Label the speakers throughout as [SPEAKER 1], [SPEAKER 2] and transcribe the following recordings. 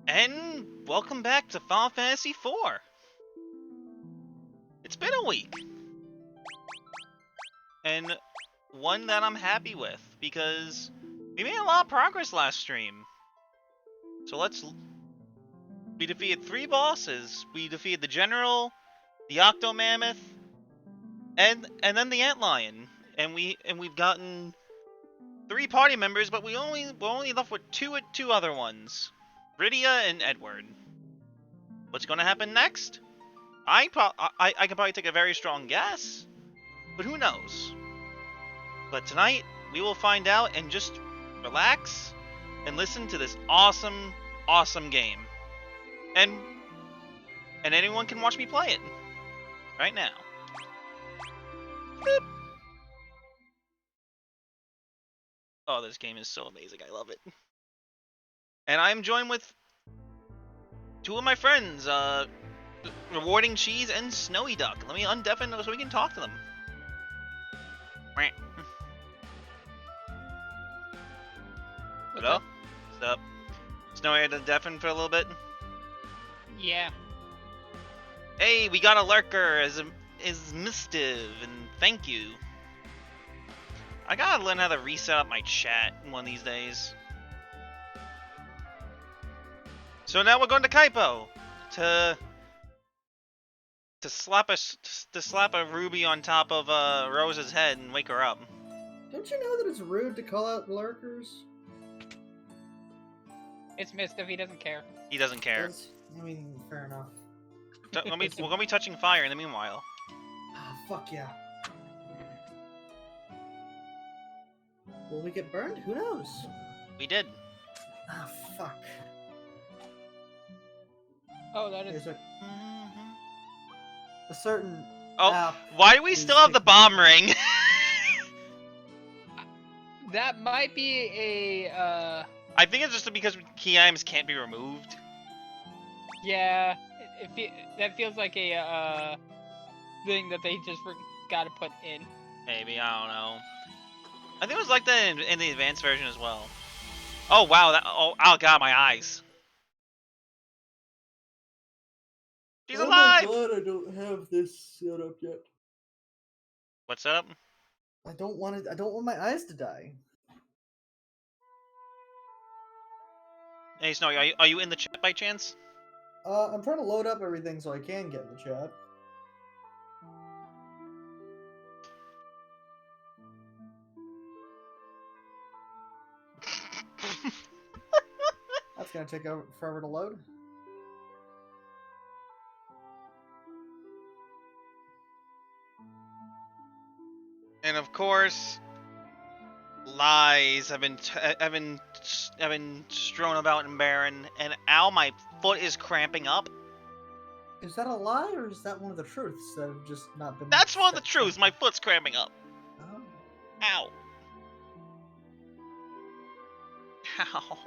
[SPEAKER 1] And welcome back to Final Fantasy IV. It's been a week, and one that I'm happy with because we made a lot of progress last stream. So we defeated 3 bosses. We defeated the General, the Octo Mammoth, and then the Antlion. And we've gotten 3 party members, but we're only left with two other ones, Rydia and Edward. What's gonna happen next? I can probably take a very strong guess, but who knows? But tonight, we will find out and just relax and listen to this awesome, awesome game. And anyone can watch me play it right now. Boop. Oh, this game is so amazing. I love it. And I'm joined with 2 of my friends, Rewarding Cheese and Snowy Duck. Let me undeafen so we can talk to them. Hello? What's up? Snowy had to deafen for a little bit?
[SPEAKER 2] Yeah.
[SPEAKER 1] Hey, we got a lurker as Mistive, and thank you. I gotta learn how to reset up my chat one of these days. So now we're going to Kaipo to slap a ruby on top of Rosa's head and wake her up.
[SPEAKER 3] Don't you know that it's rude to call out lurkers?
[SPEAKER 2] It's Mischief, he doesn't care.
[SPEAKER 1] He doesn't care.
[SPEAKER 3] I mean, fair enough.
[SPEAKER 1] We're gonna be touching fire in the meanwhile.
[SPEAKER 3] Ah, fuck yeah. Will we get burned? Who knows?
[SPEAKER 1] We did.
[SPEAKER 3] Ah, fuck.
[SPEAKER 2] Oh, that is...
[SPEAKER 3] There's a certain
[SPEAKER 1] Oh,
[SPEAKER 3] app
[SPEAKER 1] why do we still have the bomb ring?
[SPEAKER 2] That might be a,
[SPEAKER 1] I think it's just because key items can't be removed.
[SPEAKER 2] Yeah, that feels like a, thing that they just gotta put in.
[SPEAKER 1] Maybe, I don't know. I think it was like that in the advanced version as well. Oh, wow, oh god, my eyes. She's alive!
[SPEAKER 3] Oh my god, I don't have this set up yet.
[SPEAKER 1] What's up?
[SPEAKER 3] I don't want my eyes to die.
[SPEAKER 1] Hey, Snowy, are you in the chat by chance?
[SPEAKER 3] I'm trying to load up everything so I can get in the chat. That's gonna take forever to load.
[SPEAKER 1] And of course, lies have been strewn about in Baron, and ow, my foot is cramping up.
[SPEAKER 3] Is that a lie, or is that one of the truths that have just not been...
[SPEAKER 1] That's one of the truths, my foot's cramping up.
[SPEAKER 3] Oh.
[SPEAKER 1] Ow. Ow.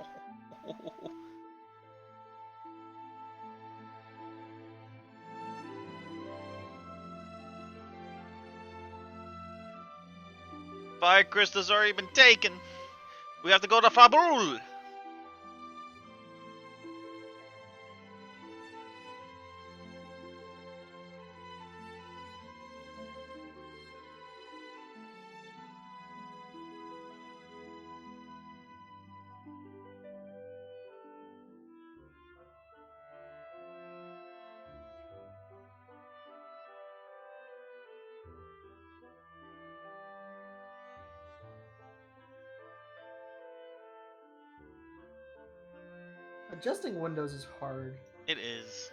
[SPEAKER 1] Fire crystal's already been taken. We have to go to Fabul.
[SPEAKER 3] Adjusting windows is hard.
[SPEAKER 1] It is.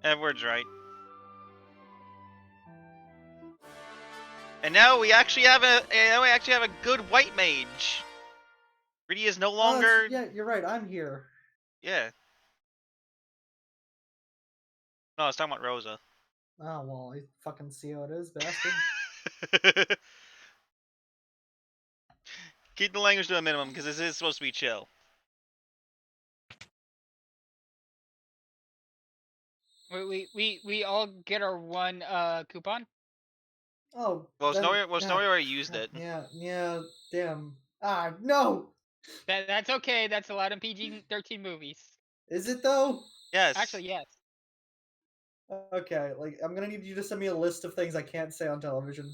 [SPEAKER 1] Edward's right. And now we actually have a good white mage. Rydia is no longer.
[SPEAKER 3] Yeah, you're right. I'm here.
[SPEAKER 1] Yeah. No, I was talking about Rosa.
[SPEAKER 3] Oh well, I fucking see how it is, bastard.
[SPEAKER 1] Keep the language to a minimum because this is supposed to be chill.
[SPEAKER 2] We all get our one coupon.
[SPEAKER 3] Oh,
[SPEAKER 1] Well,
[SPEAKER 3] then
[SPEAKER 1] Snowy already used it.
[SPEAKER 3] yeah, damn. Ah, no.
[SPEAKER 2] That's okay. That's allowed in PG-13 movies.
[SPEAKER 3] Is it though?
[SPEAKER 1] Yes.
[SPEAKER 2] Actually, yes.
[SPEAKER 3] Okay, like I'm gonna need you to send me a list of things I can't say on television.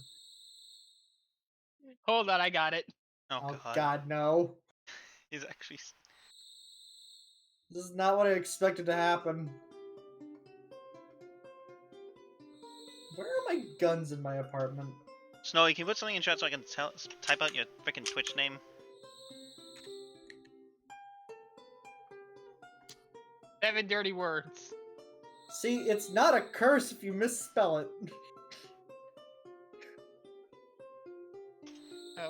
[SPEAKER 2] Hold on, I got it.
[SPEAKER 1] Oh
[SPEAKER 3] Oh
[SPEAKER 1] God.
[SPEAKER 3] God, no.
[SPEAKER 1] He's actually.
[SPEAKER 3] This is not what I expected to happen. Where are my guns in my apartment?
[SPEAKER 1] Snowy, can you put something in chat so I can type out your freaking Twitch name?
[SPEAKER 2] 7 dirty words.
[SPEAKER 3] See, it's not a curse if you misspell it.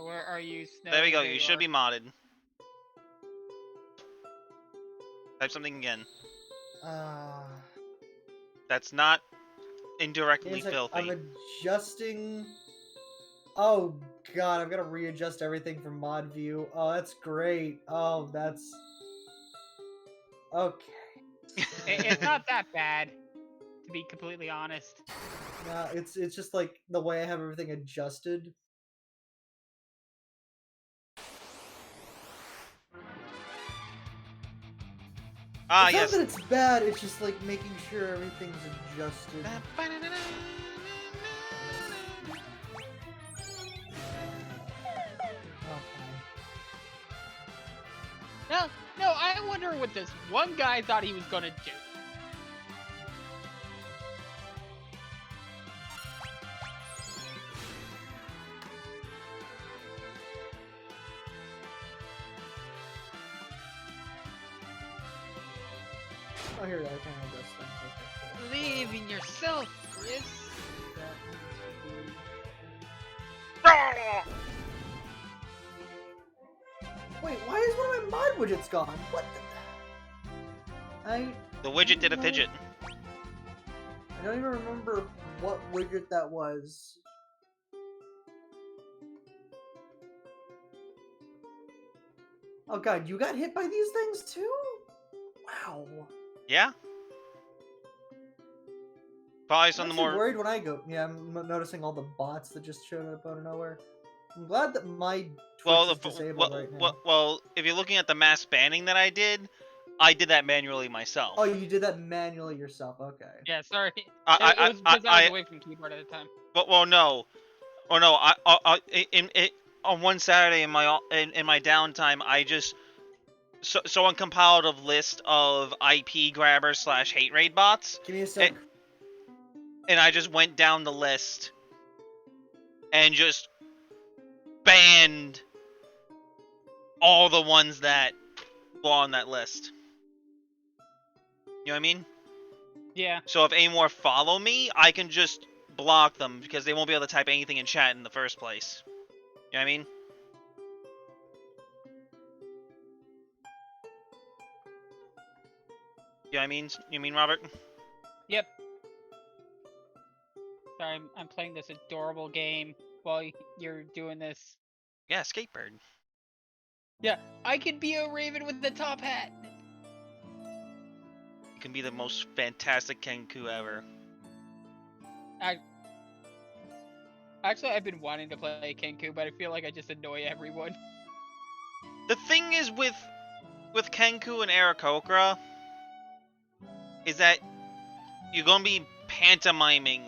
[SPEAKER 2] Where are you, Snowy?
[SPEAKER 1] There we go.
[SPEAKER 2] There
[SPEAKER 1] You
[SPEAKER 2] you
[SPEAKER 1] should
[SPEAKER 2] are.
[SPEAKER 1] be modded. Type something again.
[SPEAKER 3] Uh,
[SPEAKER 1] That's not
[SPEAKER 3] Give me
[SPEAKER 1] indirectly
[SPEAKER 3] a sec. I'm
[SPEAKER 1] filthy.
[SPEAKER 3] adjusting. Oh God, I've got to readjust everything from mod view. Oh, that's great. Oh, that's okay.
[SPEAKER 2] It's not that bad, to be completely honest.
[SPEAKER 3] Nah, it's just like the way I have everything adjusted.
[SPEAKER 1] Ah,
[SPEAKER 3] It's not
[SPEAKER 1] yes.
[SPEAKER 3] that it's bad. It's just like making sure everything's adjusted. Okay.
[SPEAKER 2] No, I wonder what this one guy thought he was gonna do.
[SPEAKER 3] Oh, here, I can adjust things. Okay, cool.
[SPEAKER 2] Believe in yourself, Chris.
[SPEAKER 3] That needs to be... Wait, why is one of my mod widgets gone? What the...
[SPEAKER 1] The widget did a
[SPEAKER 3] don't
[SPEAKER 1] fidget.
[SPEAKER 3] I don't even remember what widget that was. Oh God, you got hit by these things too? Wow.
[SPEAKER 1] Yeah? Probably
[SPEAKER 3] I'm
[SPEAKER 1] some of the
[SPEAKER 3] actually
[SPEAKER 1] more.
[SPEAKER 3] worried when I go. Yeah, I'm noticing all the bots that just showed up out of nowhere. I'm glad that my Twitch is disabled right now.
[SPEAKER 1] Well, if you're looking at the mass banning that I did that manually myself.
[SPEAKER 3] Oh, you did that manually yourself. Okay.
[SPEAKER 2] Yeah, sorry.
[SPEAKER 1] I,
[SPEAKER 2] It was because I was away from keyboard at the time.
[SPEAKER 1] well, no. Oh no, on one Saturday in my downtime, I just someone compiled a list of IP grabber / hate raid bots,
[SPEAKER 3] Give me a sec.
[SPEAKER 1] and I just went down the list and just banned all the ones that were on that list. You know what I mean?
[SPEAKER 2] Yeah.
[SPEAKER 1] So if any more follow me, I can just block them because they won't be able to type anything in chat in the first place. You know what I mean? You know what I mean? You mean, Robert?
[SPEAKER 2] Yep. Sorry, I'm playing this adorable game while you're doing this.
[SPEAKER 1] Yeah, skatebird.
[SPEAKER 2] Yeah, I could be a raven with the top hat.
[SPEAKER 1] You can be the most fantastic Kenku ever.
[SPEAKER 2] Actually, I've been wanting to play Kenku, but I feel like I just annoy everyone.
[SPEAKER 1] The thing is with Kenku and Aarakocra is that you're gonna be pantomiming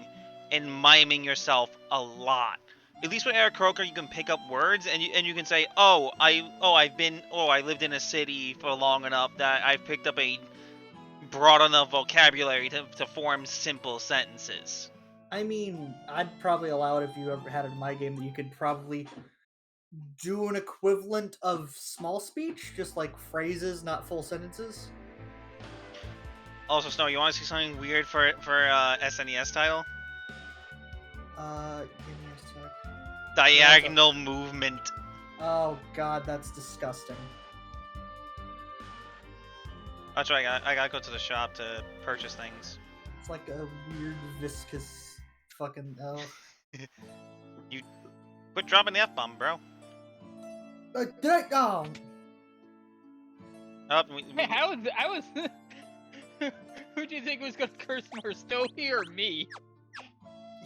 [SPEAKER 1] and miming yourself a lot. At least with Aarakocra, you can pick up words and you can say, I lived in a city for long enough that I've picked up a broad enough vocabulary to form simple sentences.
[SPEAKER 3] I mean, I'd probably allow it if you ever had it in my game that you could probably do an equivalent of small speech, just like phrases, not full sentences.
[SPEAKER 1] Also, Snow, you want to see something weird for SNES title?
[SPEAKER 3] Give me a sec.
[SPEAKER 1] Diagonal movement.
[SPEAKER 3] Oh God, that's disgusting.
[SPEAKER 1] That's right. I gotta go to the shop to purchase things.
[SPEAKER 3] It's like a weird viscous fucking. Oh.
[SPEAKER 1] You quit dropping the F-bomb, bro.
[SPEAKER 3] Did I? Oh.
[SPEAKER 1] Oh,
[SPEAKER 2] Hey, I was Who do you think was gonna curse more, Snowy or me?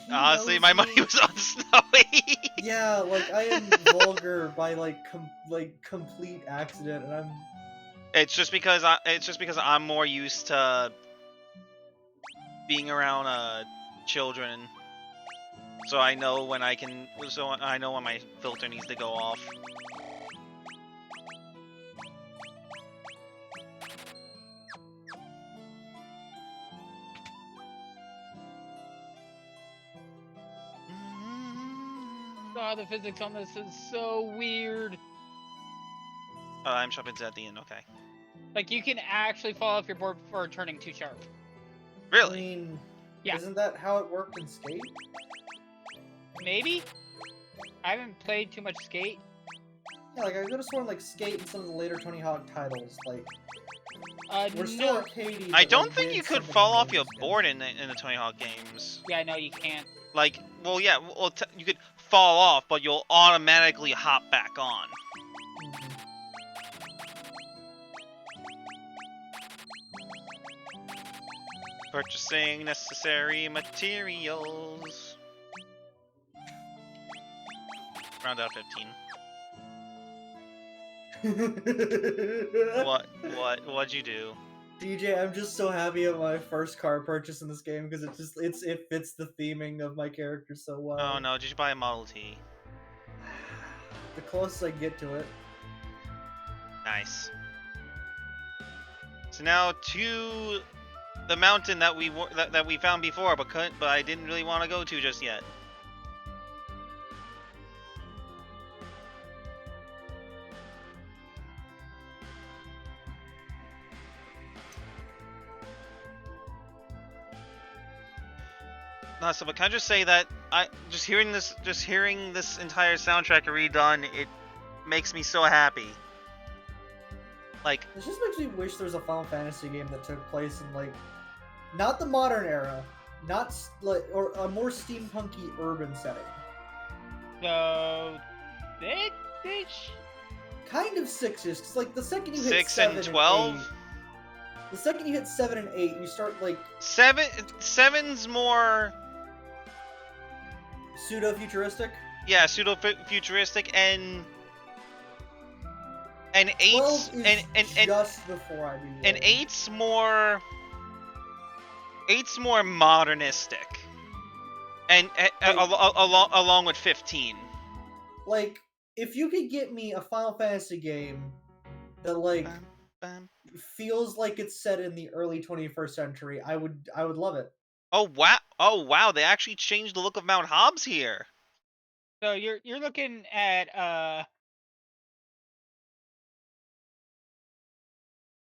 [SPEAKER 3] He
[SPEAKER 1] Honestly,
[SPEAKER 3] knows
[SPEAKER 1] my money
[SPEAKER 3] me.
[SPEAKER 1] was on Snowy.
[SPEAKER 3] Yeah, like I am vulgar by like complete accident, and I'm.
[SPEAKER 1] It's just because I'm more used to being around children, so I know when I know when my filter needs to go off.
[SPEAKER 2] Oh, the physics on this is so weird.
[SPEAKER 1] I'm jumping at the end. Okay.
[SPEAKER 2] Like, you can actually fall off your board before turning too sharp.
[SPEAKER 3] I
[SPEAKER 1] Really?
[SPEAKER 3] mean,
[SPEAKER 2] Yeah.
[SPEAKER 3] isn't that how it worked in Skate?
[SPEAKER 2] Maybe? I haven't played too much Skate.
[SPEAKER 3] Yeah, like I could have sworn like Skate and some of the later Tony Hawk titles, like we're still
[SPEAKER 2] No.
[SPEAKER 3] arcadey.
[SPEAKER 1] I
[SPEAKER 3] but,
[SPEAKER 1] don't
[SPEAKER 3] like,
[SPEAKER 1] think
[SPEAKER 3] did
[SPEAKER 1] you could
[SPEAKER 3] something
[SPEAKER 1] fall
[SPEAKER 3] in
[SPEAKER 1] off
[SPEAKER 3] those
[SPEAKER 1] your
[SPEAKER 3] games.
[SPEAKER 1] board in the Tony Hawk games.
[SPEAKER 2] Yeah, no, you can't.
[SPEAKER 1] Like, well, yeah, well, you could fall off, but you'll automatically hop back on.
[SPEAKER 3] Mhm.
[SPEAKER 1] Purchasing necessary materials. Round out 15. What'd you do?
[SPEAKER 3] DJ, I'm just so happy at my first car purchase in this game because it fits the theming of my character so well.
[SPEAKER 1] Oh no, did you buy a Model T?
[SPEAKER 3] The closest I get to it.
[SPEAKER 1] Nice. So now to the mountain that we found before, but I didn't really want to go to just yet. So, but can I just say that just hearing this entire soundtrack redone, it makes me so happy. Like,
[SPEAKER 3] It just makes me wish there was a Final Fantasy game that took place in like, not the modern era, not like or a more steampunky urban setting.
[SPEAKER 2] So,
[SPEAKER 3] Kind of sixes, because like the second you hit
[SPEAKER 1] 6
[SPEAKER 3] 7
[SPEAKER 1] and 12.
[SPEAKER 3] 8, the second you hit 7 and 8, you start like
[SPEAKER 1] Seven's more,
[SPEAKER 3] pseudo futuristic.
[SPEAKER 1] yeah, pseudo futuristic, and
[SPEAKER 3] 12
[SPEAKER 1] eight's
[SPEAKER 3] is just before I do.
[SPEAKER 1] and eight's more modernistic, and along with 15.
[SPEAKER 3] Like, if you could get me a Final Fantasy game that like feels like it's set in the early 21st century, I would love it.
[SPEAKER 1] Oh wow! They actually changed the look of Mount Hobbs here.
[SPEAKER 2] So you're looking at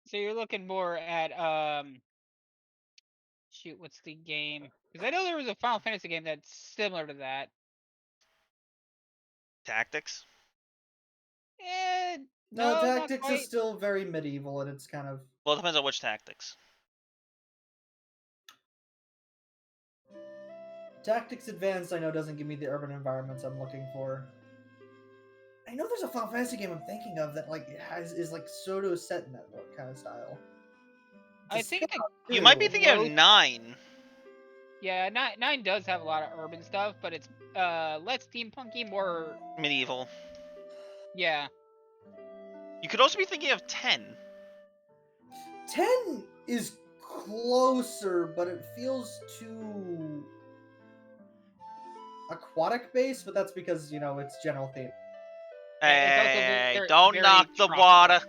[SPEAKER 2] So you're looking more at shoot, what's the game? Because I know there was a Final Fantasy game that's similar to that.
[SPEAKER 1] Tactics.
[SPEAKER 3] No,
[SPEAKER 2] No, not
[SPEAKER 3] Tactics is
[SPEAKER 2] quite.
[SPEAKER 3] still very medieval, and it's kind of
[SPEAKER 1] Well, it depends on which tactics.
[SPEAKER 3] Tactics Advanced. I know doesn't give me the urban environments I'm looking for. I know there's a Final Fantasy game I'm thinking of that like is like pseudo set in that kind of style.
[SPEAKER 2] I think that
[SPEAKER 1] You might be thinking of
[SPEAKER 2] Close.
[SPEAKER 1] 9.
[SPEAKER 2] Yeah, nine does have a lot of urban stuff, but it's less steampunky, more
[SPEAKER 1] Medieval.
[SPEAKER 2] yeah.
[SPEAKER 1] You could also be thinking of 10.
[SPEAKER 3] 10 is closer, but it feels too aquatic based, but that's because, you know, it's general theme.
[SPEAKER 2] It's also
[SPEAKER 1] Hey,
[SPEAKER 2] very,
[SPEAKER 1] don't
[SPEAKER 2] very
[SPEAKER 1] knock the
[SPEAKER 2] tropical.
[SPEAKER 1] water.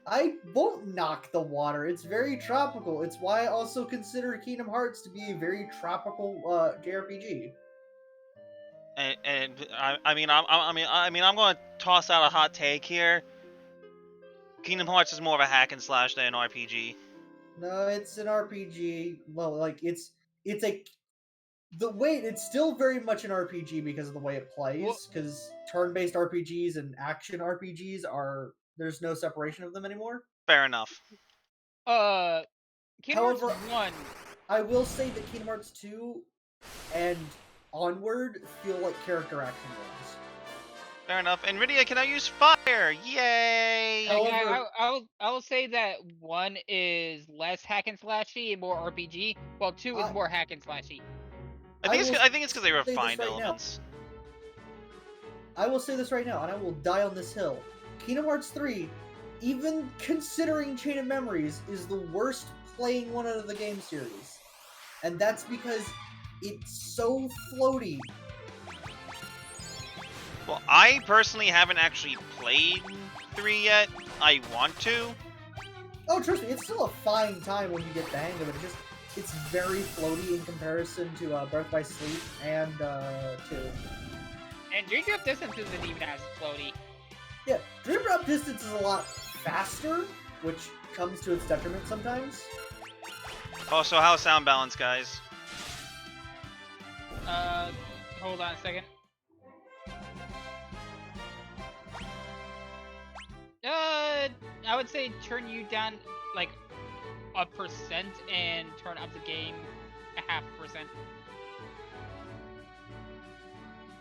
[SPEAKER 3] I won't knock the water. It's very tropical. It's why I also consider Kingdom Hearts to be a very tropical JRPG.
[SPEAKER 1] And I'm going to toss out a hot take here. Kingdom Hearts is more of a hack and slash than an RPG.
[SPEAKER 3] No, it's an RPG. Well, like it's still very much an RPG because of the way it plays. Because turn-based RPGs and action RPGs there's no separation of them anymore.
[SPEAKER 1] Fair enough.
[SPEAKER 2] Kingdom Hearts
[SPEAKER 3] However,
[SPEAKER 2] 1.
[SPEAKER 3] I will say that Kingdom Hearts 2 and onward feel like character action games.
[SPEAKER 1] Fair enough. And Rydia can now use fire. Yay!
[SPEAKER 2] Like,
[SPEAKER 3] However-
[SPEAKER 2] I will say that 1 is less hack and slashy and more RPG, while 2 is more hack and slashy.
[SPEAKER 1] I think it's because they refined elements.
[SPEAKER 3] I will say this right now, and I will die on this hill. Kingdom Hearts 3, even considering Chain of Memories, is the worst playing one out of the game series. And that's because it's so floaty.
[SPEAKER 1] Well, I personally haven't actually played 3 yet. I want to.
[SPEAKER 3] Oh, trust me, it's still a fine time when you get the hang of it. It's very floaty in comparison to Birth by Sleep and 2.
[SPEAKER 2] And Dream Drop Distance isn't even as floaty.
[SPEAKER 3] Yeah, Dream Drop Distance is a lot faster, which comes to its detriment sometimes.
[SPEAKER 1] Oh, so how's sound balance, guys?
[SPEAKER 2] Hold on a second. I would say turn you down like 1% and turn up the game 0.5%.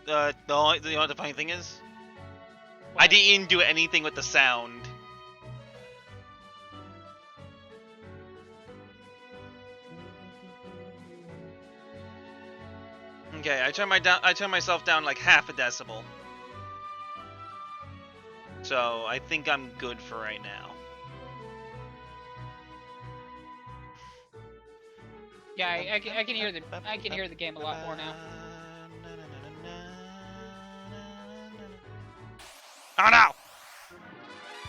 [SPEAKER 1] The funny thing is, I didn't do anything with the sound. Okay, I turned myself down like 0.5 decibel. So I think I'm good for right now.
[SPEAKER 2] Yeah, I can hear the game a lot more now.
[SPEAKER 1] Oh no!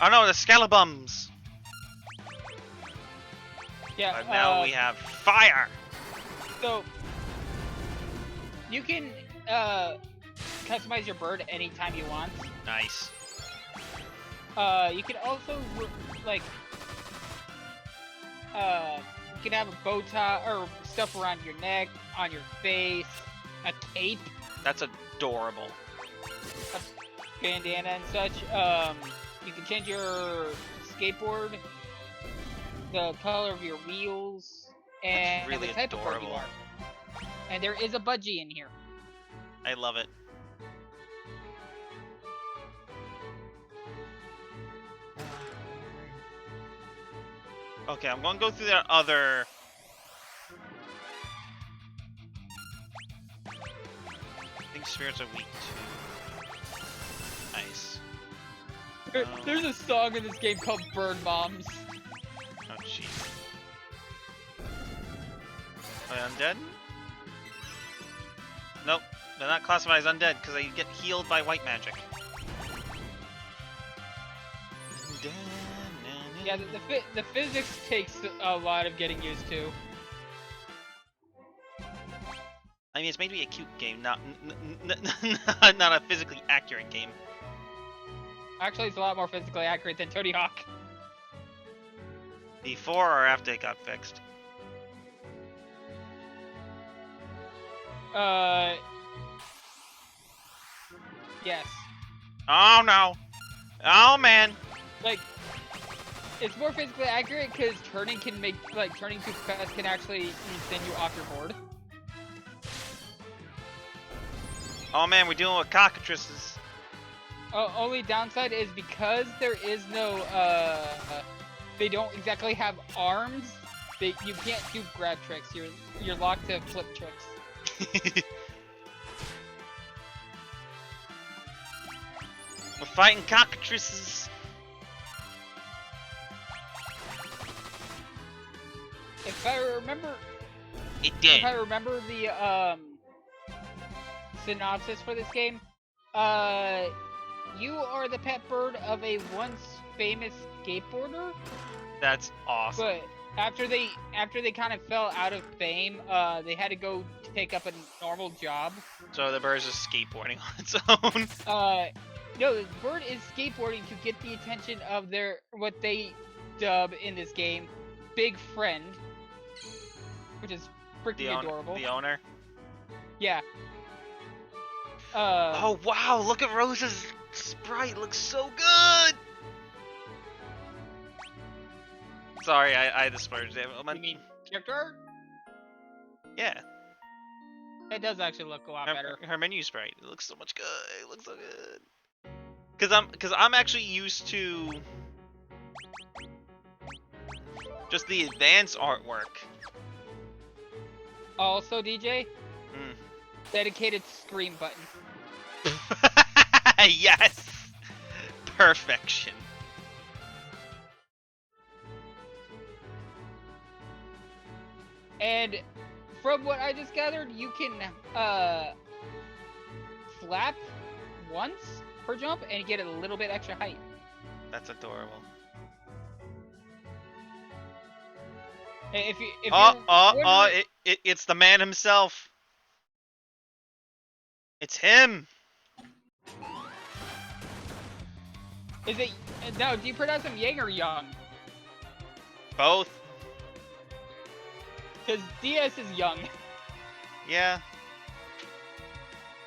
[SPEAKER 1] Oh no, the Skelebums!
[SPEAKER 2] Yeah.
[SPEAKER 1] But now we have fire!
[SPEAKER 2] So you can customize your bird anytime you want.
[SPEAKER 1] Nice.
[SPEAKER 2] You can also like you can have a bow tie or stuff around your neck, on your face, a cape.
[SPEAKER 1] That's adorable.
[SPEAKER 2] A bandana and such. You can change your skateboard, the color of your wheels, and
[SPEAKER 1] really
[SPEAKER 2] the type of bird you
[SPEAKER 1] adorable.
[SPEAKER 2] are. And there is a budgie in here.
[SPEAKER 1] I love it. Okay, I'm going to go through that other... I think spirits are weak too. Nice.
[SPEAKER 2] There's a song in this game called Bird Moms.
[SPEAKER 1] Oh, jeez. Are they undead? Nope. They're not classified as undead because they get healed by white magic.
[SPEAKER 2] Yeah, the physics takes a lot of getting used to.
[SPEAKER 1] I mean, it's made to be a cute game, not not a physically accurate game.
[SPEAKER 2] Actually, it's a lot more physically accurate than Tony Hawk.
[SPEAKER 1] Before or after it got fixed?
[SPEAKER 2] Yes.
[SPEAKER 1] Oh no! Oh man!
[SPEAKER 2] Like, it's more physically accurate because turning too fast can actually send you off your board.
[SPEAKER 1] Oh man, we're dealing with cockatrices.
[SPEAKER 2] Only downside is because there is no, they don't exactly have arms. You can't do grab tricks. You're locked to flip tricks.
[SPEAKER 1] We're fighting cockatrices.
[SPEAKER 2] If I remember,
[SPEAKER 1] It did.
[SPEAKER 2] if I remember the synopsis for this game, you are the pet bird of a once famous skateboarder.
[SPEAKER 1] That's awesome.
[SPEAKER 2] But after they kind of fell out of fame, they had to go take up a normal job.
[SPEAKER 1] So the bird is just skateboarding on its own.
[SPEAKER 2] No, the bird is skateboarding to get the attention of what they dub in this game, Big Friend, which is freaking adorable.
[SPEAKER 1] The owner.
[SPEAKER 2] Yeah.
[SPEAKER 1] Oh wow! Look at Rose's sprite. It looks so good. Sorry, I had to splurge.
[SPEAKER 2] You mean character art?
[SPEAKER 1] Yeah.
[SPEAKER 2] It does actually look a lot better.
[SPEAKER 1] Her menu sprite. It looks so much good. It looks so good. Cause I'm actually used to just the advanced artwork.
[SPEAKER 2] Also, DJ,
[SPEAKER 1] Mm.
[SPEAKER 2] dedicated scream button.
[SPEAKER 1] Yes, perfection.
[SPEAKER 2] And from what I just gathered, you can flap once per jump and get a little bit extra height.
[SPEAKER 1] That's adorable.
[SPEAKER 2] If you're wondering,
[SPEAKER 1] It's the man himself. It's him.
[SPEAKER 2] is it now? Do you pronounce him Yang or Young?
[SPEAKER 1] Both.
[SPEAKER 2] Because DS is Young,
[SPEAKER 1] Yeah.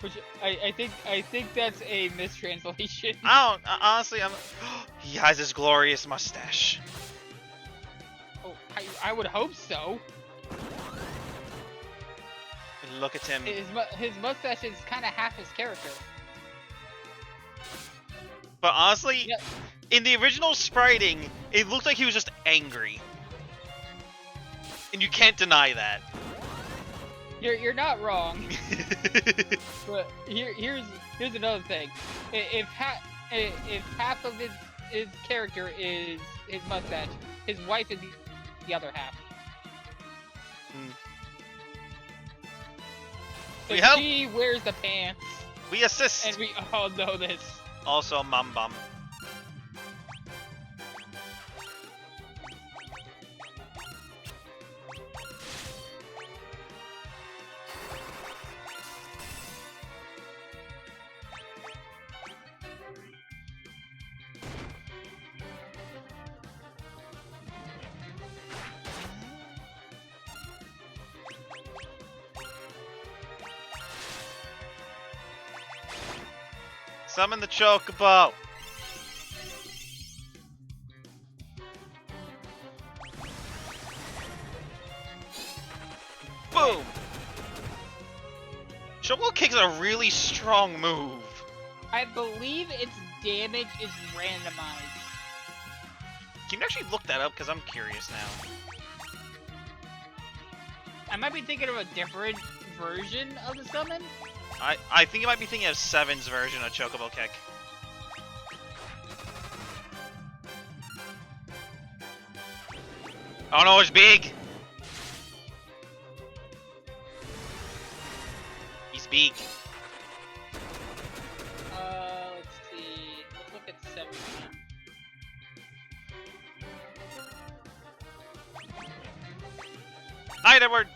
[SPEAKER 2] which I think that's a mistranslation.
[SPEAKER 1] Honestly, he has his glorious mustache.
[SPEAKER 2] Oh, I would hope so.
[SPEAKER 1] Look at him.
[SPEAKER 2] His mustache is kind of half his character.
[SPEAKER 1] But honestly,
[SPEAKER 2] Yeah.
[SPEAKER 1] in the original spriting, it looked like he was just angry. And you can't deny that.
[SPEAKER 2] You're not wrong. But here's another thing. If half of his character is his mustache, his wife is the other half.
[SPEAKER 1] Hmm.
[SPEAKER 2] So
[SPEAKER 1] We help.
[SPEAKER 2] she wears the pants,
[SPEAKER 1] We assist.
[SPEAKER 2] and we all know this.
[SPEAKER 1] Also, Mum Bum. Summon the Chocobo. Boom. Chocobo Kick's a really strong move.
[SPEAKER 2] I believe its damage is randomized.
[SPEAKER 1] Can you actually look that up? Because I'm curious now.
[SPEAKER 2] I might be thinking of a different version of the summon.
[SPEAKER 1] I think you might be thinking of Seven's version of Chocobo Kick. Oh no, it's big! He's big.
[SPEAKER 2] Let's see. Let's look at 7.
[SPEAKER 1] Hi, Edward!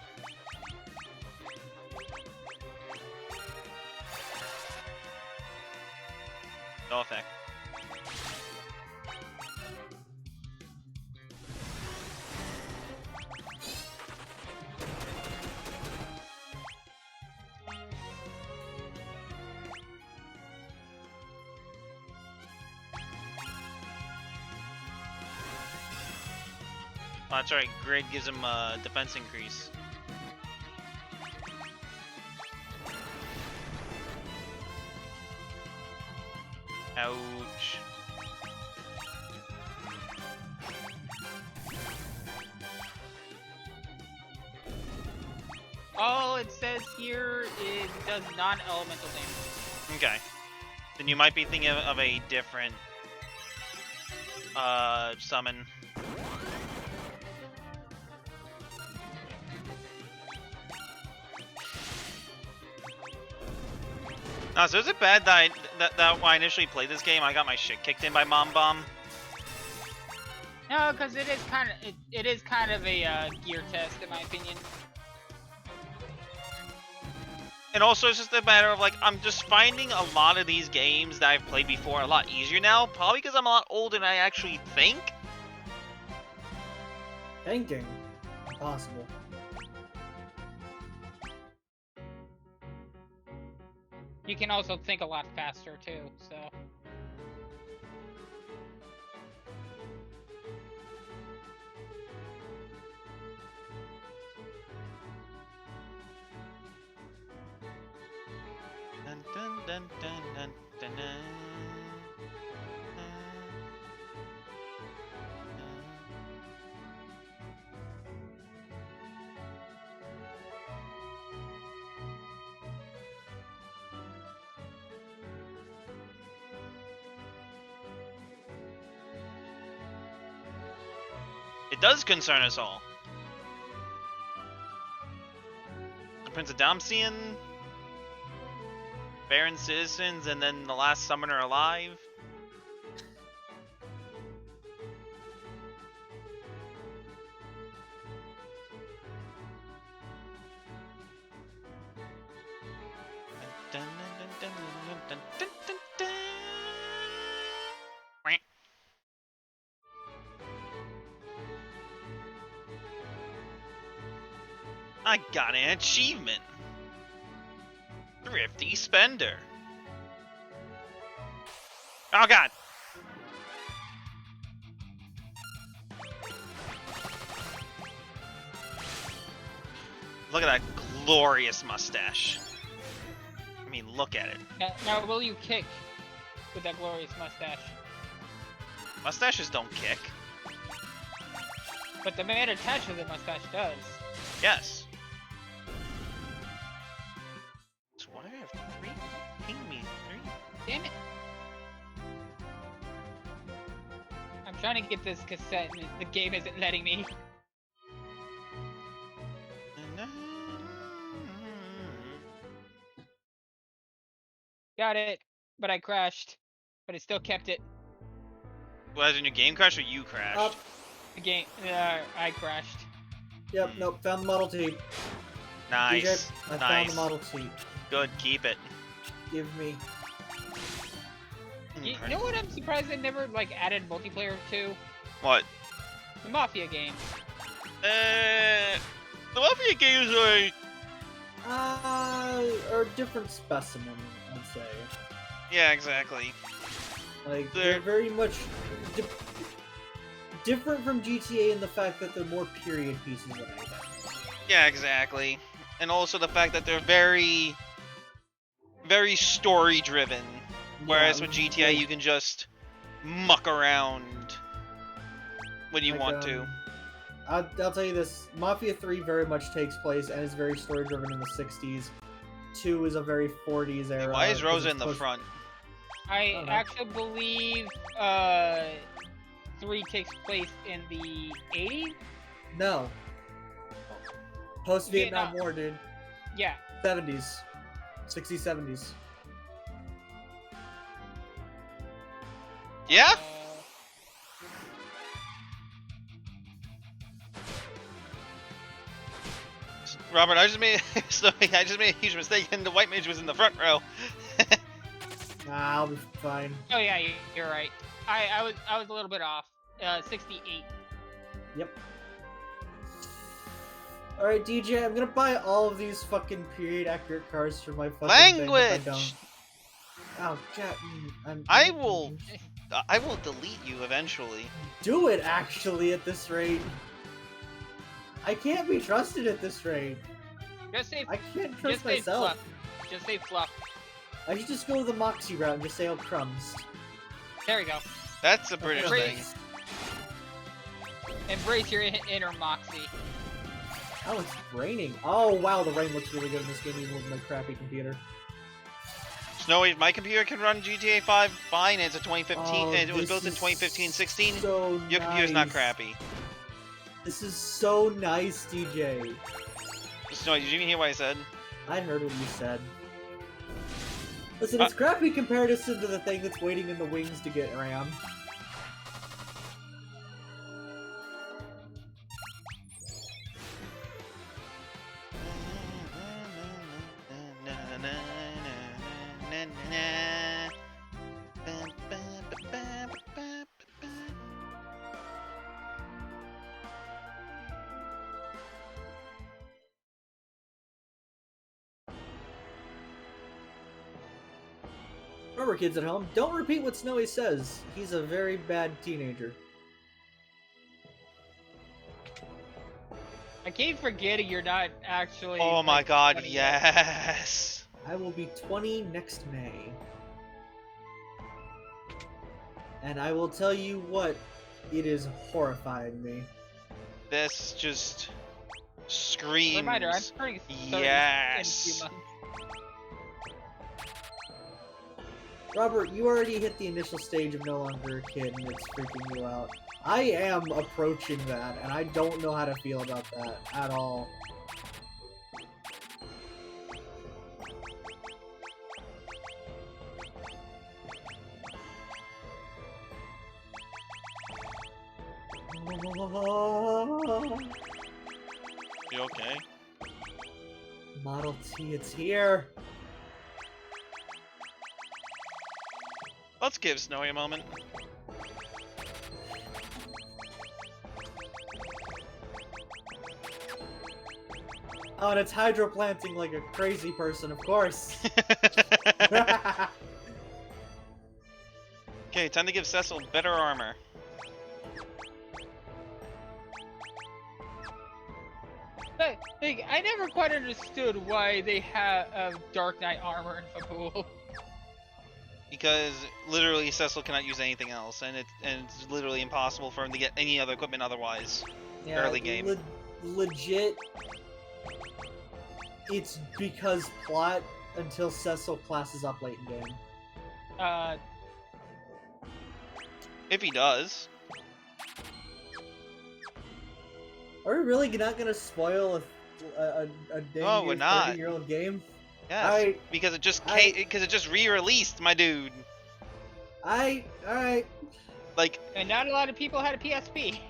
[SPEAKER 1] No effect. Oh, that's right, Grid gives him a defense increase. Ouch.
[SPEAKER 2] All it says here is does non-elemental damage.
[SPEAKER 1] Okay. Then you might be thinking of a different summon. So is it bad that that when I initially played this game, I got my shit kicked in by Mom Bomb?
[SPEAKER 2] No, because it is kind of a gear test in my opinion.
[SPEAKER 1] And also, it's just a matter of, like, I'm just finding a lot of these games that I've played before a lot easier now. Probably because I'm a lot older than I actually think.
[SPEAKER 3] Thinking. Possible.
[SPEAKER 2] You can also think a lot faster too, so.
[SPEAKER 1] Dun, dun, dun, dun, dun, dun, dun. It does concern us all. The Prince of Damsian, Baron Citizens, and then the last summoner alive. I got an achievement. Thrifty Spender. Oh god. Look at that glorious mustache. I mean, look at it.
[SPEAKER 2] Now, will you kick with that glorious mustache?
[SPEAKER 1] Mustaches don't kick.
[SPEAKER 2] But the man attached to the mustache does.
[SPEAKER 1] Yes. So what do I have? 3? Ping me 3.
[SPEAKER 2] Damn it. I'm trying to get this cassette and the game isn't letting me. Got it, but I crashed. But it still kept it.
[SPEAKER 1] Was it in your game crash or you crashed?
[SPEAKER 2] The game, I crashed.
[SPEAKER 3] Yep, nope, found the Model T.
[SPEAKER 1] Nice.
[SPEAKER 3] DJ, I found
[SPEAKER 1] Nice.
[SPEAKER 3] the Model T.
[SPEAKER 1] Good, keep it.
[SPEAKER 3] Give me.
[SPEAKER 2] You know what I'm surprised they never, like, added multiplayer to?
[SPEAKER 1] What?
[SPEAKER 2] The Mafia games.
[SPEAKER 1] The Mafia games
[SPEAKER 3] Are a different specimen, I'd say.
[SPEAKER 1] Yeah, exactly.
[SPEAKER 3] Like, they're very much different from GTA in the fact that they're more period pieces than anything.
[SPEAKER 1] Yeah, exactly. And also the fact that they're very, very story driven. Whereas with GTA,
[SPEAKER 3] like,
[SPEAKER 1] you can just muck around when you want to.
[SPEAKER 3] I'll tell you this, Mafia 3 very much takes place and is very story driven in the 60s. 2 is a very 40s era.
[SPEAKER 1] Why is Rosa in the front?
[SPEAKER 2] I actually believe 3 takes place in the 80s?
[SPEAKER 3] No. Post-Vietnam War, dude.
[SPEAKER 2] Yeah.
[SPEAKER 3] 70s. 60s, 70s.
[SPEAKER 1] Yeah? Robert, I just made a huge mistake, and the white mage was in the front row.
[SPEAKER 3] Nah, I'll be fine.
[SPEAKER 2] Oh yeah, you're right. I was a little bit off. 68.
[SPEAKER 3] Yep. Alright, DJ, I'm gonna buy all of these fucking period accurate cars for my fucking
[SPEAKER 1] Language!
[SPEAKER 3] thing if I don't. Oh, God.
[SPEAKER 1] I will delete you eventually.
[SPEAKER 3] Do it, actually, at this rate. I can't be trusted at this rate.
[SPEAKER 2] Just say,
[SPEAKER 3] I can't trust
[SPEAKER 2] just say
[SPEAKER 3] myself.
[SPEAKER 2] fluff. Just say fluff.
[SPEAKER 3] I should just go the Moxie route and just say, oh, crumbs.
[SPEAKER 2] There we go.
[SPEAKER 1] That's a British thing.
[SPEAKER 2] Embrace your inner moxie.
[SPEAKER 3] Oh, it's raining. Oh, wow, the rain looks really good in this game, even with my crappy computer.
[SPEAKER 1] Snowy, my computer can run GTA 5 fine. It's a 2015,
[SPEAKER 3] Oh,
[SPEAKER 1] and it was
[SPEAKER 3] this
[SPEAKER 1] built in
[SPEAKER 3] is
[SPEAKER 1] 2015-16.
[SPEAKER 3] So
[SPEAKER 1] Your computer's not
[SPEAKER 3] nice.
[SPEAKER 1] crappy.
[SPEAKER 3] This is so nice, DJ.
[SPEAKER 1] Snowy, did you even hear what I said?
[SPEAKER 3] I heard what you said. Listen, it's crappy comparison to the thing that's waiting in the wings to get around. Remember, kids at home, don't repeat what Snowy says. He's a very bad teenager.
[SPEAKER 2] I keep forgetting you're not actually.
[SPEAKER 1] Oh my
[SPEAKER 2] like,
[SPEAKER 1] god,
[SPEAKER 2] 20 yet.
[SPEAKER 1] yes!
[SPEAKER 3] I will be 20 next May. And I will tell you what, it is horrifying me.
[SPEAKER 1] This just screams.
[SPEAKER 2] Reminder, I'm turning 30
[SPEAKER 1] yes!
[SPEAKER 2] in a few months.
[SPEAKER 3] Robert, you already hit the initial stage of no longer a kid and it's freaking you out. I am approaching that, and I don't know how to feel about that at all.
[SPEAKER 1] You okay?
[SPEAKER 3] Model T, it's here.
[SPEAKER 1] Let's give Snowy a moment.
[SPEAKER 3] Oh, and it's hydroplanting like a crazy person, of course.
[SPEAKER 1] Okay, time to give Cecil better armor.
[SPEAKER 2] Like, I never quite understood why they have Dark Knight armor in Fapool.
[SPEAKER 1] Because literally Cecil cannot use anything else, and it's literally impossible for him to get any other equipment otherwise.
[SPEAKER 3] Yeah,
[SPEAKER 1] Early game.
[SPEAKER 3] Legit. It's because plot until Cecil classes up late in game.
[SPEAKER 1] If he does.
[SPEAKER 3] Are we really not gonna spoil a
[SPEAKER 1] No, we're not.
[SPEAKER 3] 30-year-old game?
[SPEAKER 1] Yes, because it just re-released, my dude.
[SPEAKER 3] Alright.
[SPEAKER 1] Like,
[SPEAKER 2] and not a lot of people had a PSP.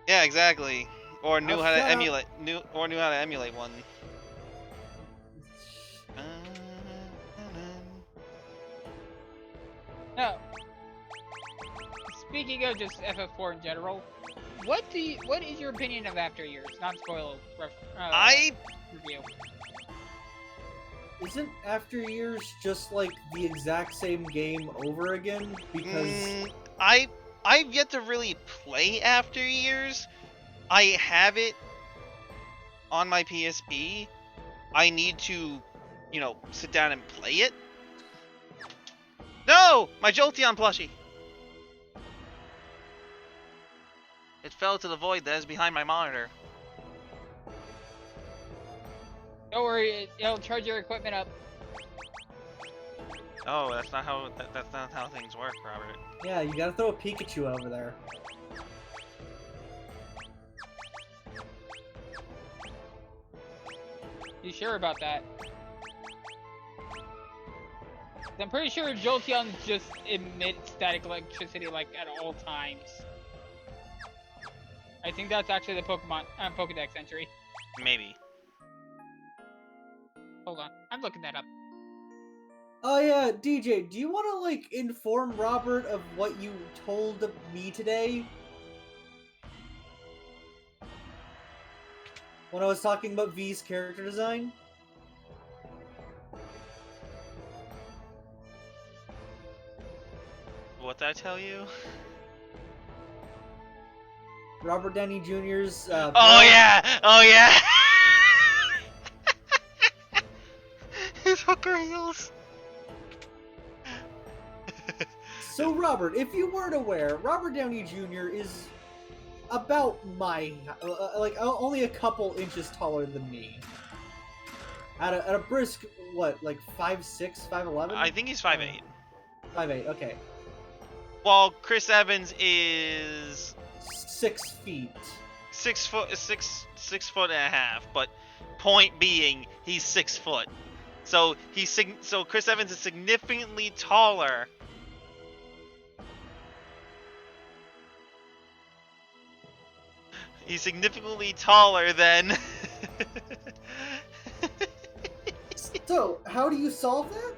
[SPEAKER 1] yeah, exactly. Or knew how to
[SPEAKER 3] shut up.
[SPEAKER 1] knew how to emulate one.
[SPEAKER 2] No. Speaking of just FF4 in general, what is your opinion of After Years? Non-spoiler review.
[SPEAKER 3] Isn't After Years just like the exact same game over again? Because
[SPEAKER 1] I've yet to really play After Years. I have it on my PSP. I need to, sit down and play it. No! My Jolteon plushie! It fell to the void that is behind my monitor.
[SPEAKER 2] Don't worry, it'll charge your equipment up.
[SPEAKER 1] Oh, that's not how things work, Robert.
[SPEAKER 3] yeah, you gotta throw a Pikachu over there.
[SPEAKER 2] You sure about that? I'm pretty sure Jolteon just emits static electricity like at all times. I think that's actually the Pokedex entry.
[SPEAKER 1] Maybe.
[SPEAKER 2] Hold on, I'm looking that up.
[SPEAKER 3] Oh yeah, DJ, do you want to like inform Robert of what you told me today? When I was talking about V's character design?
[SPEAKER 1] What did I tell you?
[SPEAKER 3] Robert Downey Jr.'s
[SPEAKER 1] Oh yeah! Oh yeah! His hooker heels!
[SPEAKER 3] So Robert, if you weren't aware, Robert Downey Jr. is about my only a couple inches taller than me. At a brisk what, like 5'6", 5'11"?
[SPEAKER 1] I think he's 5'8".
[SPEAKER 3] 5'8", okay.
[SPEAKER 1] While Chris Evans is
[SPEAKER 3] 6 feet.
[SPEAKER 1] 6 foot and a half, but point being he's 6 foot. So so Chris Evans is significantly taller. He's significantly taller than.
[SPEAKER 3] So, how do you solve that?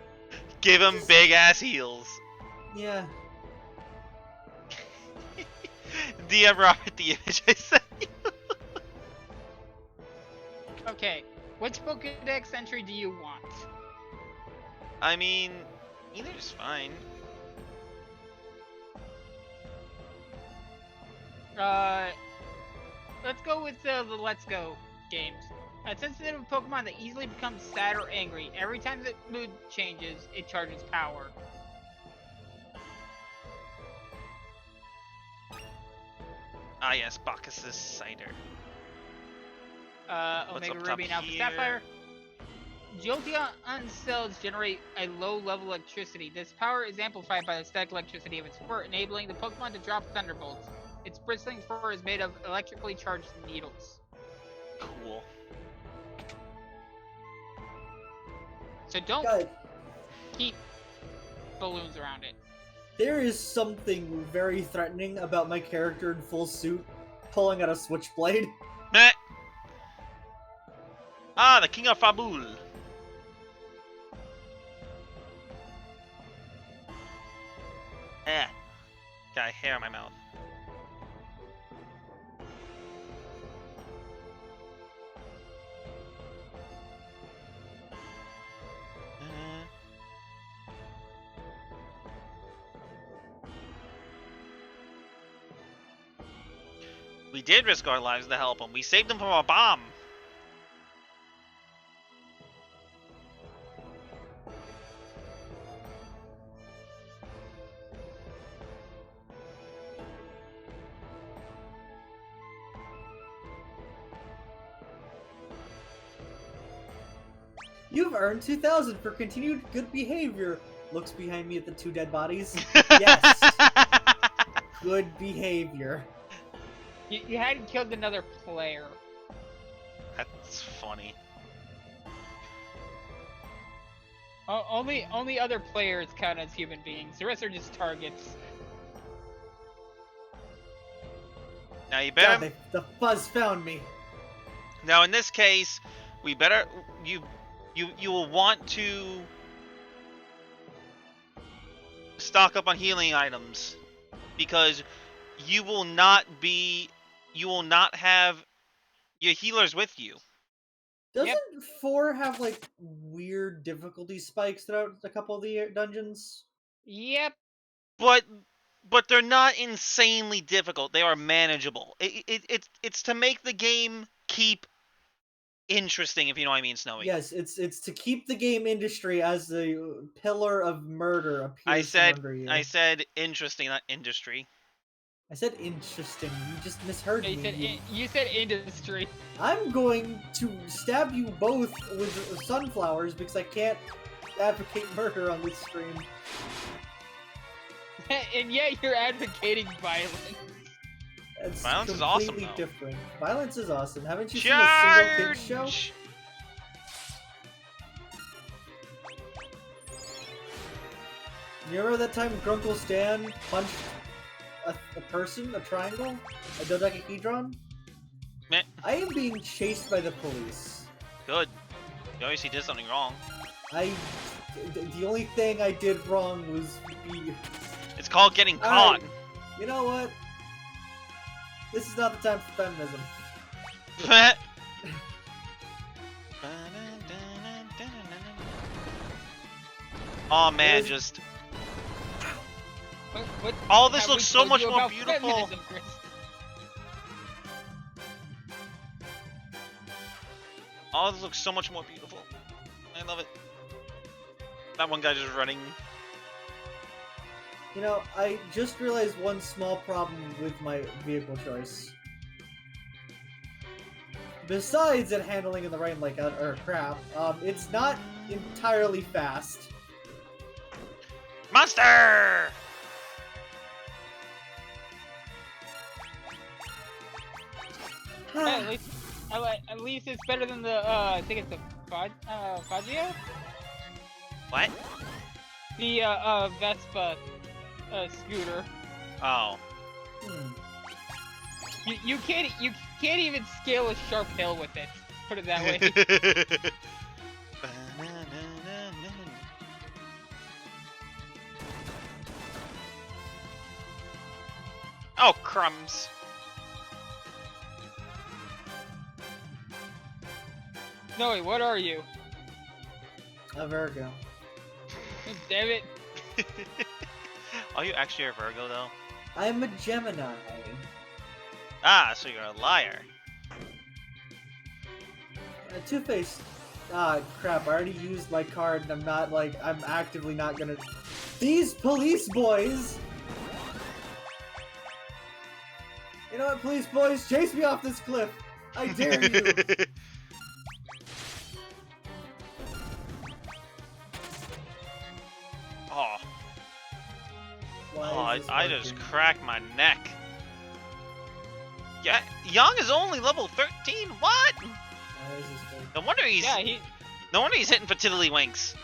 [SPEAKER 1] Give him big ass heels.
[SPEAKER 3] Yeah.
[SPEAKER 1] DM Robert the image I sent you.
[SPEAKER 2] Okay, which Pokedex entry do you want?
[SPEAKER 1] I mean, either's fine.
[SPEAKER 2] Let's go with the Let's Go games. A sensitive Pokemon that easily becomes sad or angry. Every time the mood changes, it charges power.
[SPEAKER 1] Ah yes, Bacchus's Cider. What's
[SPEAKER 2] Omega
[SPEAKER 1] up
[SPEAKER 2] Ruby
[SPEAKER 1] top
[SPEAKER 2] and Alpha
[SPEAKER 1] here?
[SPEAKER 2] Sapphire. Jolteon cells generate a low-level electricity. This power is amplified by the static electricity of its squirt, enabling the Pokemon to drop thunderbolts. Its bristling fur is made of electrically charged needles.
[SPEAKER 1] Cool.
[SPEAKER 2] So don't
[SPEAKER 3] God,
[SPEAKER 2] keep balloons around it.
[SPEAKER 3] there is something very threatening about my character in full suit pulling out a switchblade.
[SPEAKER 1] Meh. Ah, the King of Fabul. Eh. Got a hair in my mouth. We did risk our lives to help him. We saved him from a bomb.
[SPEAKER 3] You've earned 2,000 for continued good behavior. Looks behind me at the 2 dead bodies. Yes, good behavior.
[SPEAKER 2] You hadn't killed another player.
[SPEAKER 1] That's funny.
[SPEAKER 2] Only other players count as human beings. The rest are just targets.
[SPEAKER 1] Now you better.
[SPEAKER 3] God, the fuzz found me.
[SPEAKER 1] Now in this case, we better you will want to stock up on healing items because you will not have your healers with you.
[SPEAKER 3] Doesn't 4 have like weird difficulty spikes throughout a couple of the dungeons?
[SPEAKER 2] Yep.
[SPEAKER 1] But they're not insanely difficult. They are manageable. It's to make the game keep interesting, if you know what I mean, Snowy.
[SPEAKER 3] Yes, it's to keep the game industry as the pillar of murder appears from under you.
[SPEAKER 1] I said interesting, not industry.
[SPEAKER 3] I said interesting. You just misheard me.
[SPEAKER 2] You said industry.
[SPEAKER 3] I'm going to stab you both with sunflowers because I can't advocate murder on this stream.
[SPEAKER 2] And yet you're advocating violence.
[SPEAKER 3] It's
[SPEAKER 1] Violence is
[SPEAKER 3] completely
[SPEAKER 1] awesome, though.
[SPEAKER 3] different. Violence is awesome. Haven't you
[SPEAKER 1] Charge!
[SPEAKER 3] seen a single kid show? You remember that time Grunkle Stan punched a person, a triangle, a dodecahedron?
[SPEAKER 1] Meh.
[SPEAKER 3] I am being chased by the police.
[SPEAKER 1] Good. You obviously did something wrong.
[SPEAKER 3] The only thing I did wrong was be...
[SPEAKER 1] It's called getting caught.
[SPEAKER 3] You know what? This is not the time for feminism.
[SPEAKER 1] Oh man, just
[SPEAKER 2] What
[SPEAKER 1] all this
[SPEAKER 2] have
[SPEAKER 1] looks
[SPEAKER 2] we
[SPEAKER 1] so
[SPEAKER 2] told
[SPEAKER 1] much
[SPEAKER 2] you
[SPEAKER 1] more
[SPEAKER 2] about
[SPEAKER 1] beautiful.
[SPEAKER 2] feminism, Chris?
[SPEAKER 1] All this looks so much more beautiful. I love it. That one guy just running.
[SPEAKER 3] You know, I just realized one small problem with my vehicle choice. Besides it handling in the rain like crap, it's not entirely fast.
[SPEAKER 1] Monster!
[SPEAKER 2] Hey, at least it's better than the I think it's the Fagio?
[SPEAKER 1] What?
[SPEAKER 2] The Vespa scooter.
[SPEAKER 1] Oh.
[SPEAKER 2] You can't even scale a sharp hill with it. Put it that way.
[SPEAKER 1] Oh, crumbs.
[SPEAKER 2] No, wait, what are you?
[SPEAKER 3] A Virgo.
[SPEAKER 2] Damn it.
[SPEAKER 1] Are you actually a Virgo, though?
[SPEAKER 3] I'm a Gemini.
[SPEAKER 1] Ah, so you're a liar.
[SPEAKER 3] Two-Face. Ah, crap, I already used my card and I'm actively not gonna... These police boys! You know what, police boys? Chase me off this cliff! I dare you!
[SPEAKER 1] Oh,
[SPEAKER 3] Why
[SPEAKER 1] oh
[SPEAKER 3] is this
[SPEAKER 1] I just
[SPEAKER 3] working?
[SPEAKER 1] cracked my neck. Yeah, Yang is only level 13. What?
[SPEAKER 3] This is good.
[SPEAKER 1] No wonder he's
[SPEAKER 2] Yeah, he.
[SPEAKER 1] no wonder he's hitting for tiddlywinks.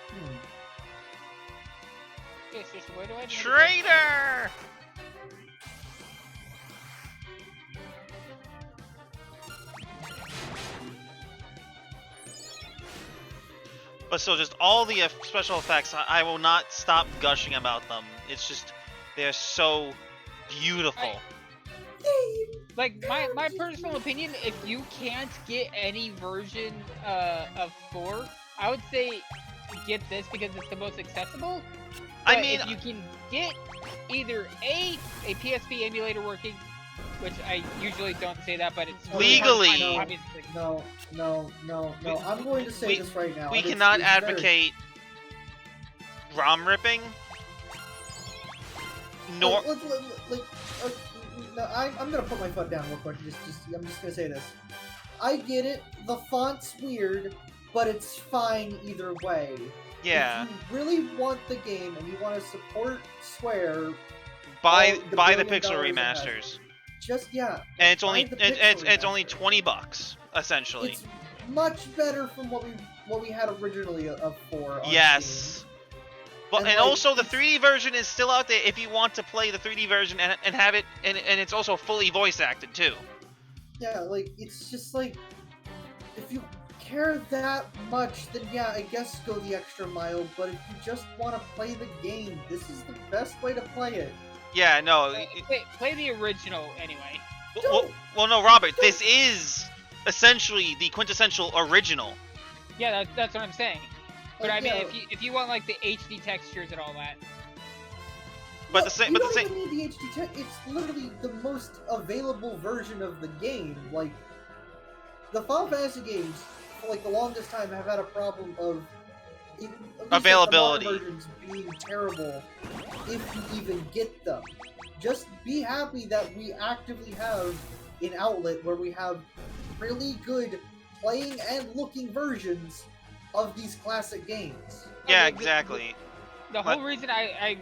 [SPEAKER 3] Hmm.
[SPEAKER 2] Okay, so where do I need to go?
[SPEAKER 1] Traitor! But still, just all the special effects, I will not stop gushing about them. It's just, they're so beautiful.
[SPEAKER 2] Like my personal opinion, if you can't get any version of 4, I would say get this because it's the most accessible. But
[SPEAKER 1] I mean,
[SPEAKER 2] if you can get either a PSP emulator working, which I usually don't say that, but it's really hard to find,
[SPEAKER 1] Legally.
[SPEAKER 2] obviously.
[SPEAKER 3] No. I'm going to say this right now.
[SPEAKER 1] we
[SPEAKER 3] and
[SPEAKER 1] cannot
[SPEAKER 3] it's very-
[SPEAKER 1] advocate ROM ripping. Nor
[SPEAKER 3] No, I'm gonna put my foot down real quick. I'm just gonna say this. I get it. The font's weird, but it's fine either way.
[SPEAKER 1] yeah,
[SPEAKER 3] If you really want the game and you want to support Square,
[SPEAKER 1] buy
[SPEAKER 3] the
[SPEAKER 1] buy the
[SPEAKER 3] $1 billion
[SPEAKER 1] pixel
[SPEAKER 3] it has,
[SPEAKER 1] remasters,
[SPEAKER 3] just
[SPEAKER 1] and it's
[SPEAKER 3] buy
[SPEAKER 1] only
[SPEAKER 3] the
[SPEAKER 1] it's
[SPEAKER 3] pixel
[SPEAKER 1] it's only
[SPEAKER 3] remaster.
[SPEAKER 1] $20 essentially.
[SPEAKER 3] It's much better from what we had originally of 4 on Steam.
[SPEAKER 1] Yes. But
[SPEAKER 3] And,
[SPEAKER 1] and
[SPEAKER 3] like,
[SPEAKER 1] also the
[SPEAKER 3] it's-
[SPEAKER 1] 3D version is still out there if you want to play the 3D version and have it and it's also fully voice acted too.
[SPEAKER 3] Yeah, like it's just like if you care that much, then yeah, I guess go the extra mile. But if you just want to play the game, this is the best way to play it.
[SPEAKER 1] Yeah, no.
[SPEAKER 2] Play the original anyway.
[SPEAKER 1] Well, no, Robert. This is essentially the quintessential original.
[SPEAKER 2] Yeah, that's what I'm saying. But
[SPEAKER 3] Like,
[SPEAKER 2] I mean,
[SPEAKER 3] yeah,
[SPEAKER 2] if you want like the HD textures and all that,
[SPEAKER 1] But
[SPEAKER 3] no,
[SPEAKER 1] the same.
[SPEAKER 3] you
[SPEAKER 1] But the
[SPEAKER 3] don't
[SPEAKER 1] same.
[SPEAKER 3] even need the HD tech. It's literally the most available version of the game. Like the Final Fantasy games, for like the longest time, have had a problem of at least, like,
[SPEAKER 1] Availability.
[SPEAKER 3] the modern versions being terrible if you even get them. Just be happy that we actively have an outlet where we have really good playing and looking versions of these classic games.
[SPEAKER 1] Yeah,
[SPEAKER 2] the-
[SPEAKER 1] exactly.
[SPEAKER 2] the whole reason I'm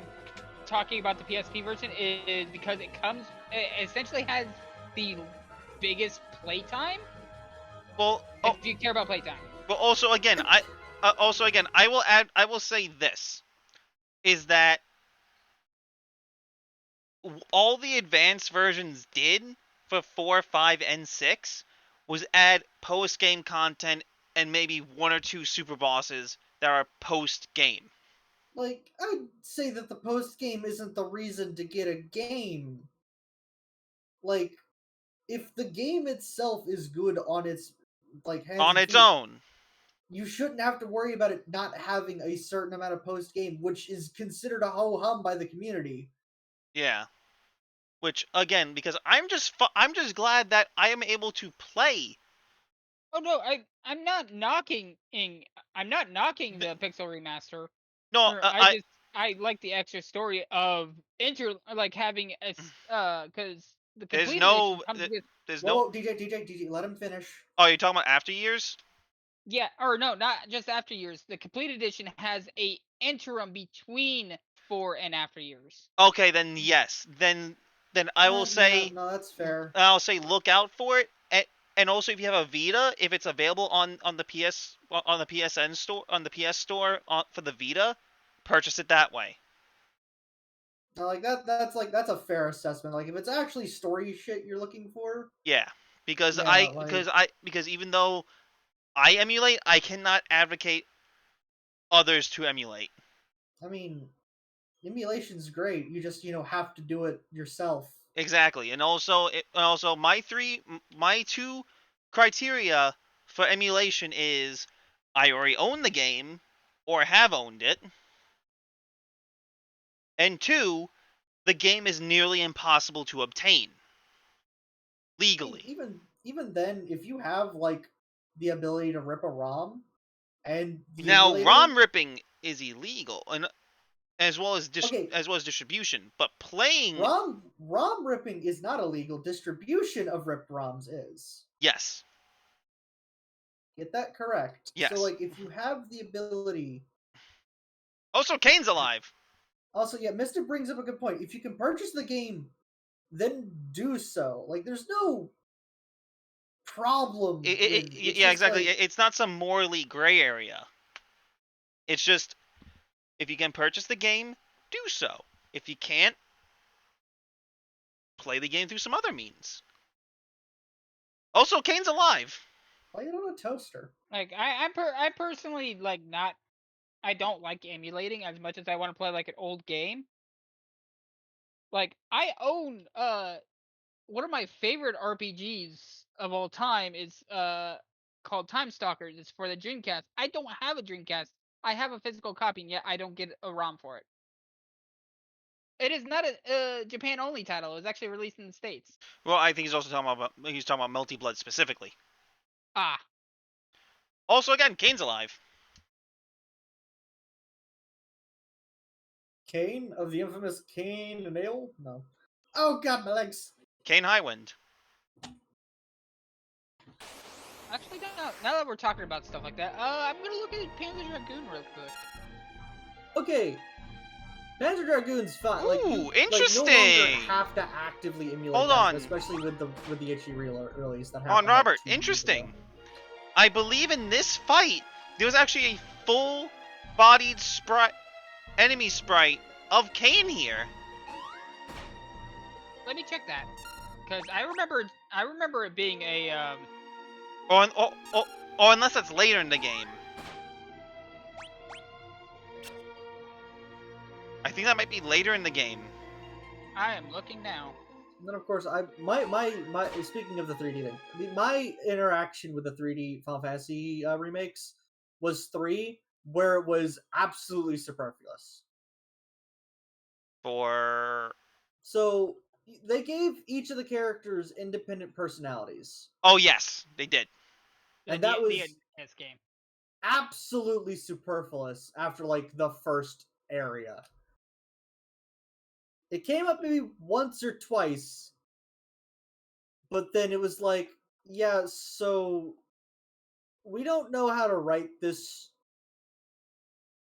[SPEAKER 2] talking about the PSP version is because it essentially has the biggest playtime.
[SPEAKER 1] Well,
[SPEAKER 2] If you care about playtime.
[SPEAKER 1] but also again, I will add. I will say this is that all the advanced versions did for 4, 5, and 6 was add post-game content and maybe one or two super bosses that are post-game.
[SPEAKER 3] Like, I'd say that the post game isn't the reason to get a game. Like, if the game itself is good on its like hands
[SPEAKER 1] On
[SPEAKER 3] and
[SPEAKER 1] its
[SPEAKER 3] feet,
[SPEAKER 1] own.
[SPEAKER 3] you shouldn't have to worry about it not having a certain amount of post game, which is considered a ho hum by the community.
[SPEAKER 1] Yeah. Which again, because I'm just glad that I am able to play.
[SPEAKER 2] Oh no, I'm not knocking the Pixel remaster.
[SPEAKER 1] No,
[SPEAKER 2] Or I like the extra story of like having a because the
[SPEAKER 1] there's
[SPEAKER 2] complete edition
[SPEAKER 1] no
[SPEAKER 2] comes with
[SPEAKER 1] there's
[SPEAKER 3] Whoa,
[SPEAKER 1] no.
[SPEAKER 3] whoa, DJ, let him finish.
[SPEAKER 1] Oh, you're talking about After Years?
[SPEAKER 2] yeah, or no, not just After Years. The complete edition has a interim between 4 and After Years.
[SPEAKER 1] Okay, then yes. Then I will
[SPEAKER 3] Yeah,
[SPEAKER 1] say
[SPEAKER 3] no, that's fair.
[SPEAKER 1] look out for it. And also, if you have a Vita, if it's available on the PSN store on the PS store for the Vita, purchase it that way.
[SPEAKER 3] No, like that's a fair assessment. Like if it's actually story shit you're looking for,
[SPEAKER 1] Yeah, because
[SPEAKER 3] yeah, like
[SPEAKER 1] because even though I emulate, I cannot advocate others to emulate.
[SPEAKER 3] I mean, emulation's great. You just have to do it yourself.
[SPEAKER 1] Exactly, and also my two criteria for emulation is I already own the game or have owned it, and two, the game is nearly impossible to obtain legally.
[SPEAKER 3] Even then, if you have like the ability to rip a ROM and the
[SPEAKER 1] Now,
[SPEAKER 3] emulator,
[SPEAKER 1] ROM ripping is illegal, and as well as
[SPEAKER 3] Okay.
[SPEAKER 1] distribution. But playing,
[SPEAKER 3] ROM ripping is not illegal. Distribution of ripped ROMs is.
[SPEAKER 1] yes,
[SPEAKER 3] Get that correct. So,
[SPEAKER 1] yes.
[SPEAKER 3] like, if you have the ability.
[SPEAKER 1] Also, Kane's alive.
[SPEAKER 3] Also, yeah, Mystic brings up a good point. If you can purchase the game, then do so. Like, there's no problem with it's
[SPEAKER 1] Yeah,
[SPEAKER 3] just
[SPEAKER 1] exactly.
[SPEAKER 3] like
[SPEAKER 1] It's not some morally gray area. It's just if you can purchase the game, do so. If you can't, play the game through some other means. Also, Kane's alive.
[SPEAKER 3] play it on a toaster.
[SPEAKER 2] Like I personally like not. I don't like emulating as much as I want to play like an old game. Like I own one of my favorite RPGs of all time is called Time Stalkers. It's for the Dreamcast. I don't have a Dreamcast. I have a physical copy, and yet I don't get a ROM for it. It is not a Japan only title. It was actually released in the States.
[SPEAKER 1] Well, I think he's talking about Melty Blood specifically.
[SPEAKER 2] Ah,
[SPEAKER 1] Also, again, Kane's alive.
[SPEAKER 3] Kane of the infamous Kane and Ale? No. Oh god, my legs.
[SPEAKER 1] Kane Highwind.
[SPEAKER 2] actually, now that we're talking about stuff like that, I'm gonna look at Panzer Dragoon real quick.
[SPEAKER 3] Okay. Panzer Dragoon's fine. Like,
[SPEAKER 1] Ooh,
[SPEAKER 3] you
[SPEAKER 1] interesting.
[SPEAKER 3] no longer have to actively emulate
[SPEAKER 1] Hold
[SPEAKER 3] that,
[SPEAKER 1] on.
[SPEAKER 3] especially with the itchy release that happened.
[SPEAKER 1] On Robert,
[SPEAKER 3] like 2 years
[SPEAKER 1] interesting.
[SPEAKER 3] ago.
[SPEAKER 1] I believe in this fight, there was actually a full-bodied enemy sprite of Kane here.
[SPEAKER 2] Let me check that, because I remember it being a
[SPEAKER 1] Or unless that's later in the game. I think that might be later in the game.
[SPEAKER 2] I am looking now.
[SPEAKER 3] And then of course my speaking of the 3D thing, my interaction with the 3D Final Fantasy remakes was 3, where it was absolutely superfluous. So they gave each of the characters independent personalities.
[SPEAKER 1] Oh yes, they did.
[SPEAKER 3] And that was
[SPEAKER 2] this game.
[SPEAKER 3] absolutely superfluous after like the first area. It came up maybe once or twice, but then it was like, yeah, so we don't know how to write this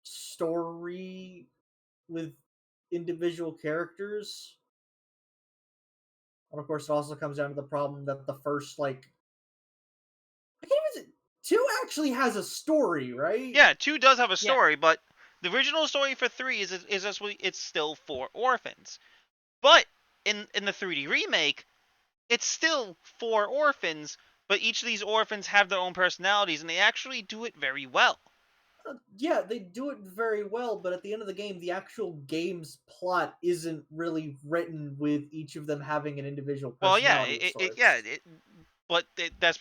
[SPEAKER 3] story with individual characters. And of course, it also comes down to the problem that the first, like, I can't even. 2 actually has a story, right?
[SPEAKER 1] Yeah, 2 does have a story, but the original story for 3 is it's still 4 orphans. But in the 3D remake, it's still 4 orphans, but each of these orphans have their own personalities, and they actually do it very well.
[SPEAKER 3] Yeah, they do it very well, but at the end of the game, the actual game's plot isn't really written with each of them having an individual personality of sorts.
[SPEAKER 1] But that's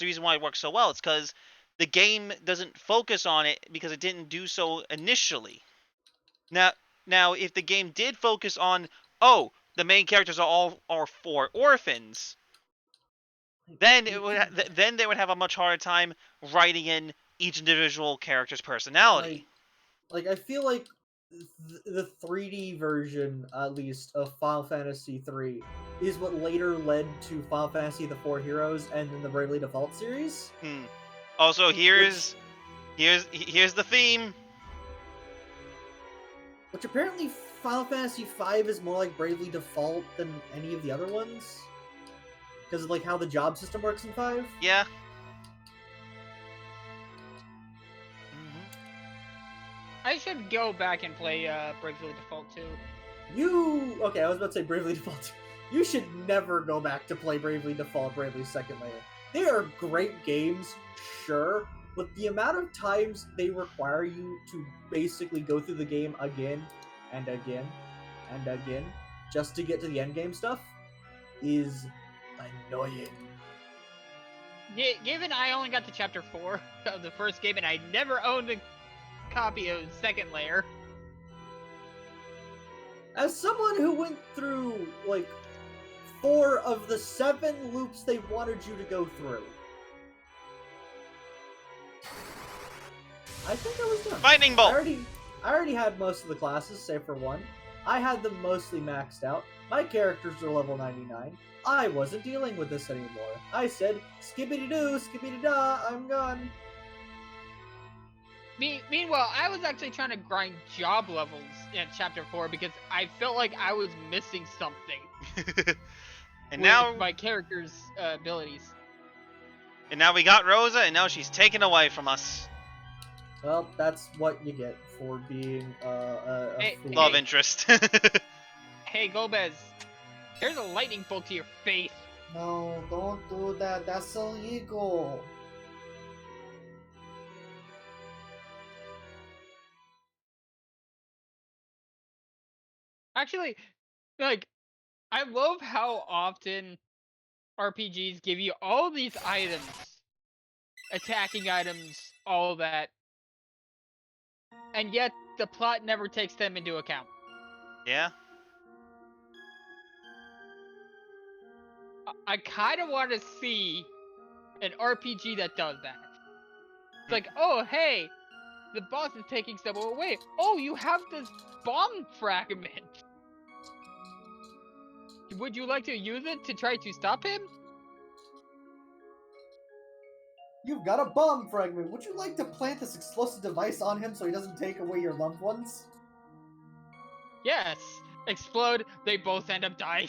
[SPEAKER 1] the reason why it works so well. It's because the game doesn't focus on it because it didn't do so initially. Now, if the game did focus on, the main characters are 4 orphans, then then they would have a much harder time writing in each individual character's personality.
[SPEAKER 3] Like I feel like the 3D version, at least, of Final Fantasy 3 is what later led to Final Fantasy: The Four Heroes and then the Bravely Default series.
[SPEAKER 1] Also, here's the theme.
[SPEAKER 3] Which apparently Final Fantasy 5 is more like Bravely Default than any of the other ones. Because of like how the job system works in 5.
[SPEAKER 1] Yeah.
[SPEAKER 2] I should go back and play Bravely Default 2.
[SPEAKER 3] Okay, I was about to say Bravely Default 2. You should never go back to play Bravely Default, Bravely Second Layer. They are great games, sure, but the amount of times they require you to basically go through the game again and again and again just to get to the endgame stuff is annoying.
[SPEAKER 2] Given I only got to chapter 4 of the first game and I never owned a copy of Second Layer.
[SPEAKER 3] As someone who went through, like, 4 of the 7 loops they wanted you to go through, I think I was done.
[SPEAKER 1] Lightning bolt!
[SPEAKER 3] I already had most of the classes, save for one. I had them mostly maxed out. My characters are level 99. I wasn't dealing with this anymore. I said, skibbity-doo, skibbity-da, I'm gone.
[SPEAKER 2] Meanwhile, I was actually trying to grind job levels in Chapter 4 because I felt like I was missing something
[SPEAKER 1] And
[SPEAKER 2] with
[SPEAKER 1] now,
[SPEAKER 2] my character's abilities.
[SPEAKER 1] and now we got Rosa, and now she's taken away from us.
[SPEAKER 3] Well, that's what you get for being a
[SPEAKER 2] Hey,
[SPEAKER 3] fool.
[SPEAKER 1] Love interest.
[SPEAKER 2] Hey, Gomez, there's a lightning bolt to your face.
[SPEAKER 3] No, don't do that. That's illegal.
[SPEAKER 2] Actually, like, I love how often RPGs give you all these items, attacking items, all that, and yet the plot never takes them into account.
[SPEAKER 1] Yeah.
[SPEAKER 2] I kind of want to see an RPG that does that. It's like, oh, hey, the boss is taking stuff away. Oh, you have this bomb fragment. Would you like to use it to try to stop him?
[SPEAKER 3] You've got a bomb fragment. Would you like to plant this explosive device on him so he doesn't take away your loved ones?
[SPEAKER 2] Yes. Explode. They both end up dying.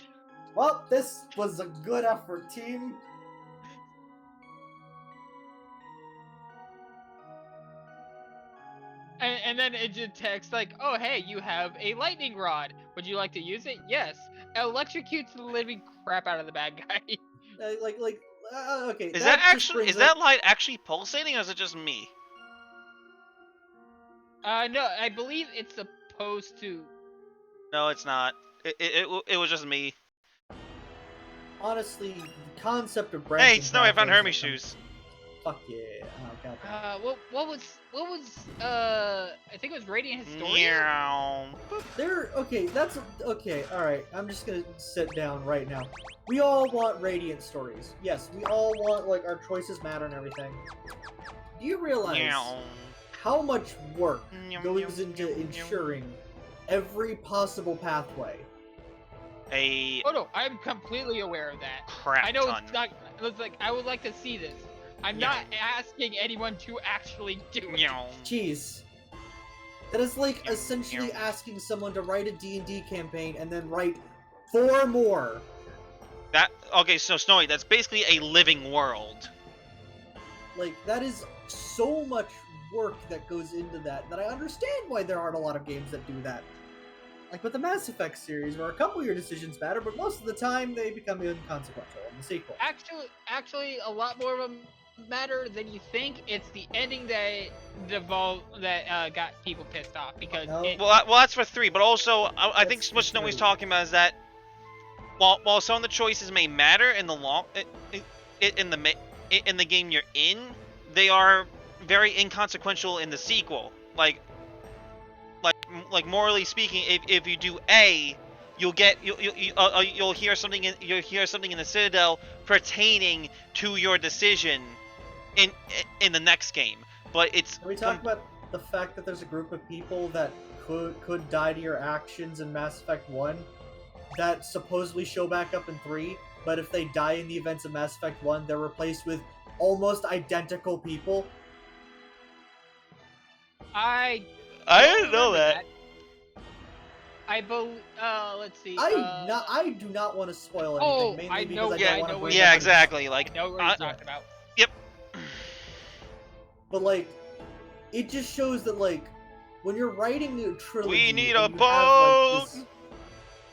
[SPEAKER 3] Well, this was a good effort, team.
[SPEAKER 2] And then it just texts like, oh, hey, you have a lightning rod. Would you like to use it? Yes. Electrocutes the living crap out of the bad guy.
[SPEAKER 3] Okay.
[SPEAKER 1] Is that
[SPEAKER 3] just
[SPEAKER 1] actually
[SPEAKER 3] brings
[SPEAKER 1] is that light actually pulsating, or is it just me?
[SPEAKER 2] No, I believe it's supposed to.
[SPEAKER 1] No, it's not. It was just me.
[SPEAKER 3] Honestly, the concept of branching.
[SPEAKER 1] Hey, Snowy, I found
[SPEAKER 3] pathways
[SPEAKER 1] Hermes
[SPEAKER 3] that come-
[SPEAKER 1] shoes.
[SPEAKER 3] Fuck yeah! Oh, God.
[SPEAKER 2] What was I think it was Radiant Historian.
[SPEAKER 1] Meow.
[SPEAKER 3] There. Okay, that's okay. All right. I'm just gonna sit down right now. We all want Radiant stories. Yes, we all want like our choices matter and everything. Do you realize
[SPEAKER 1] Meow.
[SPEAKER 3] how much work
[SPEAKER 1] Meow,
[SPEAKER 3] goes
[SPEAKER 1] meow,
[SPEAKER 3] into
[SPEAKER 1] meow, meow.
[SPEAKER 3] ensuring every possible pathway?
[SPEAKER 1] A
[SPEAKER 2] Oh no, I'm completely aware of that.
[SPEAKER 1] crap
[SPEAKER 2] I know
[SPEAKER 1] ton.
[SPEAKER 2] it's not. It's like I would like to see this. I'm
[SPEAKER 1] Yeah.
[SPEAKER 2] not asking anyone to actually do it.
[SPEAKER 1] Meow.
[SPEAKER 3] Jeez. That is like
[SPEAKER 1] Meow,
[SPEAKER 3] essentially
[SPEAKER 1] meow.
[SPEAKER 3] asking someone to write a D&D campaign and then write 4 more.
[SPEAKER 1] That okay? So Snowy, that's basically a living world.
[SPEAKER 3] Like, that is so much work that goes into that I understand why there aren't a lot of games that do that. Like with the Mass Effect series, where a couple of your decisions matter, but most of the time they become inconsequential in the sequel.
[SPEAKER 2] Actually, a lot more of them matter than you think. It's the ending that got people pissed off because
[SPEAKER 3] No.
[SPEAKER 1] Well, that's for 3, but also I think
[SPEAKER 3] That's
[SPEAKER 1] what
[SPEAKER 3] for
[SPEAKER 1] Snowy's
[SPEAKER 3] 3.
[SPEAKER 1] talking about is that while some of the choices may matter in the in the game you're in, they are very inconsequential in the sequel. Like morally speaking, if you do A, you'll hear something in the Citadel pertaining to your decision in the next game. But it's
[SPEAKER 3] Can we talk about the fact that there's a group of people that could die to your actions in Mass Effect 1 that supposedly show back up in 3, but if they die in the events of Mass Effect 1, they're replaced with almost identical people?
[SPEAKER 2] I
[SPEAKER 1] didn't know
[SPEAKER 2] remember
[SPEAKER 1] that.
[SPEAKER 2] I believe. Let's see.
[SPEAKER 3] I do not want to spoil anything,
[SPEAKER 2] Oh,
[SPEAKER 3] mainly
[SPEAKER 2] I
[SPEAKER 3] because
[SPEAKER 2] know-
[SPEAKER 3] I
[SPEAKER 2] yeah,
[SPEAKER 3] don't
[SPEAKER 2] I
[SPEAKER 3] want
[SPEAKER 2] know
[SPEAKER 3] to
[SPEAKER 2] what
[SPEAKER 3] bring
[SPEAKER 2] you're
[SPEAKER 1] Yeah,
[SPEAKER 3] up-
[SPEAKER 1] exactly. Like
[SPEAKER 2] I know what
[SPEAKER 1] I-
[SPEAKER 2] you're talking about.
[SPEAKER 3] But like, it just shows that like, when you're writing a trilogy,
[SPEAKER 1] we need a
[SPEAKER 3] and you have,
[SPEAKER 1] boat.
[SPEAKER 3] like, this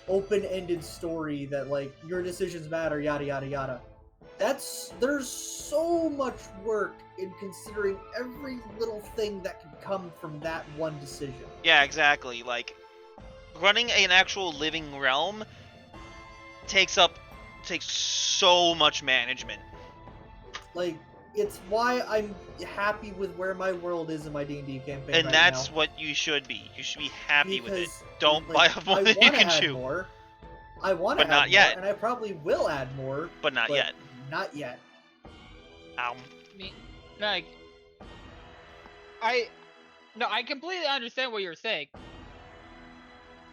[SPEAKER 3] open-ended story that like your decisions matter, yada yada yada. There's so much work in considering every little thing that can come from that one decision.
[SPEAKER 1] Yeah, exactly. Like running an actual living realm takes so much management.
[SPEAKER 3] Like, it's why I'm happy with where my world is in my D&D campaign
[SPEAKER 1] And
[SPEAKER 3] right
[SPEAKER 1] that's
[SPEAKER 3] now.
[SPEAKER 1] what you should be. You should be happy with it.
[SPEAKER 3] Because,
[SPEAKER 1] Don't
[SPEAKER 3] like,
[SPEAKER 1] buy up more
[SPEAKER 3] I
[SPEAKER 1] than you
[SPEAKER 3] wanna
[SPEAKER 1] can
[SPEAKER 3] add
[SPEAKER 1] chew.
[SPEAKER 3] more. I want to
[SPEAKER 1] But
[SPEAKER 3] add
[SPEAKER 1] not
[SPEAKER 3] more,
[SPEAKER 1] yet.
[SPEAKER 3] and I probably will add more.
[SPEAKER 1] But not yet.
[SPEAKER 3] Not yet.
[SPEAKER 1] Ow.
[SPEAKER 2] I mean, like, I No, I completely understand what you're saying.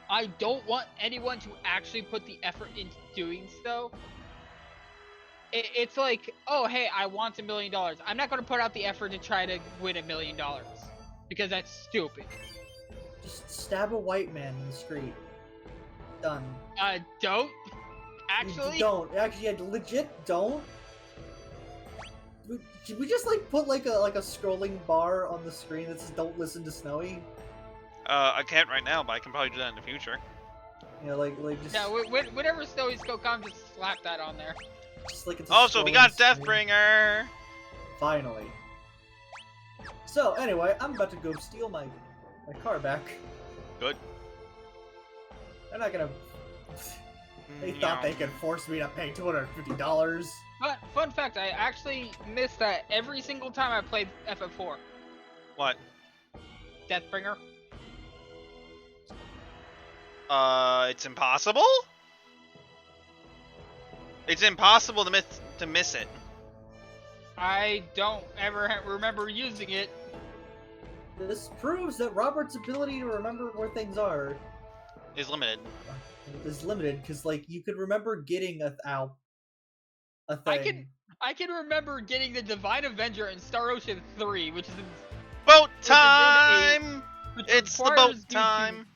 [SPEAKER 2] I don't want anyone to actually put the effort into doing so. It's like, oh, hey, I want $1 million. I'm not going to put out the effort to try to win $1 million because that's stupid.
[SPEAKER 3] Just stab a white man in the street. Done.
[SPEAKER 2] Don't actually.
[SPEAKER 3] Don't actually. Yeah, legit. Don't. Should we just like put like a scrolling bar on the screen that says "Don't listen to Snowy"?
[SPEAKER 1] I can't right now, but I can probably do that in the future.
[SPEAKER 3] You know, like just.
[SPEAKER 2] Yeah, whenever Snowy Skull comes, just slap that on there.
[SPEAKER 3] Just like it's a
[SPEAKER 1] Also, we
[SPEAKER 3] scrolling
[SPEAKER 1] got
[SPEAKER 3] screen.
[SPEAKER 1] Deathbringer!
[SPEAKER 3] Finally. So anyway, I'm about to go steal my car back.
[SPEAKER 1] Good.
[SPEAKER 3] They're not gonna. They thought they could force me to pay $250.
[SPEAKER 2] But fun fact, I actually missed that every single time I played FF4.
[SPEAKER 1] What?
[SPEAKER 2] Deathbringer.
[SPEAKER 1] It's impossible? It's impossible to miss it.
[SPEAKER 2] I don't ever remember using it.
[SPEAKER 3] This proves that Robert's ability to remember where things are
[SPEAKER 1] Is limited.
[SPEAKER 3] is limited, because like you could remember getting a thing.
[SPEAKER 2] I can remember getting the Divine Avenger in Star Ocean 3, which is
[SPEAKER 1] Boat time!
[SPEAKER 2] which
[SPEAKER 1] It's the
[SPEAKER 2] requires
[SPEAKER 1] boat
[SPEAKER 2] you
[SPEAKER 1] time!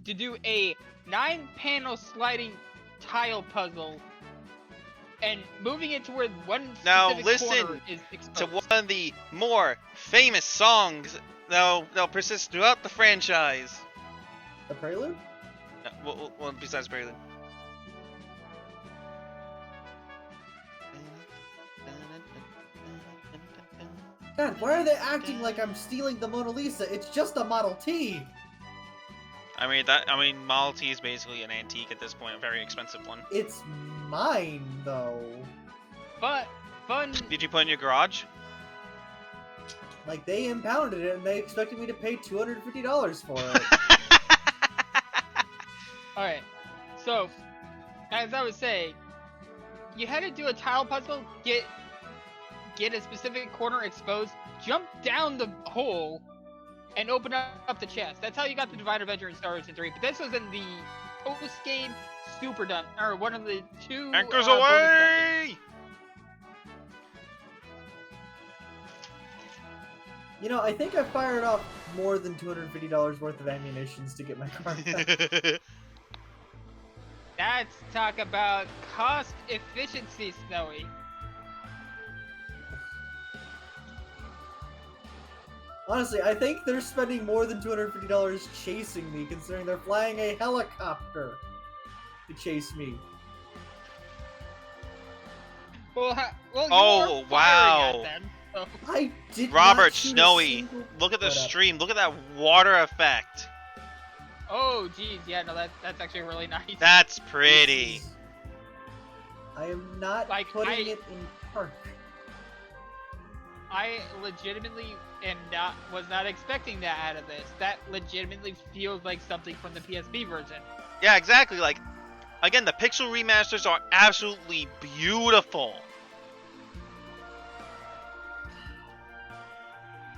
[SPEAKER 2] to do a 9-panel sliding tile puzzle, and moving it to where one
[SPEAKER 1] Now
[SPEAKER 2] specific corner
[SPEAKER 1] listen
[SPEAKER 2] is exposed.
[SPEAKER 1] To one of the more famous songs that'll persist throughout the franchise.
[SPEAKER 3] The prelude?
[SPEAKER 1] Well, besides Prelude.
[SPEAKER 3] God, why are they acting like I'm stealing the Mona Lisa? It's just a Model T.
[SPEAKER 1] I mean, Model T is basically an antique at this point, a very expensive one.
[SPEAKER 3] It's mine, though.
[SPEAKER 2] But fun.
[SPEAKER 1] Did you put it in your garage?
[SPEAKER 3] Like, they impounded it, and they expected me to pay $250 for it.
[SPEAKER 2] Alright, so, as I was saying, you had to do a tile puzzle, get a specific corner exposed, jump down the hole, and open up the chest. That's how you got the Divine Avenger in Star Ocean 3. But this was in the post-game Super Dun, or one of the two
[SPEAKER 1] Anchors
[SPEAKER 2] bonus
[SPEAKER 1] away!
[SPEAKER 3] You know, I think I fired off more than $250 worth of ammunitions to get my car back.
[SPEAKER 2] Let's talk about cost efficiency, Snowy.
[SPEAKER 3] Honestly, I think they're spending more than $250 chasing me, considering they're flying a helicopter to chase me.
[SPEAKER 2] Well, you
[SPEAKER 1] Oh,
[SPEAKER 2] are firing
[SPEAKER 1] wow.
[SPEAKER 2] at them, so.
[SPEAKER 3] I did
[SPEAKER 1] Robert,
[SPEAKER 3] not shoot a
[SPEAKER 1] Snowy,
[SPEAKER 3] single-
[SPEAKER 1] look at the
[SPEAKER 3] Shut up.
[SPEAKER 1] stream. Look at that water effect.
[SPEAKER 2] Oh, geez, yeah, no, that's actually really nice.
[SPEAKER 1] That's pretty.
[SPEAKER 3] This is- I am not
[SPEAKER 2] Like,
[SPEAKER 3] putting it in park.
[SPEAKER 2] I legitimately was not expecting that out of this. That legitimately feels like something from the PSP version.
[SPEAKER 1] Yeah, exactly. Like, again, the pixel remasters are absolutely beautiful.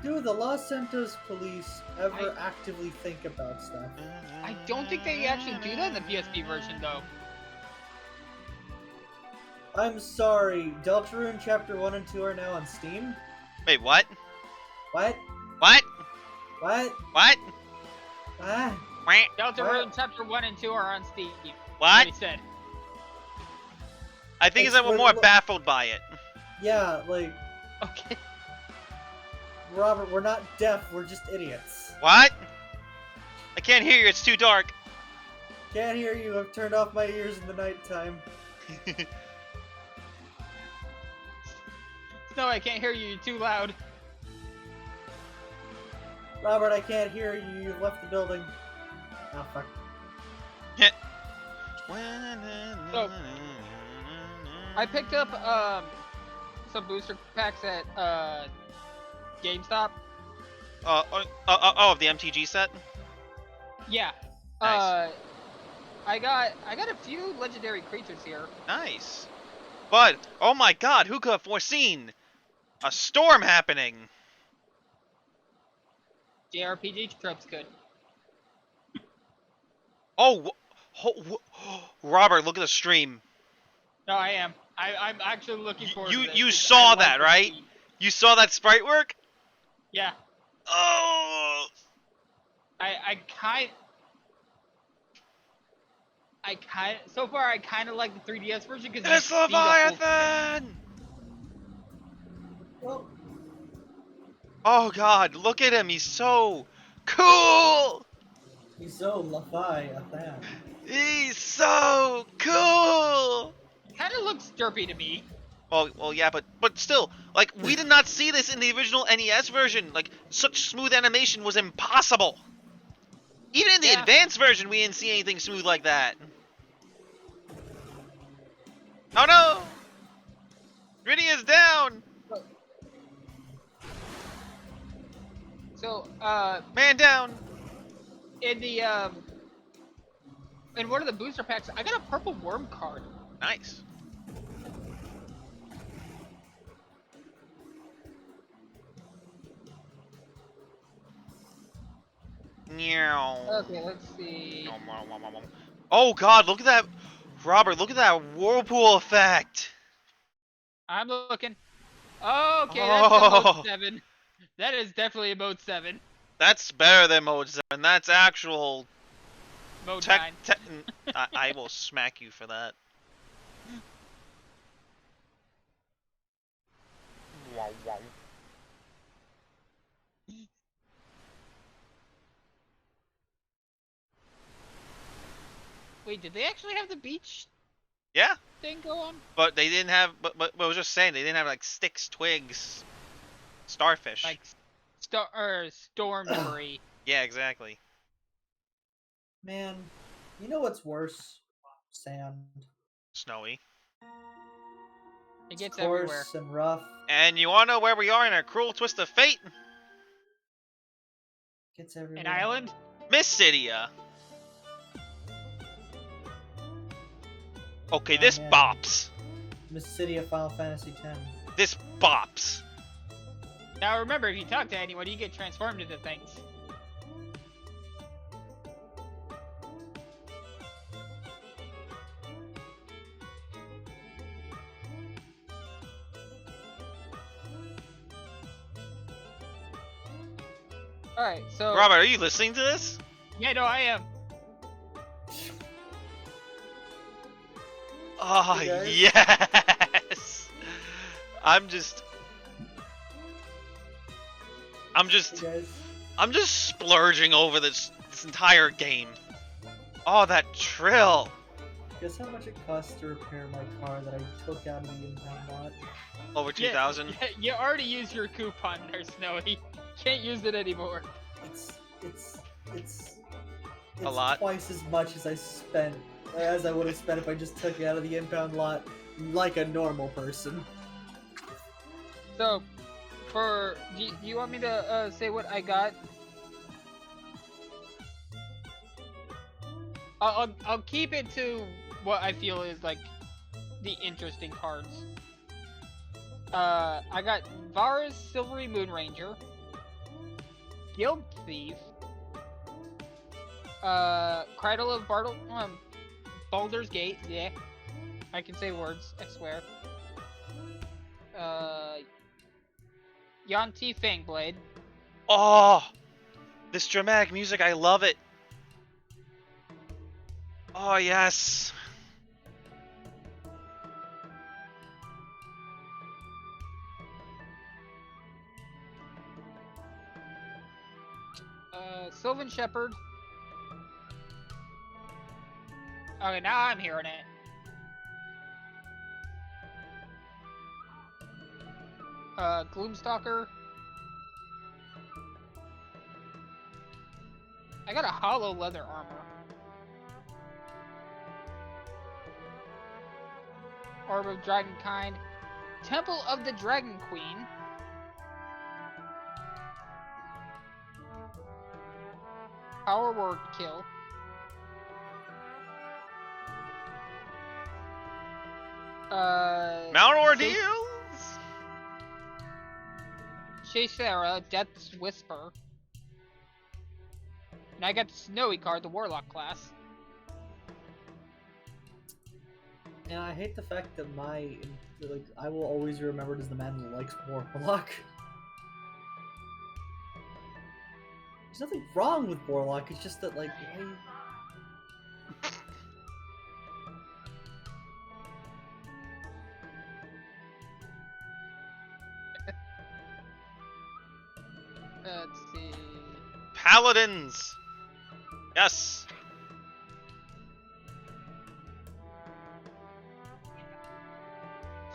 [SPEAKER 3] Do the Los Santos police ever actively think about stuff?
[SPEAKER 2] I don't think they actually do that in the PSP version, though.
[SPEAKER 3] I'm sorry, Deltarune Chapter 1 and 2 are now on Steam?
[SPEAKER 1] Wait, what?
[SPEAKER 3] What?
[SPEAKER 1] What?
[SPEAKER 3] What?
[SPEAKER 1] What?
[SPEAKER 3] Ah,
[SPEAKER 1] Wah.
[SPEAKER 2] Deltarune Chapter 1 and 2 are on Steam.
[SPEAKER 1] What?
[SPEAKER 2] He said.
[SPEAKER 1] I think
[SPEAKER 3] It's
[SPEAKER 1] it's that we're
[SPEAKER 3] what-
[SPEAKER 1] more baffled by it.
[SPEAKER 3] yeah, like,
[SPEAKER 2] Okay.
[SPEAKER 3] Robert, we're not deaf, we're just idiots.
[SPEAKER 1] What? I can't hear you. It's too dark.
[SPEAKER 3] Can't hear you, I've turned off my ears in the nighttime.
[SPEAKER 2] No, I can't hear you. You're too loud.
[SPEAKER 3] Robert, I can't hear you, you've left the building. Oh, fuck.
[SPEAKER 2] So, I picked up some booster packs at GameStop.
[SPEAKER 1] Of the MTG set?
[SPEAKER 2] Yeah.
[SPEAKER 1] Nice.
[SPEAKER 2] I got a few legendary creatures here.
[SPEAKER 1] Nice. But, oh my god, who could have foreseen a storm happening?
[SPEAKER 2] JRPG tropes good.
[SPEAKER 1] Oh, Robert, look at the stream.
[SPEAKER 2] No, I am. I'm actually looking forward to this.
[SPEAKER 1] You
[SPEAKER 2] 'Cause I
[SPEAKER 1] saw
[SPEAKER 2] like
[SPEAKER 1] that,
[SPEAKER 2] the
[SPEAKER 1] right?
[SPEAKER 2] speed.
[SPEAKER 1] You saw that sprite work?
[SPEAKER 2] Yeah.
[SPEAKER 1] Oh!
[SPEAKER 2] So far I kind of like the 3DS version because you
[SPEAKER 1] It's
[SPEAKER 2] see the whole thing.
[SPEAKER 1] Leviathan!
[SPEAKER 3] Well,
[SPEAKER 1] Oh god, look at him, he's so cool!
[SPEAKER 3] he's so Leviathan.
[SPEAKER 1] He's so cool!
[SPEAKER 2] Kind of looks derpy to me.
[SPEAKER 1] Well, yeah, but still, like, we did not see this in the original NES version. Like, such smooth animation was impossible. Even in the
[SPEAKER 2] Yeah.
[SPEAKER 1] advanced version, we didn't see anything smooth like that. Oh no! Gritty is down!
[SPEAKER 2] So,
[SPEAKER 1] Man down!
[SPEAKER 2] in the in one of the booster packs, I got a purple worm card.
[SPEAKER 1] Nice. Meow.
[SPEAKER 2] Okay, let's see.
[SPEAKER 1] Oh god, look at that! Robert, look at that whirlpool effect!
[SPEAKER 2] I'm looking. Okay, that's
[SPEAKER 1] Oh.
[SPEAKER 2] mode 7. That is definitely a mode 7.
[SPEAKER 1] That's better than mode 7. That's actual
[SPEAKER 2] Mode
[SPEAKER 1] tech.
[SPEAKER 2] 9.
[SPEAKER 1] I will smack you for that. Wow, wow.
[SPEAKER 2] Wait, did they actually have the beach
[SPEAKER 1] Yeah,
[SPEAKER 2] thing go on?
[SPEAKER 1] but they didn't have. But I was just saying they didn't have like sticks, twigs, starfish.
[SPEAKER 2] Like storm debris.
[SPEAKER 1] Yeah, exactly.
[SPEAKER 3] Man, you know what's worse? Sand.
[SPEAKER 1] Snowy.
[SPEAKER 2] It gets
[SPEAKER 3] Coarse
[SPEAKER 2] everywhere.
[SPEAKER 3] and rough.
[SPEAKER 1] And you wanna know where we are in a cruel twist of fate?
[SPEAKER 3] Gets everywhere.
[SPEAKER 2] An island?
[SPEAKER 1] Mysidia. Okay,
[SPEAKER 3] Oh,
[SPEAKER 1] this
[SPEAKER 3] man.
[SPEAKER 1] bops.
[SPEAKER 3] Mysidia Final Fantasy X.
[SPEAKER 1] This bops.
[SPEAKER 2] Now remember, if you talk to anyone, you get transformed into things. Alright, so...
[SPEAKER 1] Robert, are you listening to this?
[SPEAKER 2] Yeah, no, I am.
[SPEAKER 1] Oh,
[SPEAKER 3] Hey, guys.
[SPEAKER 1] yes! I'm just
[SPEAKER 3] Hey guys.
[SPEAKER 1] splurging over this entire game. Oh, that trill!
[SPEAKER 3] Guess how much it costs to repair my car that I took out of the impound lot?
[SPEAKER 1] Over 2,000.
[SPEAKER 2] Yeah, you already used your coupon there, Snowy. Can't use it anymore.
[SPEAKER 3] It's
[SPEAKER 1] A lot.
[SPEAKER 3] twice as much as I would have spent if I just took it out of the impound lot like a normal person.
[SPEAKER 2] So, do you want me to say what I got? I'll keep it to what I feel is like the interesting cards. I got Vara's Silvery Moon Ranger, Guild Thief, Cradle of Baldur's Gate. Yeah, I can say words. I swear. Yanti Fangblade.
[SPEAKER 1] Oh! This dramatic music, I love it. Oh, yes.
[SPEAKER 2] Sylvan Shepherd. Okay, now I'm hearing it. Gloomstalker. I got a hollow leather armor. Orb of Dragonkind. Temple of the Dragon Queen. Power Word Kill.
[SPEAKER 1] Mount Ordeals?
[SPEAKER 2] Shaysara, Death's Whisper. And I got the Snowy card, the Warlock class.
[SPEAKER 3] And I hate the fact that I will always be remembered as the man who likes Warlock. There's nothing wrong with Warlock, it's just that, like,
[SPEAKER 2] Let's see.
[SPEAKER 1] Paladins! Yes!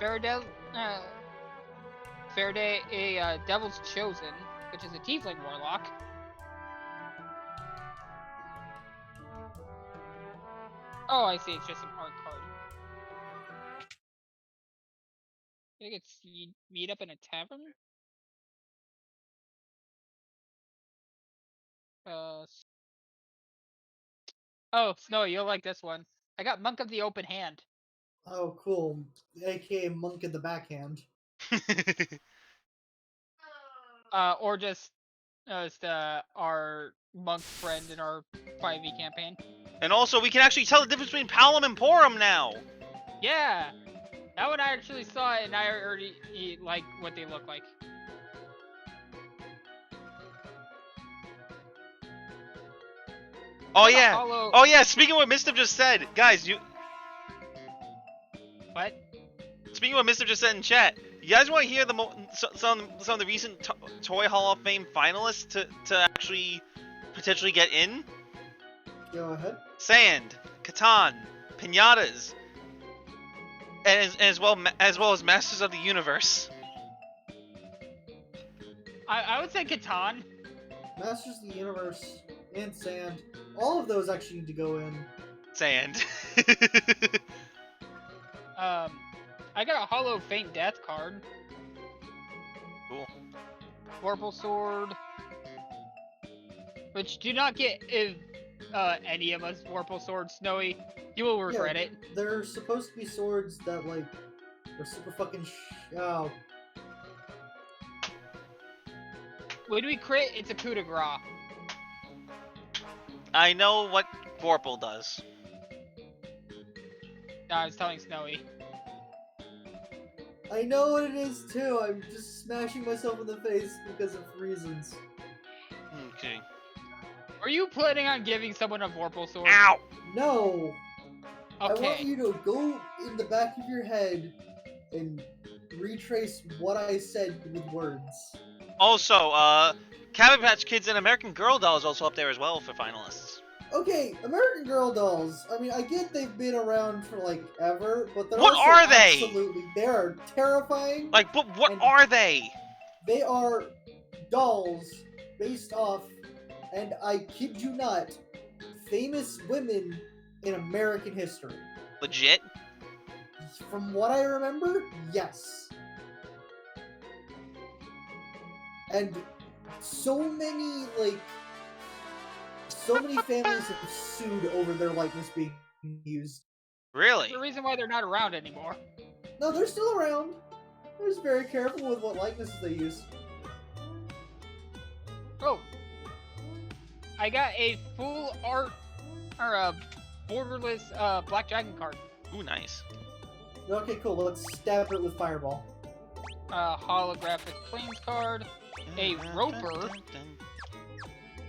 [SPEAKER 2] Faraday, Faraday, a Devil's Chosen, which is a Tiefling Warlock. Oh, I see. It's just an art card. I think it's meet up in a tavern. Oh, Snowy, you'll like this one. I got Monk of the Open Hand.
[SPEAKER 3] oh, cool. AKA Monk in the Backhand.
[SPEAKER 2] Or just our monk friend in our 5e campaign.
[SPEAKER 1] And also, we can actually tell the difference between Palom and Porum now!
[SPEAKER 2] Yeah! That one I actually saw it and I already like what they look like.
[SPEAKER 1] Oh yeah!
[SPEAKER 2] Hollow...
[SPEAKER 1] Oh yeah, speaking of what Mister just said, guys, you...
[SPEAKER 2] What?
[SPEAKER 1] Speaking of what Mister just said in chat, you guys want to hear some of the recent Toy Hall of Fame finalists to actually potentially get in?
[SPEAKER 3] Go ahead.
[SPEAKER 1] Sand, Catan, Pinatas, and as well as Masters of the Universe.
[SPEAKER 2] I would say Catan.
[SPEAKER 3] Masters of the Universe and Sand. All of those actually need to go in.
[SPEAKER 1] Sand.
[SPEAKER 2] I got a Hollow Faint Death card.
[SPEAKER 1] Cool.
[SPEAKER 2] Vorpal Sword. Which do not get if any of us Vorpal Sword, Snowy. You will regret it.
[SPEAKER 3] They're supposed to be swords that, like, are super fucking oh.
[SPEAKER 2] When we crit, it's a coup de grace.
[SPEAKER 1] I know what Vorpal does.
[SPEAKER 2] No, I was telling Snowy.
[SPEAKER 3] I know what it is too. I'm just smashing myself in the face because of reasons.
[SPEAKER 1] Okay.
[SPEAKER 2] Are you planning on giving someone a Vorpal Sword?
[SPEAKER 1] Ow!
[SPEAKER 3] No.
[SPEAKER 2] Okay.
[SPEAKER 3] I want you to go in the back of your head and retrace what I said with words.
[SPEAKER 1] Also, Cabbage Patch Kids and American Girl Doll is also up there as well for finalists.
[SPEAKER 3] Okay, American Girl dolls. I mean, I get they've been around for like ever, but they're
[SPEAKER 1] What
[SPEAKER 3] also
[SPEAKER 1] are they?
[SPEAKER 3] absolutely they are terrifying.
[SPEAKER 1] Like, but what
[SPEAKER 3] And
[SPEAKER 1] are they?
[SPEAKER 3] They are dolls based off, and I kid you not, famous women in American history.
[SPEAKER 1] Legit?
[SPEAKER 3] From what I remember, yes. And so many families have sued over their likeness being used.
[SPEAKER 1] Really?
[SPEAKER 2] The reason why they're not around anymore.
[SPEAKER 3] No, they're still around. They're just very careful with what likenesses they use.
[SPEAKER 2] Oh. I got a full art, or a borderless Black Dragon card.
[SPEAKER 1] Ooh, nice.
[SPEAKER 3] Okay, cool. Let's stab it with Fireball.
[SPEAKER 2] Holographic Plains card. A Roper.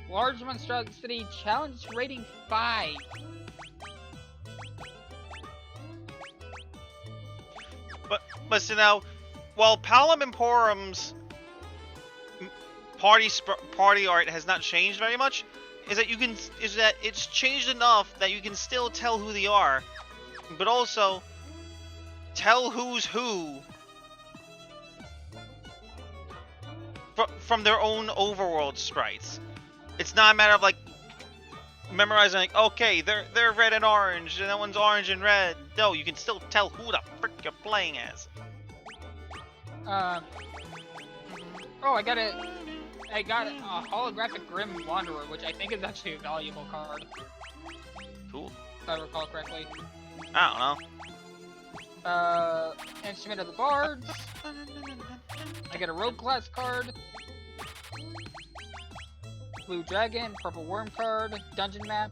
[SPEAKER 2] Large Monstrosity Challenge rating 5.
[SPEAKER 1] But so now, while Palom and Porum's party art has not changed very much, is that it's changed enough that you can still tell who they are, but also tell who's who from their own overworld sprites. It's not a matter of like memorizing like, okay, they're red and orange, and that one's orange and red. No, you can still tell who the frick you're playing as.
[SPEAKER 2] Oh, I got a holographic Grim Wanderer, which I think is actually a valuable card.
[SPEAKER 1] Cool.
[SPEAKER 2] If I recall correctly.
[SPEAKER 1] I don't know.
[SPEAKER 2] Instrument of the Bards. I got a Rogue Class card. Blue Dragon, Purple Worm card, Dungeon Map.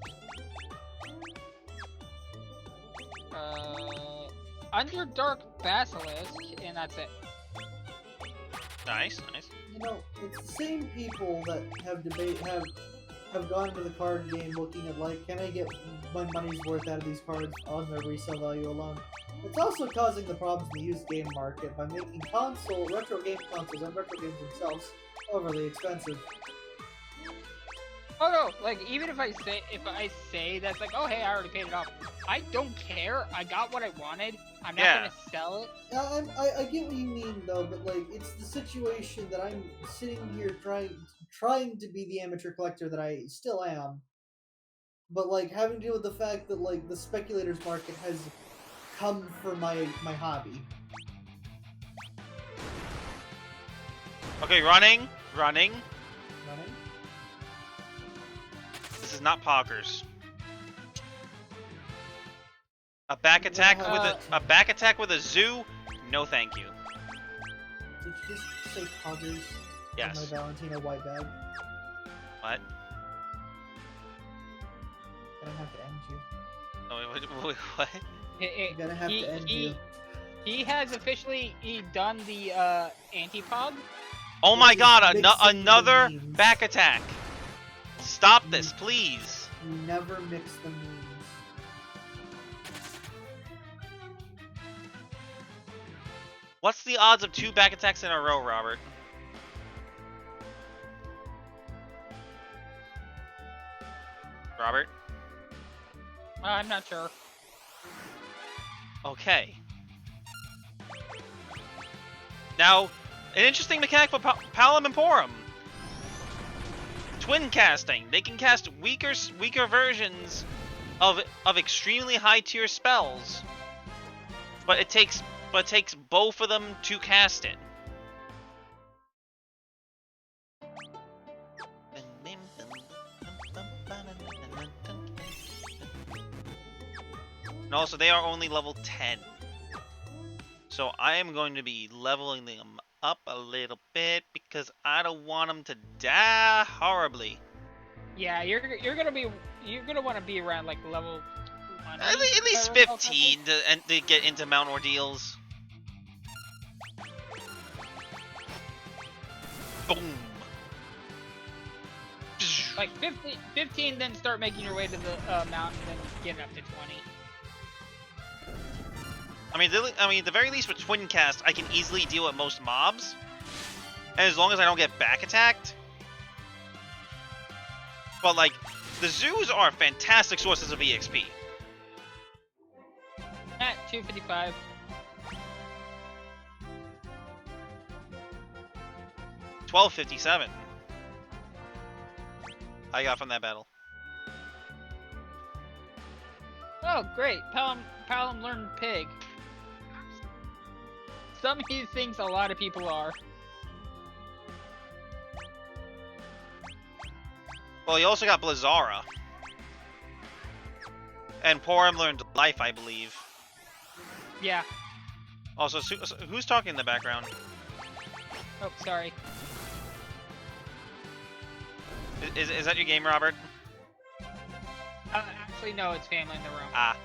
[SPEAKER 2] Underdark Basilisk, and that's it.
[SPEAKER 1] Nice, nice.
[SPEAKER 3] You know, it's the same people that have gone to the card game looking at like, can I get my money's worth out of these cards on their resale value alone? It's also causing the problems in the used game market by making retro game consoles and retro games themselves overly expensive.
[SPEAKER 2] Oh no, like even if I say that's like, oh hey, I already paid it off. I don't care. I got what I wanted. I'm not gonna sell it.
[SPEAKER 3] I get what you mean though, but like it's the situation that I'm sitting here trying to be the amateur collector that I still am, but like having to deal with the fact that like the speculators market has come for my hobby.
[SPEAKER 1] Okay, running.
[SPEAKER 3] Running?
[SPEAKER 1] This is not poggers. A back attack with a zoo? No, thank you.
[SPEAKER 3] Did you just say poggers?
[SPEAKER 1] Yes.
[SPEAKER 3] In my Valentino white bag.
[SPEAKER 1] What?
[SPEAKER 3] Gonna have to end you.
[SPEAKER 1] Oh, wait, what?
[SPEAKER 3] I'm gonna have to end you.
[SPEAKER 2] He has officially done the anti-pog.
[SPEAKER 1] Oh my god,
[SPEAKER 3] Mixing
[SPEAKER 1] another
[SPEAKER 3] the memes.
[SPEAKER 1] back attack. Stop this, please.
[SPEAKER 3] You never mix the memes.
[SPEAKER 1] What's the odds of 2 back attacks in a row, Robert? Robert?
[SPEAKER 2] I'm not sure.
[SPEAKER 1] Okay. Now, an interesting mechanic for Palom and Porum. Twin casting. They can cast weaker versions of extremely high tier spells, but it takes both of them to cast it. And also, they are only level 10. So I am going to be leveling them up a little bit because I don't want them to die horribly.
[SPEAKER 2] Yeah, you're gonna want to be around like level 20,
[SPEAKER 1] At least 15 to get into Mount Ordeals. Boom.
[SPEAKER 2] Like 15, then start making your way to the mountain, then get up to 20.
[SPEAKER 1] I mean, at the very least with Twin Cast, I can easily deal with most mobs, and as long as I don't get back attacked. But like, the zoos are fantastic sources of EXP.
[SPEAKER 2] At 255.
[SPEAKER 1] $12.57. I got from that battle.
[SPEAKER 2] Oh great, Palom learned pig. Some of these things a lot of people are.
[SPEAKER 1] Well, you also got Blizzara. And Porum learned life, I believe.
[SPEAKER 2] Yeah.
[SPEAKER 1] Also, who's talking in the background?
[SPEAKER 2] Oh, sorry.
[SPEAKER 1] Is that your game, Robert?
[SPEAKER 2] Actually, no, it's family in the room.
[SPEAKER 1] Ah.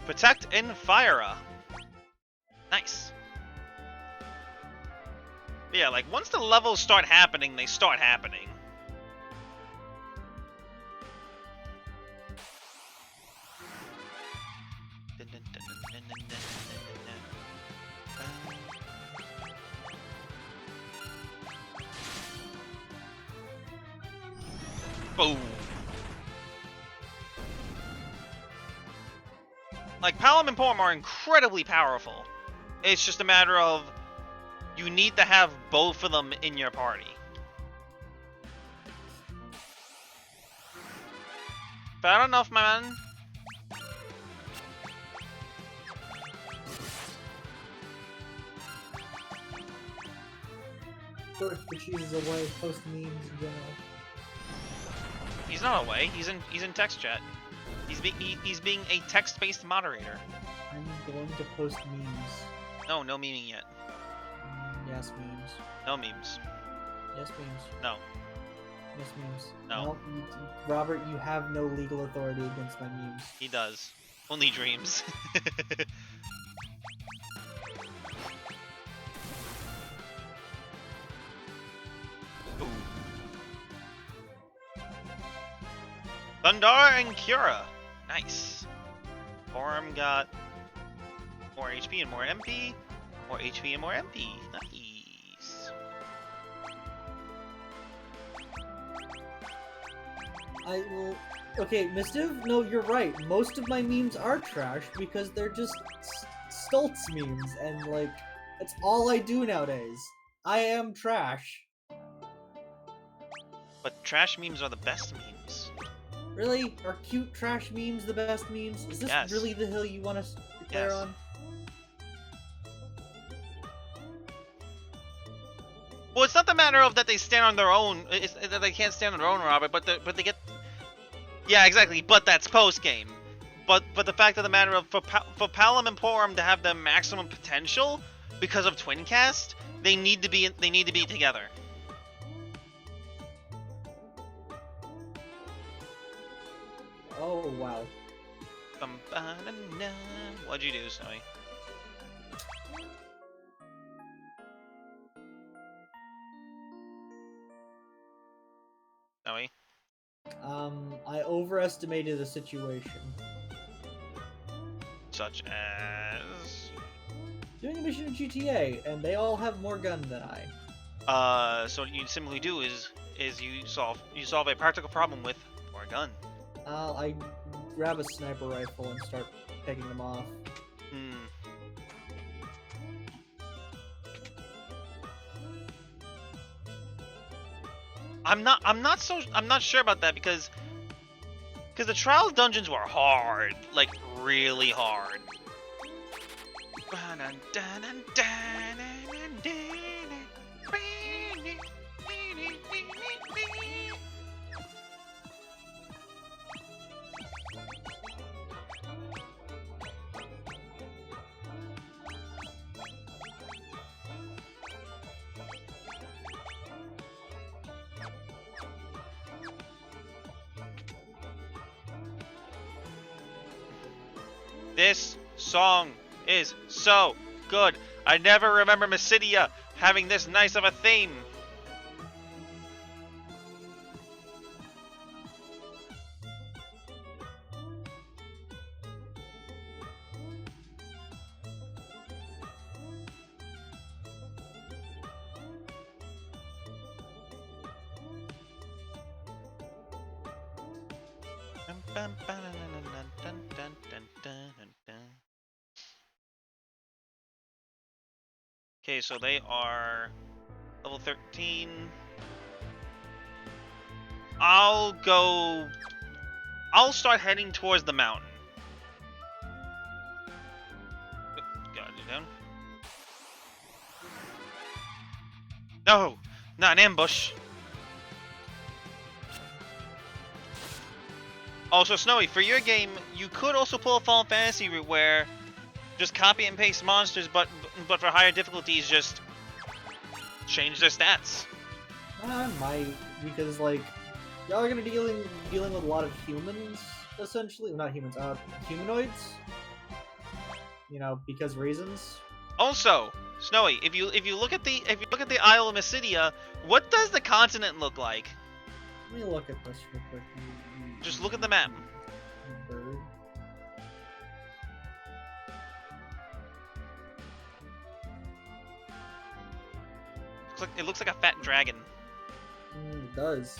[SPEAKER 1] Protect and Fire. Nice. But yeah, like, once the levels start happening, they start happening. Boom. Like, Palom and Porum are incredibly powerful. It's just a matter of you need to have both of them in your party. Fair enough, my man.
[SPEAKER 3] Sort the cheese is away, post memes in general.
[SPEAKER 1] He's not away. He's in text chat. He's being a text-based moderator.
[SPEAKER 3] I'm going to post memes.
[SPEAKER 1] No memeing yet.
[SPEAKER 3] Yes, memes.
[SPEAKER 1] No memes.
[SPEAKER 3] Yes, memes.
[SPEAKER 1] No.
[SPEAKER 3] Yes, memes.
[SPEAKER 1] No.
[SPEAKER 3] Robert, you have no legal authority against my memes.
[SPEAKER 1] He does. Only dreams. Ooh. Thundar and Cura. Nice. Forum got more HP and more MP. More HP and more MP. Nice.
[SPEAKER 3] I will. Okay, Mistiv, no, you're right. Most of my memes are trash because they're just Stoltz memes, and like, that's all I do nowadays. I am trash.
[SPEAKER 1] But trash memes are the best memes.
[SPEAKER 3] Really? Are cute trash memes the best memes? Is this
[SPEAKER 1] Yes.
[SPEAKER 3] really the hill you want us to declare
[SPEAKER 1] Yes.
[SPEAKER 3] on?
[SPEAKER 1] Well, it's not the matter of that they stand on their own. It's that they can't stand on their own, Robert. But they get. Yeah, exactly. But that's post game. But the fact of the matter of for Palom and Porum to have the maximum potential because of Twincast, they need to be together.
[SPEAKER 3] Oh, wow.
[SPEAKER 1] What'd you do, Snowy? Snowy?
[SPEAKER 3] I overestimated the situation.
[SPEAKER 1] Such as...
[SPEAKER 3] Doing a mission in GTA, and they all have more gun than I.
[SPEAKER 1] So what you simply do is you solve a practical problem with more gun.
[SPEAKER 3] I grab a sniper rifle and start picking them off.
[SPEAKER 1] Hmm. I'm not sure about that because the Trials dungeons were hard, like really hard. This song is so good. I never remember Mysidia having this nice of a theme. Okay, so they are level 13. I'll start heading towards the mountain. Got it down. No, not an ambush. Also, Snowy, for your game, you could also pull a Final Fantasy route where just copy and paste monsters, but for higher difficulties, just change their stats.
[SPEAKER 3] I might, because like y'all are gonna be dealing with a lot of humans, essentially. Not humans, humanoids. You know, because reasons.
[SPEAKER 1] Also, Snowy, if you look at the Isle of Mysidia, what does the continent look like?
[SPEAKER 3] Let me look at this real quick.
[SPEAKER 1] Just look at the map.
[SPEAKER 3] Bird.
[SPEAKER 1] It looks like a fat dragon.
[SPEAKER 3] It does.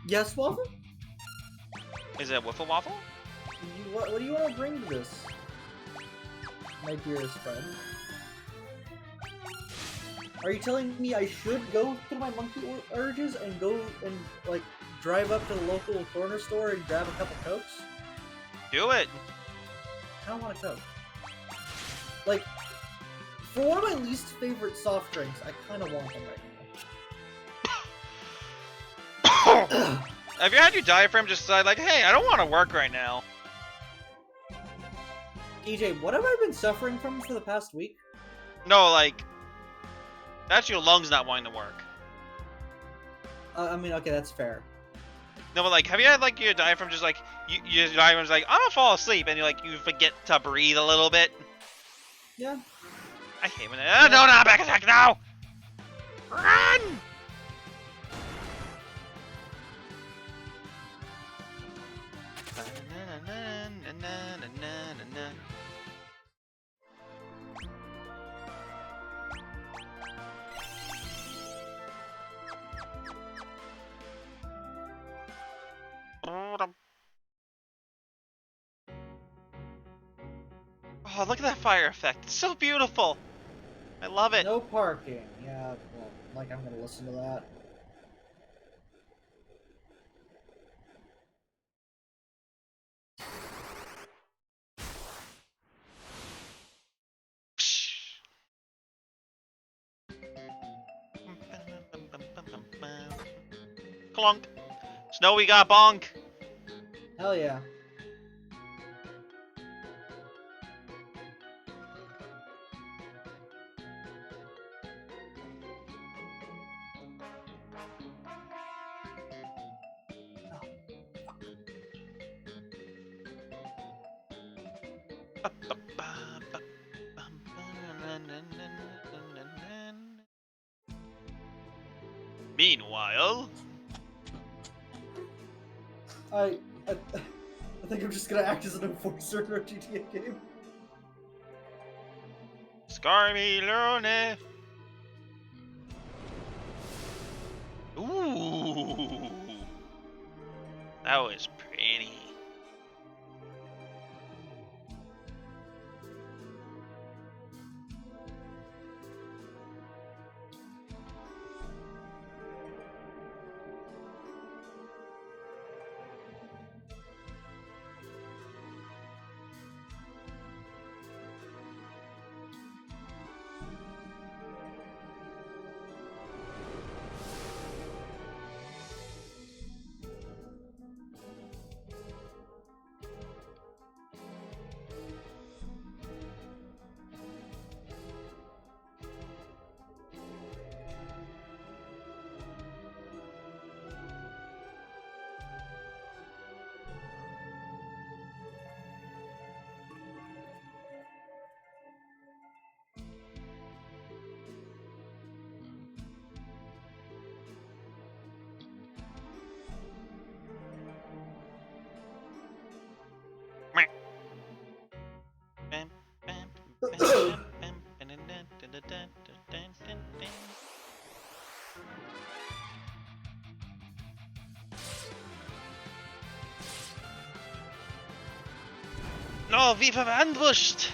[SPEAKER 3] Yes, Waffle?
[SPEAKER 1] Is it a Wiffle Waffle?
[SPEAKER 3] What do you want to bring to this, my dearest friend? Are you telling me I should go through my monkey urges and go and like drive up to the local corner store and grab a couple Cokes?
[SPEAKER 1] Do it.
[SPEAKER 3] I don't want a Coke. Like, for one of my least favorite soft drinks, I kind of want them right now.
[SPEAKER 1] Have you had your diaphragm just decide like, hey, I don't want to work right now?
[SPEAKER 3] DJ, what have I been suffering from for the past week?
[SPEAKER 1] No, like, that's your lungs not wanting to work.
[SPEAKER 3] I mean, okay, that's fair.
[SPEAKER 1] No, but like, have you had like your diaphragm just like your diaphragm's like I'm gonna fall asleep, and you forget to breathe a little bit.
[SPEAKER 3] Yeah.
[SPEAKER 1] I hate when that. No, back attack now! Run! Oh, look at that fire effect. It's so beautiful. I love it.
[SPEAKER 3] No parking. Yeah, well, like I'm gonna listen to that.
[SPEAKER 1] Clunk. Snowy got bonk.
[SPEAKER 3] Hell yeah.
[SPEAKER 1] Meanwhile,
[SPEAKER 3] I, I think I'm just gonna act as an enforcer in a GTA game.
[SPEAKER 1] Scarmilone. Ooh, that was pretty. No, vi verwandwurst!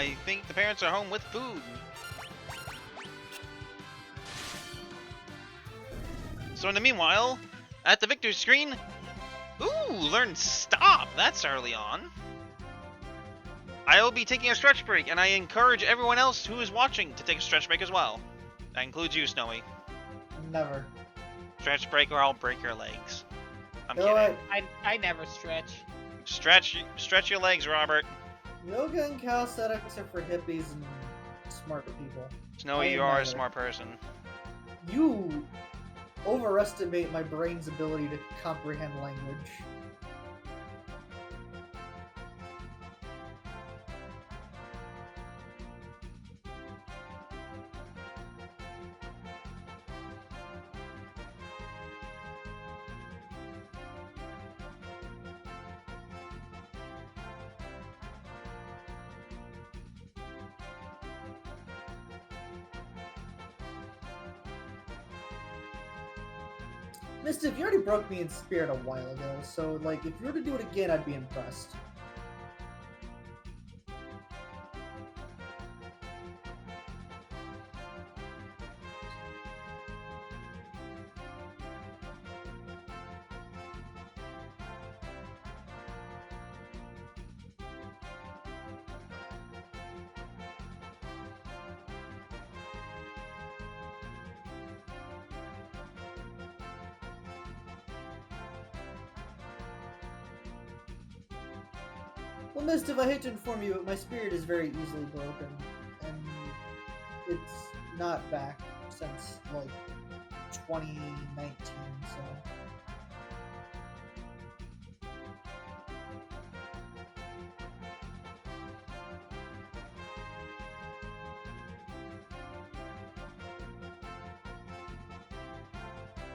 [SPEAKER 1] I think the parents are home with food. So in the meanwhile, at the victor's screen, ooh, learn stop. That's early on. I will be taking a stretch break, and I encourage everyone else who is watching to take a stretch break as well. That includes you, Snowy.
[SPEAKER 3] Never.
[SPEAKER 1] Stretch break or I'll break your legs. I'm
[SPEAKER 3] You know
[SPEAKER 1] kidding.
[SPEAKER 3] what?
[SPEAKER 2] I never stretch.
[SPEAKER 1] Stretch your legs, Robert.
[SPEAKER 3] Yoga and calisthenics are for hippies and smart people.
[SPEAKER 1] Snowy, you are a smart person.
[SPEAKER 3] You overestimate my brain's ability to comprehend language. Mischief, you already broke me in spirit a while ago, so like if you were to do it again, I'd be impressed. Well, Mischief, I hate to inform you, but my spirit is very easily broken, and it's not back since like 2019. So.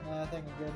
[SPEAKER 3] Nah, I think I'm good.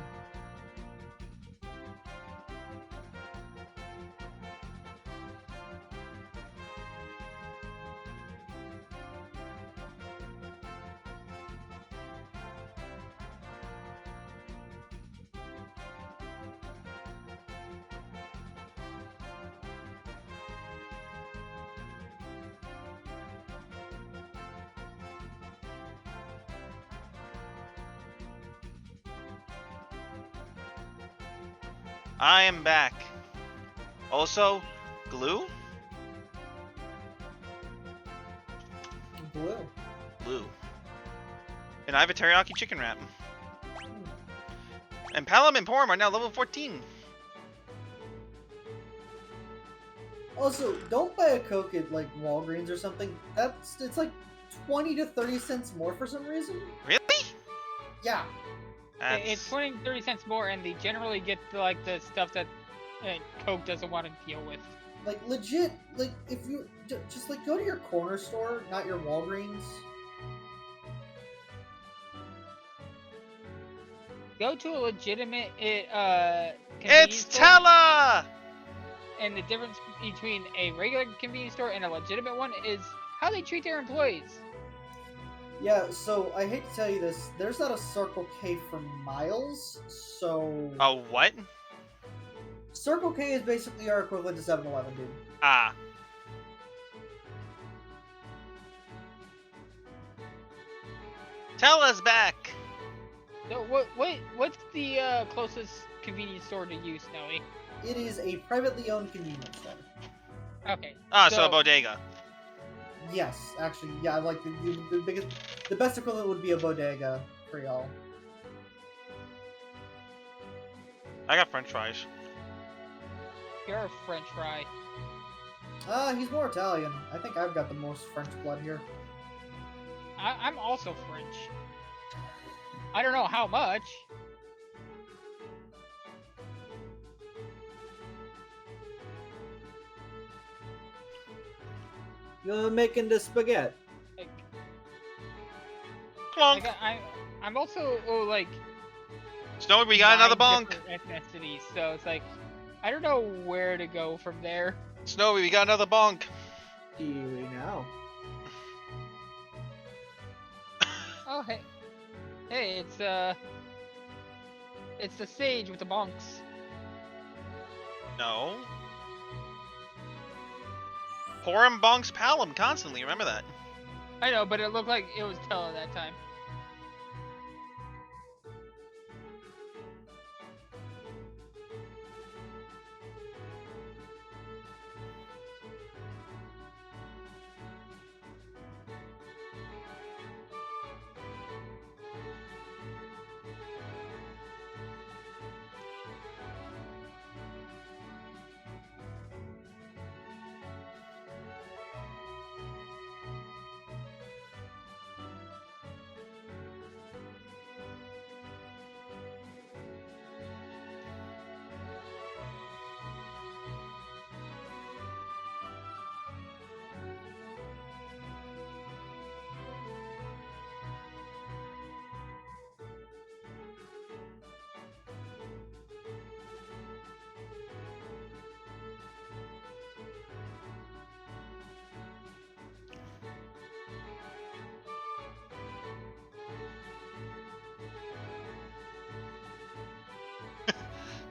[SPEAKER 1] I am back. Also, glue?
[SPEAKER 3] Blue.
[SPEAKER 1] Glue. And I have a teriyaki chicken wrap. And Palom and Porum are now level 14.
[SPEAKER 3] Also, don't buy a Coke at like Walgreens or something. It's like 20 to 30 cents more for some reason.
[SPEAKER 1] Really?
[SPEAKER 3] Yeah.
[SPEAKER 2] It's 20 to 30 cents more, and they generally get like the stuff that Coke doesn't want to deal with.
[SPEAKER 3] Like legit, like if you just like go to your corner store, not your Walgreens.
[SPEAKER 2] Go to a legitimate
[SPEAKER 1] It's
[SPEAKER 2] store,
[SPEAKER 1] Tella!
[SPEAKER 2] and the difference between a regular convenience store and a legitimate one is how they treat their employees.
[SPEAKER 3] Yeah, so I hate to tell you this, there's not a Circle K for miles, so...
[SPEAKER 1] Oh, what?
[SPEAKER 3] Circle K is basically our equivalent to 7-Eleven, dude.
[SPEAKER 1] Ah. Tella's back!
[SPEAKER 2] So what's the closest convenience store to you, Snowy?
[SPEAKER 3] It is a privately owned convenience store.
[SPEAKER 2] Okay.
[SPEAKER 1] Ah, so a bodega.
[SPEAKER 3] Yes, actually, yeah, like the biggest, the best equivalent would be a bodega for y'all.
[SPEAKER 1] I got french fries.
[SPEAKER 2] You're a French fry.
[SPEAKER 3] He's more Italian. I think I've got the most French blood here.
[SPEAKER 2] I'm also French. I don't know how much.
[SPEAKER 3] You're making the spaghetti.
[SPEAKER 2] Like,
[SPEAKER 1] Clonk!
[SPEAKER 2] I'm also like.
[SPEAKER 1] Snowy, we got another
[SPEAKER 2] 9
[SPEAKER 1] bonk!
[SPEAKER 2] different ethnicities, so it's like I don't know where to go from there.
[SPEAKER 1] Snowy, we got another bonk!
[SPEAKER 3] Kiwi now.
[SPEAKER 2] Oh hey, it's the sage with the bonks.
[SPEAKER 1] No. Porum bonks Palom constantly, remember that.
[SPEAKER 2] I know, but it looked like it was Tella that time.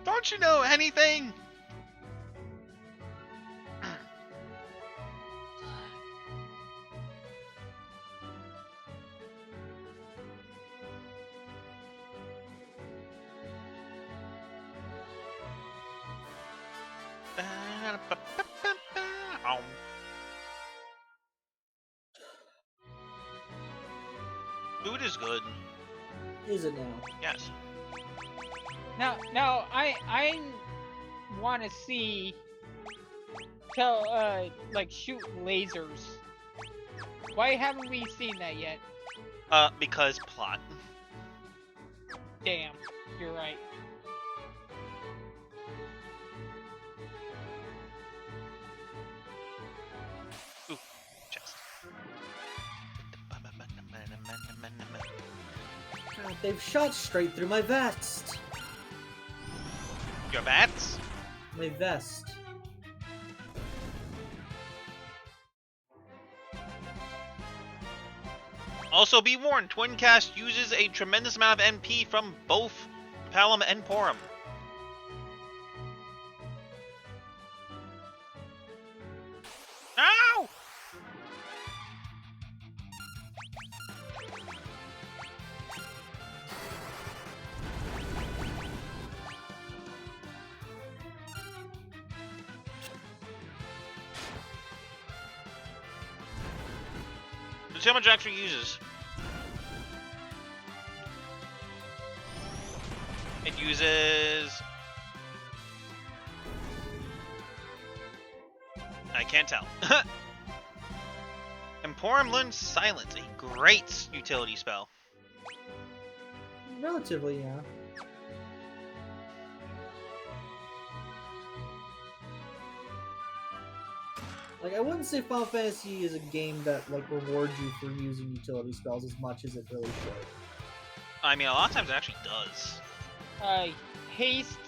[SPEAKER 1] Don't you know anything? Food is good.
[SPEAKER 3] Is it now?
[SPEAKER 1] Yes.
[SPEAKER 2] Now, I want to see like shoot lasers. Why haven't we seen that yet?
[SPEAKER 1] Because plot.
[SPEAKER 2] Damn, you're right.
[SPEAKER 1] Ooh, chest.
[SPEAKER 3] God, they've shot straight through my vest.
[SPEAKER 1] Your bats?
[SPEAKER 3] My vest.
[SPEAKER 1] Also, be warned, Twin Cast uses a tremendous amount of MP from both Palom and Porum. Ow! Let's see how much it actually uses. It uses... I can't tell. Emporium learns Silence, a great utility spell.
[SPEAKER 3] Relatively, yeah. Like, I wouldn't say Final Fantasy is a game that, like, rewards you for using utility spells as much as it really should.
[SPEAKER 1] I mean, a lot of times it actually does.
[SPEAKER 2] Haste.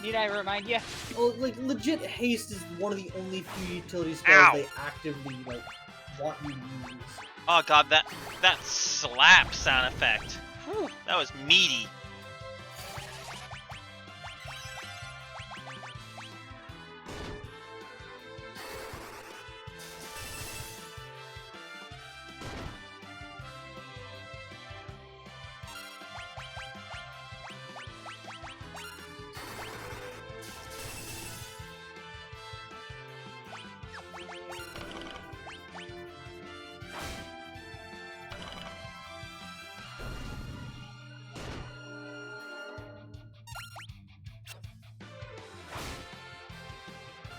[SPEAKER 2] Need I remind you?
[SPEAKER 3] Well, like, legit haste is one of the only few utility spells
[SPEAKER 1] Ow.
[SPEAKER 3] they actively, like, want you to use.
[SPEAKER 1] Oh god, that slap sound effect. Whew, that was meaty.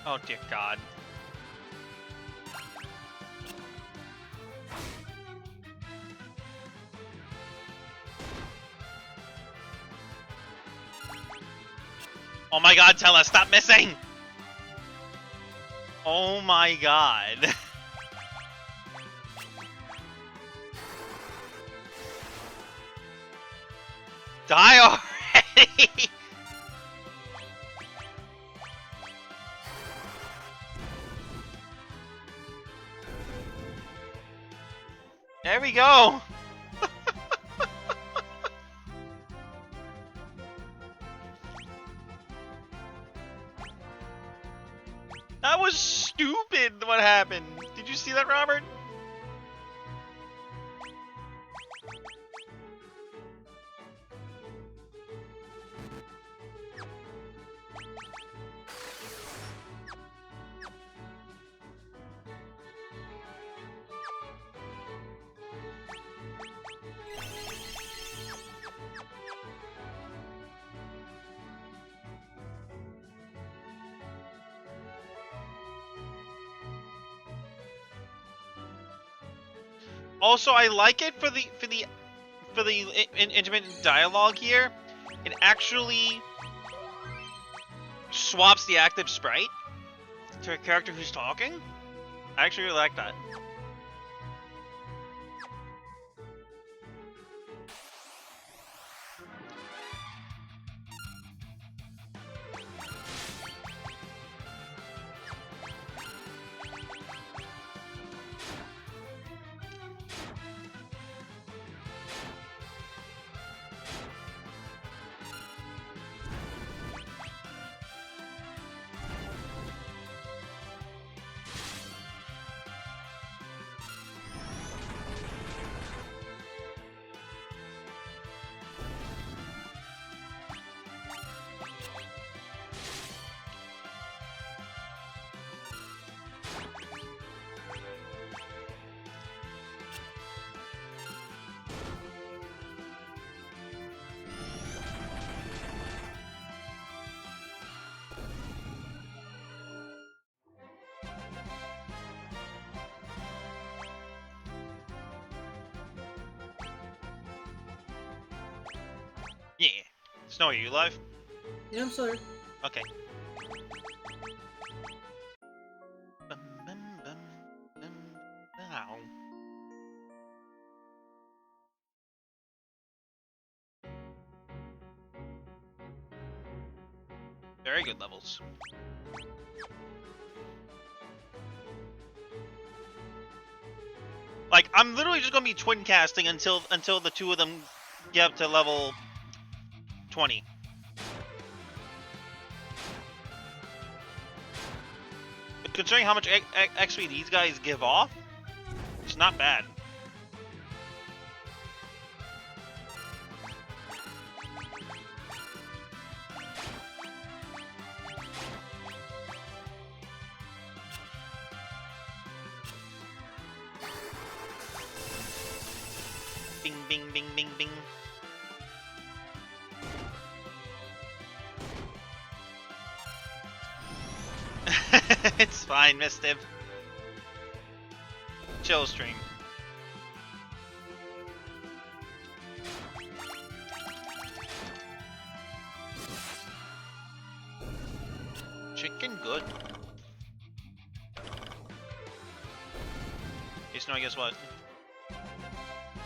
[SPEAKER 1] Oh dear god. Oh my god, Tella, stop missing! Oh my god. Die already! There we go! That was stupid what happened. Did you see that, Robert? Also, I like it for the intermittent dialogue here. It actually swaps the active sprite to a character who's talking. I actually really like that. Yeah. Snow, are you live?
[SPEAKER 3] Yeah, I'm sorry.
[SPEAKER 1] Okay. Bum, bum, bum, bum, ow. Very good levels. Like, I'm literally just gonna be twin casting until the two of them get up to level 20. Considering how much XP these guys give off, it's not bad. Bing, bing, bing, bing, bing. It's fine, Mistiff. Chill stream. Chicken good. Hey, Snow, guess what?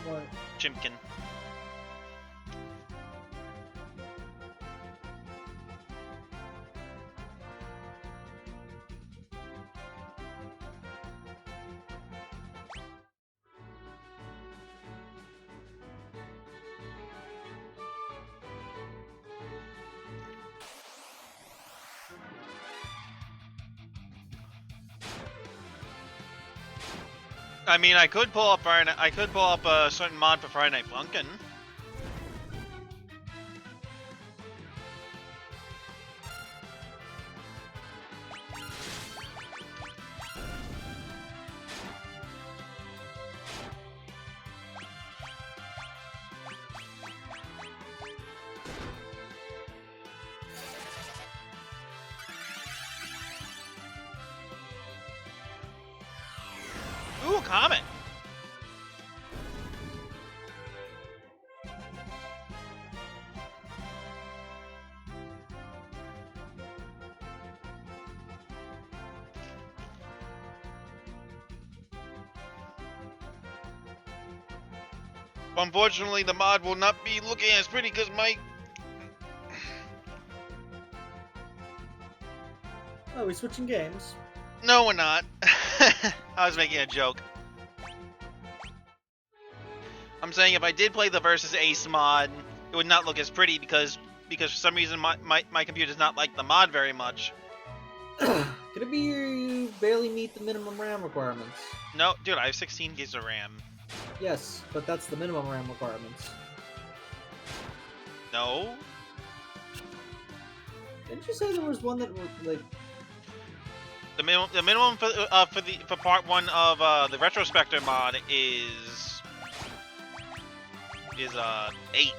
[SPEAKER 3] What?
[SPEAKER 1] Chimkin. I mean, I could pull up a certain mod for Friday Night Funkin'. Ooh, comment. Unfortunately, the mod will not be looking as pretty because my...
[SPEAKER 3] Oh, we switching games.
[SPEAKER 1] No, we're not. I was making a joke. I'm saying if I did play the Versus Ace mod, it would not look as pretty because for some reason my computer does not like the mod very much.
[SPEAKER 3] Could it be you barely meet the minimum RAM requirements?
[SPEAKER 1] No, dude, I have 16 gigs of RAM.
[SPEAKER 3] Yes, but that's the minimum RAM requirements.
[SPEAKER 1] No?
[SPEAKER 3] Didn't you say there was one that was like?
[SPEAKER 1] The minimum for part 1 of the Retrospector mod is 8.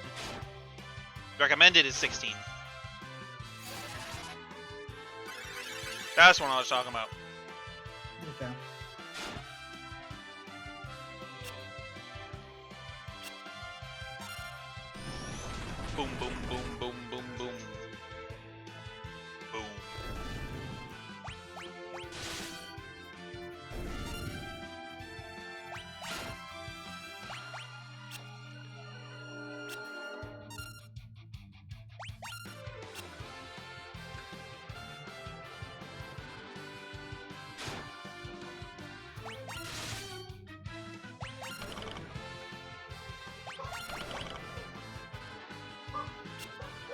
[SPEAKER 1] Recommended is 16. That's what I was talking about.
[SPEAKER 3] Okay.
[SPEAKER 1] Boom, boom, boom, boom, boom, boom. Boom.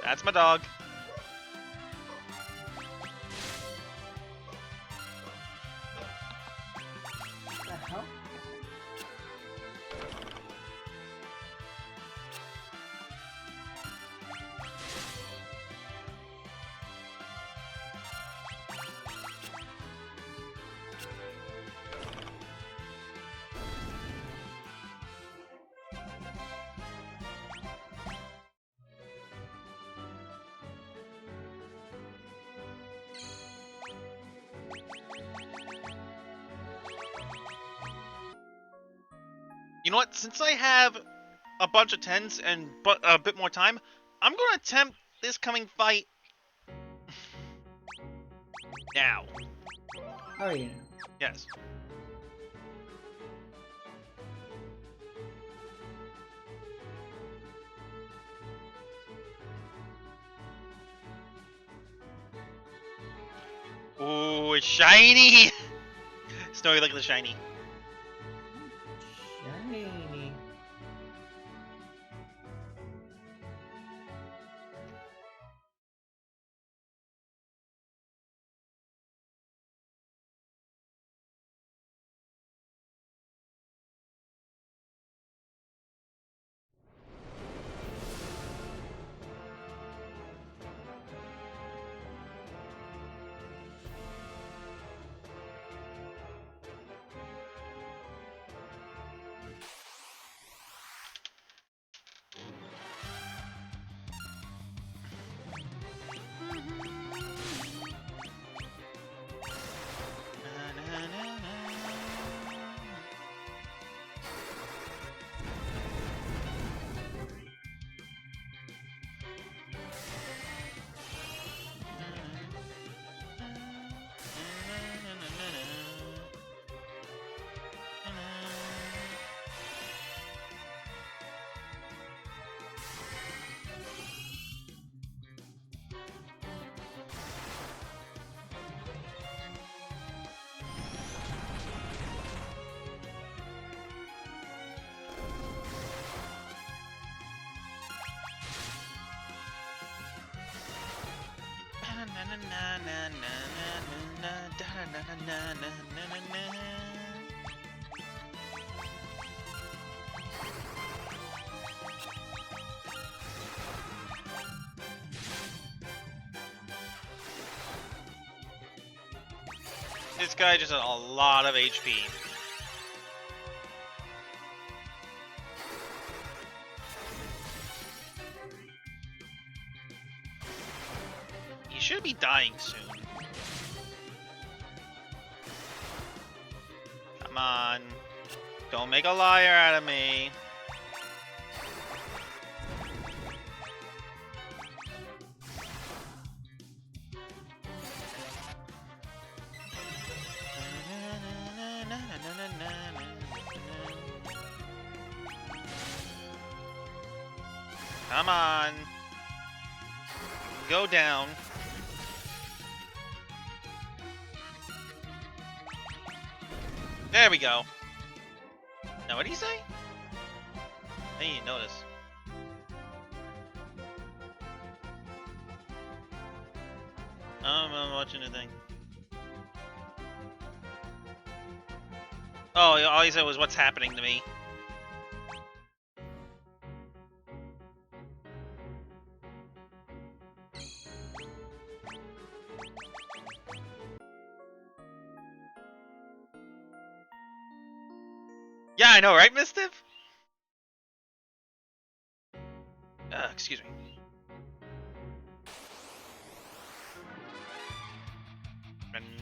[SPEAKER 1] That's my dog.
[SPEAKER 3] What the hell?
[SPEAKER 1] You know what? Since I have a bunch of 10s and a bit more time, I'm gonna attempt this coming fight now.
[SPEAKER 3] How are you now?
[SPEAKER 1] Yes. Ooh, it's shiny! Snowy, look at the shiny.
[SPEAKER 3] Shiny.
[SPEAKER 1] This guy just has a lot of HP. He should be dying soon. Come on. Don't make a liar out of me. Come on. Go down. There we go. Now, what did he say? I didn't notice. I'm watching the thing. Oh, all he said was, "What's happening to me?" Yeah, I know, right, Mistiff? Excuse me. Running.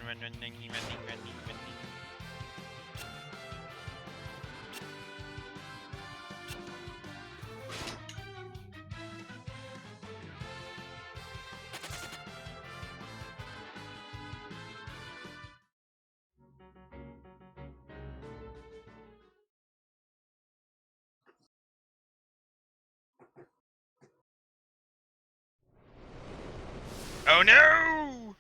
[SPEAKER 1] Oh no!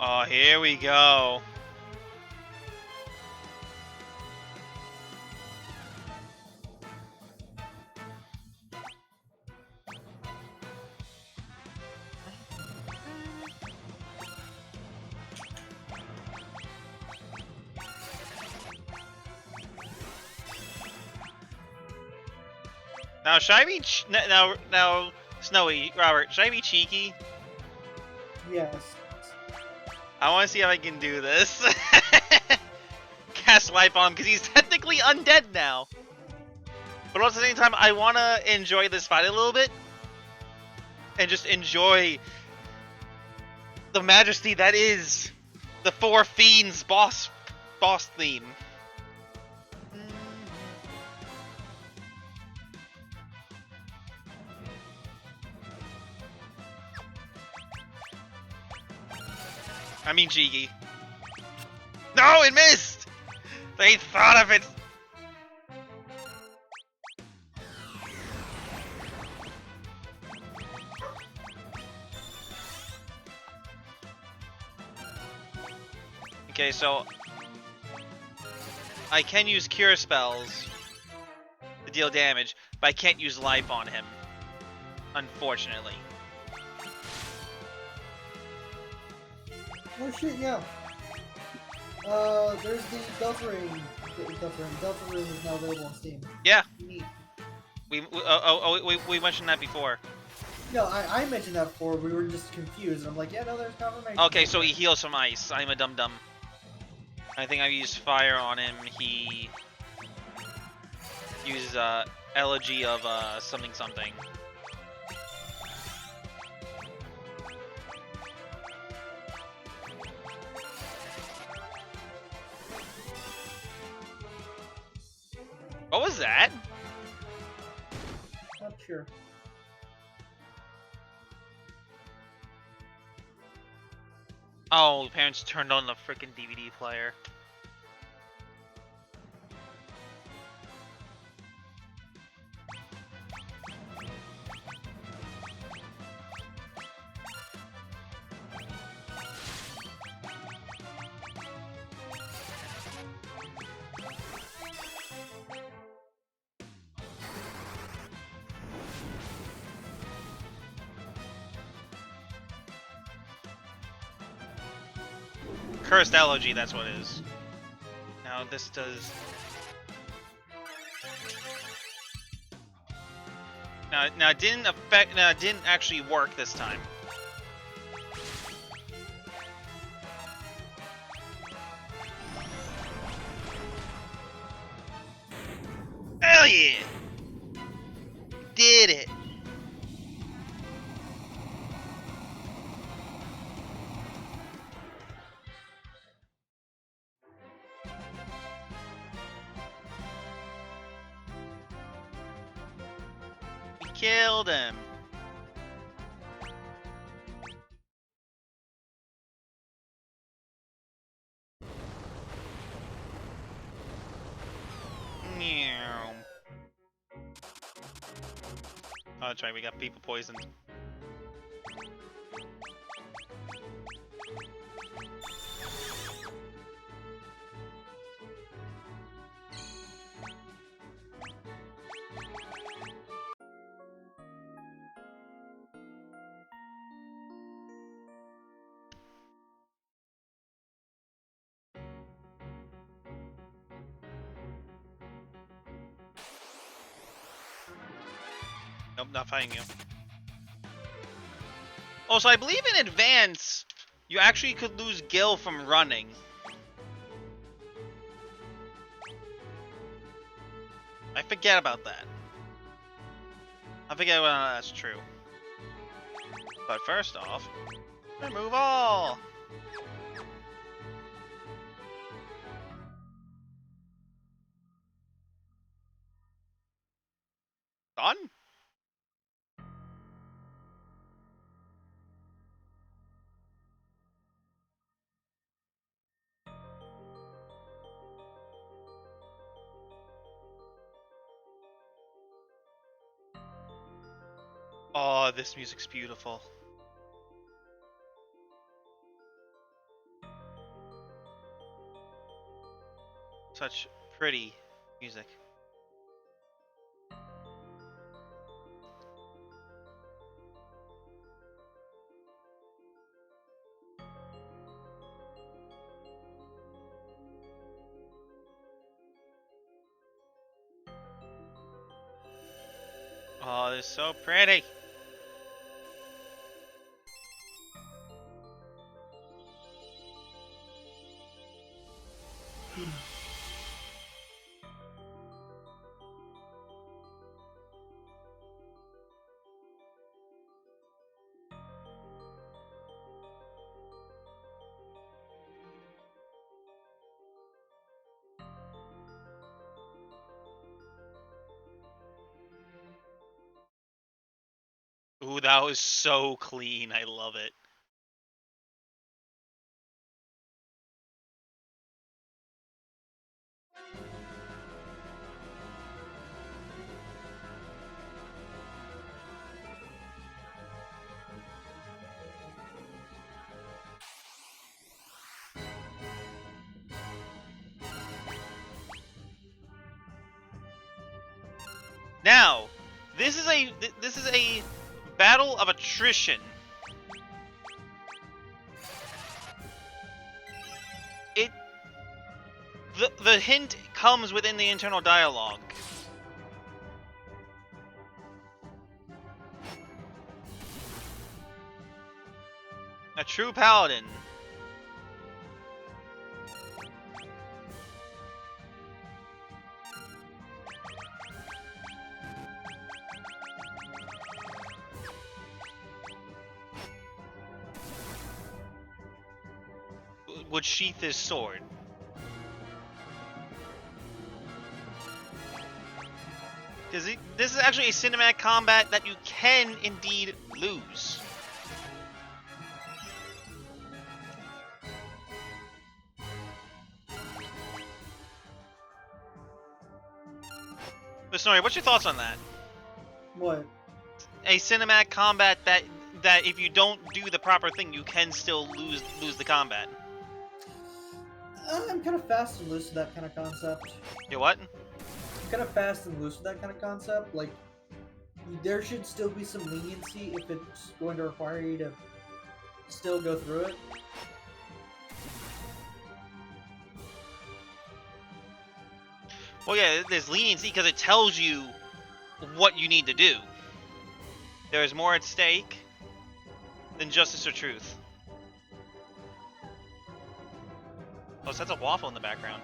[SPEAKER 1] Oh, here we go. Now, should I be now, Snowy, Robert? Should I be cheeky?
[SPEAKER 3] Yes.
[SPEAKER 1] I want to see if I can do this. Cast life on him because he's technically undead now. But at the same time, I want to enjoy this fight a little bit and just enjoy the majesty that is the Four Fiends boss theme. I mean cheeky. No, it missed! They thought of it! Okay, so I can use cure spells to deal damage, but I can't use life on him, unfortunately.
[SPEAKER 3] Oh shit, yeah. There's the Delta Ring. Delta Ring is now available on Steam.
[SPEAKER 1] Yeah,
[SPEAKER 3] Neat.
[SPEAKER 1] we mentioned that before.
[SPEAKER 3] No, I mentioned that before. We were just confused. And I'm like, yeah, no, there's confirmation.
[SPEAKER 1] Okay, so he heals from ice. I'm a dum-dum. I think I used fire on him. He uses elegy of something something. What was that?
[SPEAKER 3] Not sure.
[SPEAKER 1] Oh, parents turned on the freaking DVD player. Cursed elegy, that's what it is. Now this does. Now it didn't affect. Now it didn't actually work this time. Hell yeah! Did it! We killed him. Meow. Oh, that's right. We got people poisoned. Nope, not fighting you. Oh, so I believe in advance, you actually could lose Gil from running. I forget about that. I forget whether that's true. But first off, remove all! Done? Oh, this music's beautiful. Such pretty music. Oh, it's so pretty. Ooh, that was so clean. I love it. Now, this is a battle of attrition. The hint comes within the internal dialogue. A true paladin. Would sheath his sword. Because this is actually a cinematic combat that you can indeed lose. But Snorri, what's your thoughts on that?
[SPEAKER 3] What?
[SPEAKER 1] A cinematic combat that if you don't do the proper thing, you can still lose the combat.
[SPEAKER 3] I'm kind of fast and loose with that kind of concept.
[SPEAKER 1] You what?
[SPEAKER 3] I'm kind of fast and loose with that kind of concept. Like, there should still be some leniency if it's going to require you to still go through it.
[SPEAKER 1] Well, yeah, there's leniency because it tells you what you need to do. There's more at stake than justice or truth. Oh, so that's a waffle in the background.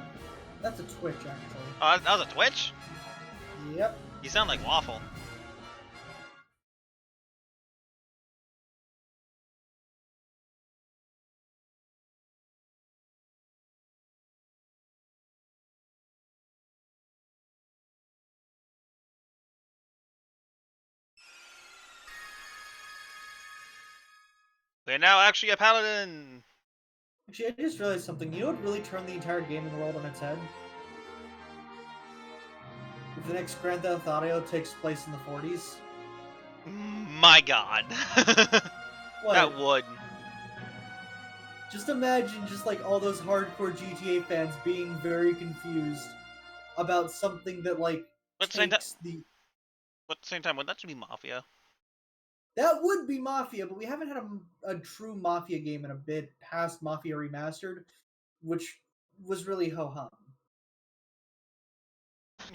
[SPEAKER 3] That's a Twitch, actually.
[SPEAKER 1] Oh, that was a Twitch?
[SPEAKER 3] Yep.
[SPEAKER 1] You sound like waffle. We're now actually a paladin!
[SPEAKER 3] Actually, I just realized something. You know what really turned the entire gaming world on its head? If the next Grand Theft Auto takes place in the 40s.
[SPEAKER 1] My god.
[SPEAKER 3] What?
[SPEAKER 1] That would.
[SPEAKER 3] Just imagine just like all those hardcore GTA fans being very confused about something that like
[SPEAKER 1] But at the same time,
[SPEAKER 3] takes the...
[SPEAKER 1] wouldn't that just be Mafia?
[SPEAKER 3] That would be Mafia, but we haven't had a true Mafia game in a bit past Mafia Remastered, which was really ho-hum.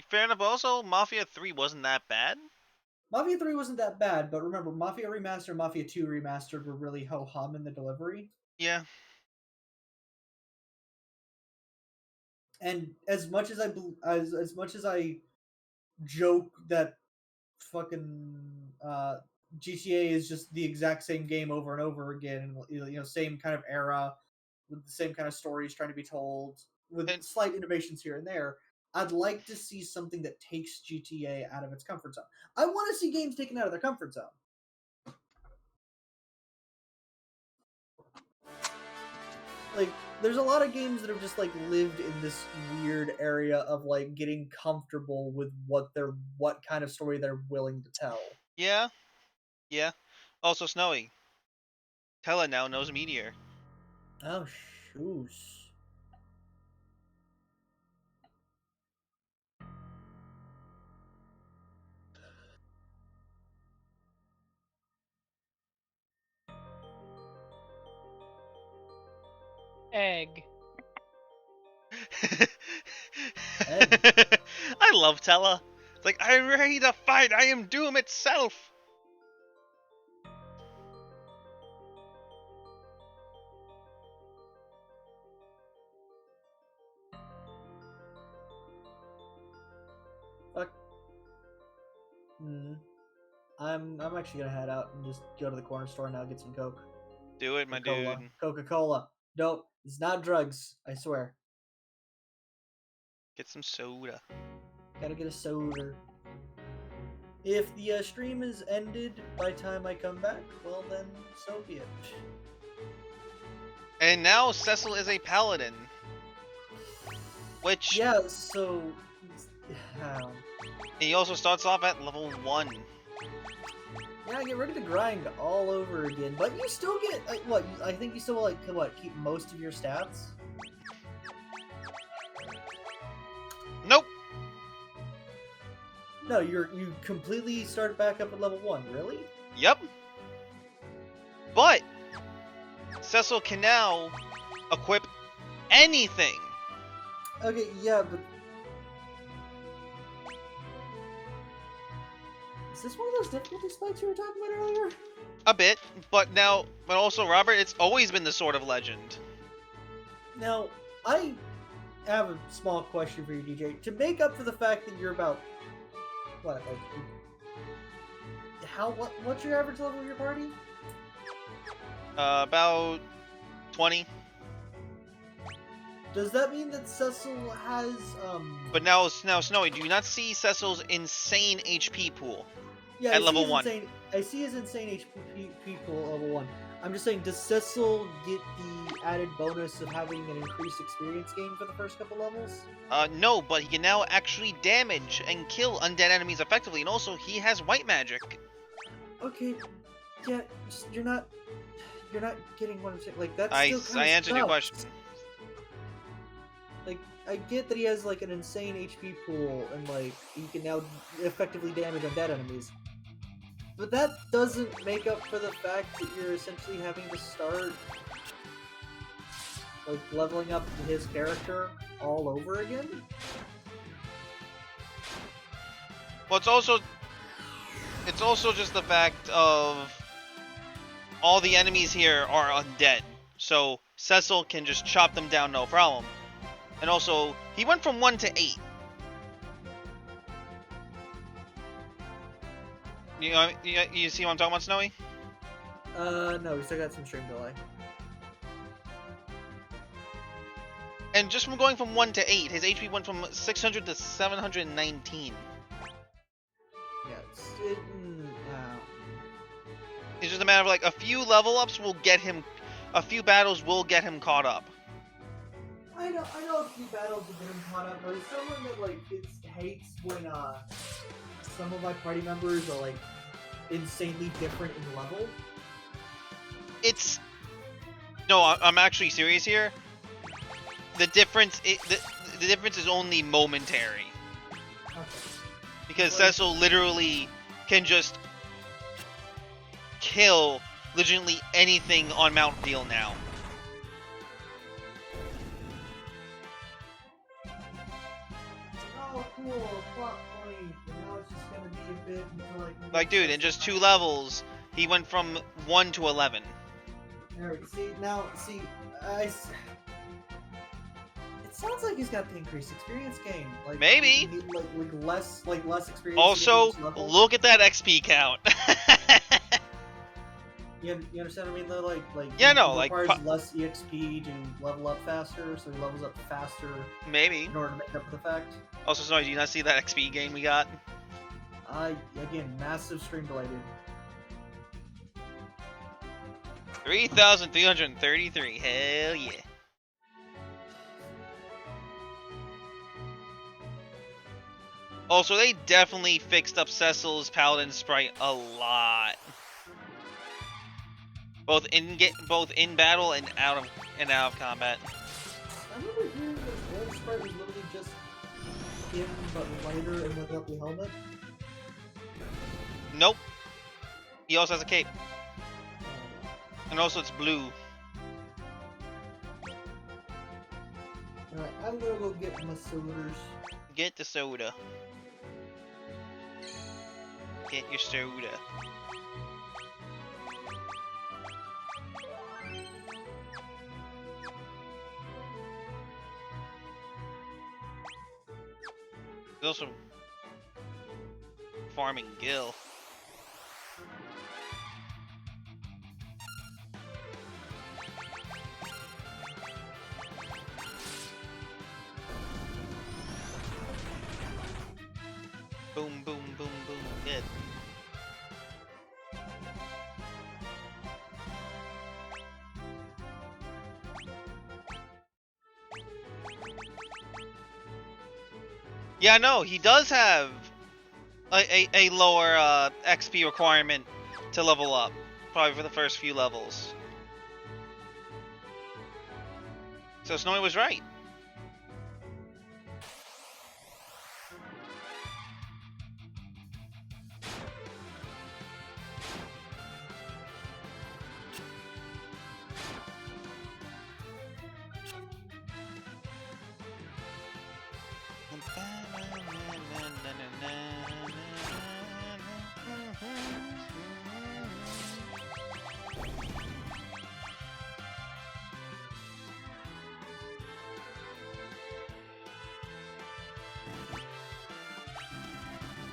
[SPEAKER 1] Fair enough, but also, Mafia 3 wasn't that bad.
[SPEAKER 3] Mafia 3 wasn't that bad, but remember, Mafia Remastered and Mafia 2 Remastered were really ho-hum in the delivery.
[SPEAKER 1] Yeah.
[SPEAKER 3] And as much as as much as I joke that fucking GTA is just the exact same game over and over again, same kind of era with the same kind of stories trying to be told with
[SPEAKER 1] And
[SPEAKER 3] slight innovations here and there. I'd like to see something that takes GTA out of its comfort zone. I want to see games taken out of their comfort zone. Like, there's a lot of games that have just like lived in this weird area of like getting comfortable with what kind of story they're willing to tell.
[SPEAKER 1] yeah. Yeah. Also, Snowy. Tella now knows Meteor.
[SPEAKER 3] Oh, shoes.
[SPEAKER 2] Egg.
[SPEAKER 3] Egg.
[SPEAKER 1] I love Tella. It's like, I'm ready to fight. I am Doom itself.
[SPEAKER 3] Fuck. I'm actually gonna head out and just go to the corner store now, get some Coke.
[SPEAKER 1] Do it, my
[SPEAKER 3] Coca-Cola.
[SPEAKER 1] dude.
[SPEAKER 3] Coca-Cola. Nope, it's not drugs. I swear.
[SPEAKER 1] Get some soda.
[SPEAKER 3] Gotta get a soda. If the stream is ended by time I come back, well then, so be it.
[SPEAKER 1] And now Cecil is a paladin. Which
[SPEAKER 3] Yeah, so...
[SPEAKER 1] he also starts off at level 1.
[SPEAKER 3] yeah, get ready to grind all over again, but you still get, what, I think you still, like, keep most of your stats?
[SPEAKER 1] Nope.
[SPEAKER 3] No, you completely start back up at level 1. Really?
[SPEAKER 1] Yep. But Cecil can now equip anything.
[SPEAKER 3] Okay, yeah, but is this one of those difficulty spikes you were talking about earlier?
[SPEAKER 1] A bit, but also, Robert, it's always been the Sword of Legend.
[SPEAKER 3] Now, I have a small question for you, DJ. To make up for the fact that you're about what, like, what's your average level of your party?
[SPEAKER 1] About 20.
[SPEAKER 3] Does that mean that Cecil has
[SPEAKER 1] But now, Snowy, do you not see Cecil's insane HP pool
[SPEAKER 3] yeah,
[SPEAKER 1] at level 1?
[SPEAKER 3] I see his insane HP pool at level 1. I'm just saying, does Cecil get the added bonus of having an increased experience gain for the first couple levels?
[SPEAKER 1] No, but he can now actually damage and kill undead enemies effectively, and also he has white magic.
[SPEAKER 3] Okay, yeah, you're not getting what I'm saying. Like, that's
[SPEAKER 1] I
[SPEAKER 3] still kind of
[SPEAKER 1] answered your question.
[SPEAKER 3] Like, I get that he has, like, an insane HP pool, and, like, he can now effectively damage undead enemies. But that doesn't make up for the fact that you're essentially having to start, like, leveling up his character all over again.
[SPEAKER 1] Well, it's also just the fact of all the enemies here are undead, so Cecil can just chop them down no problem. And also, he went from 1 to 8. You see what I'm talking about, Snowy?
[SPEAKER 3] No, we still got some stream delay.
[SPEAKER 1] And just from going from 1 to 8, his HP went from 600 to 719.
[SPEAKER 3] Yeah,
[SPEAKER 1] It's just a matter of, like, a few level ups will get him, a few battles will get him caught up.
[SPEAKER 3] I know a few battles will get him caught up, but as someone that, like, hates when, some of my party members are, like, insanely different in level.
[SPEAKER 1] No, I'm actually serious here. The difference is only momentary.
[SPEAKER 3] Okay.
[SPEAKER 1] Because
[SPEAKER 3] Like,
[SPEAKER 1] Cecil literally can just kill legitimately anything on Mount Deal now.
[SPEAKER 3] oh, cool, plot point, and now it's just gonna be a bit until,
[SPEAKER 1] Like, dude, in just 2 levels, he went from 1 to 11.
[SPEAKER 3] Alright, see, it sounds like he's got the increased experience gain. Like,
[SPEAKER 1] Maybe.
[SPEAKER 3] less experience.
[SPEAKER 1] Also, look at that XP count.
[SPEAKER 3] You understand what I mean though? Like
[SPEAKER 1] Yeah, no,
[SPEAKER 3] it
[SPEAKER 1] like,
[SPEAKER 3] requires less EXP to level up faster, so he levels up faster
[SPEAKER 1] Maybe.
[SPEAKER 3] in order to make up for the fact.
[SPEAKER 1] Also, sorry, do you not see that XP gain we got?
[SPEAKER 3] Again, massive stream delay, dude.
[SPEAKER 1] 3,333. Hell yeah. Also, they definitely fixed up Cecil's Paladin sprite a lot. Both in battle and out of combat.
[SPEAKER 3] I remember hearing that his old sprite was literally just him, but lighter and without the helmet.
[SPEAKER 1] Nope. He also has a cape. And also it's blue.
[SPEAKER 3] Alright, I'm gonna go get my sodas.
[SPEAKER 1] Get the soda. Get your soda. There's also farming Gil. Boom, boom, boom, boom, dead. Yeah, no, he does have a lower XP requirement to level up, probably for the first few levels. So Snowy was right.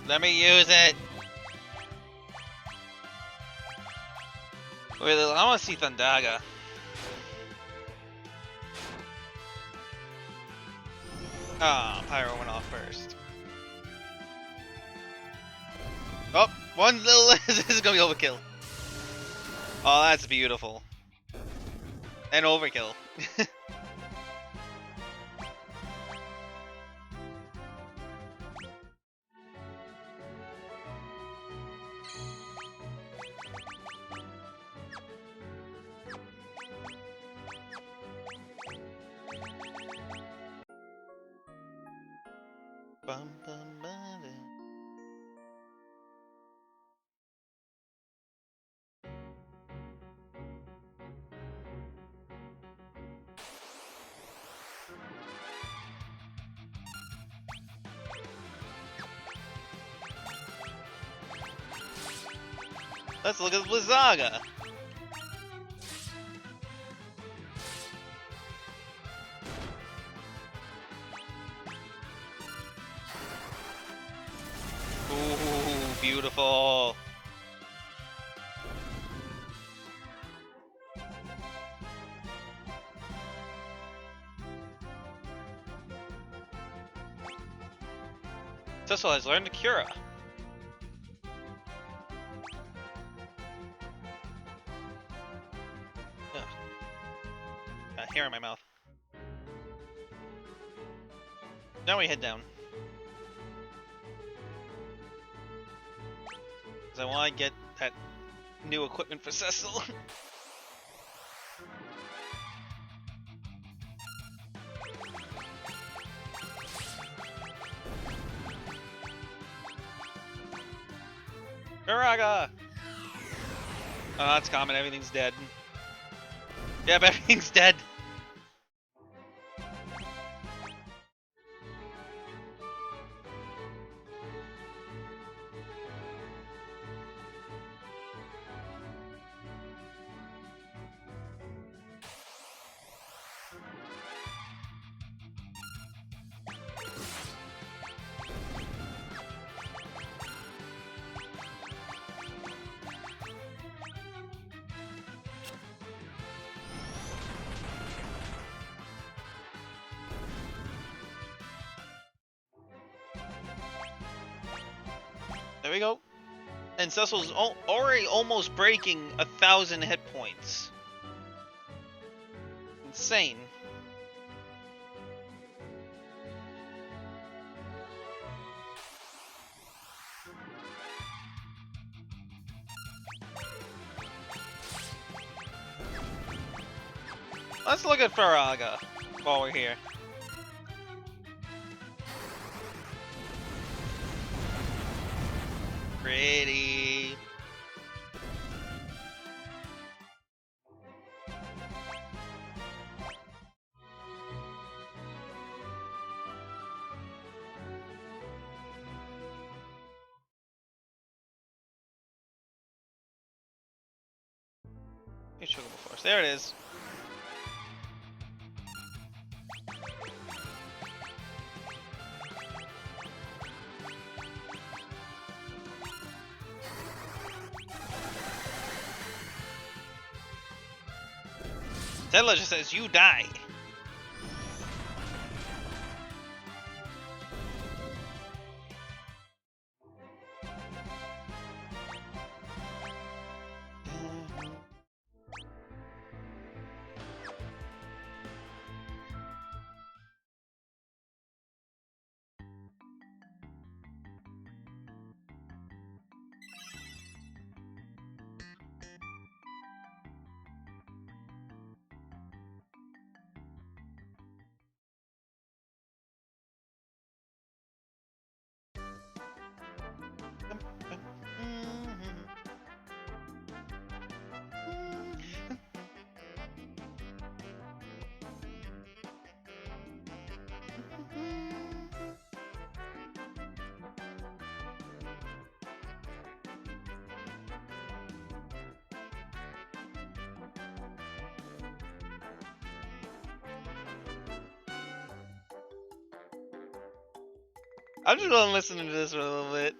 [SPEAKER 1] Let me use it. Wait, I want to see Thundaga. Ah, Pyro went off first. Oh, one little. This is gonna be overkill. Oh, that's beautiful. And overkill. Bum, bum, bum, bum. Let's look at Blizzaga. Ooh, beautiful. Cecil has learned Cura. Ugh. Got hair in my mouth. Now we head down. Because I want to get that new equipment for Cecil. Miraga! Oh, that's common. Everything's dead. Yep, everything's dead. There we go. And Cecil's already almost breaking 1,000 hit points. Insane. Let's look at Faraga while we're here. Pretty. Sugar Force. There it is. Zedla just says you die. I'm just gonna listen to this for a little bit.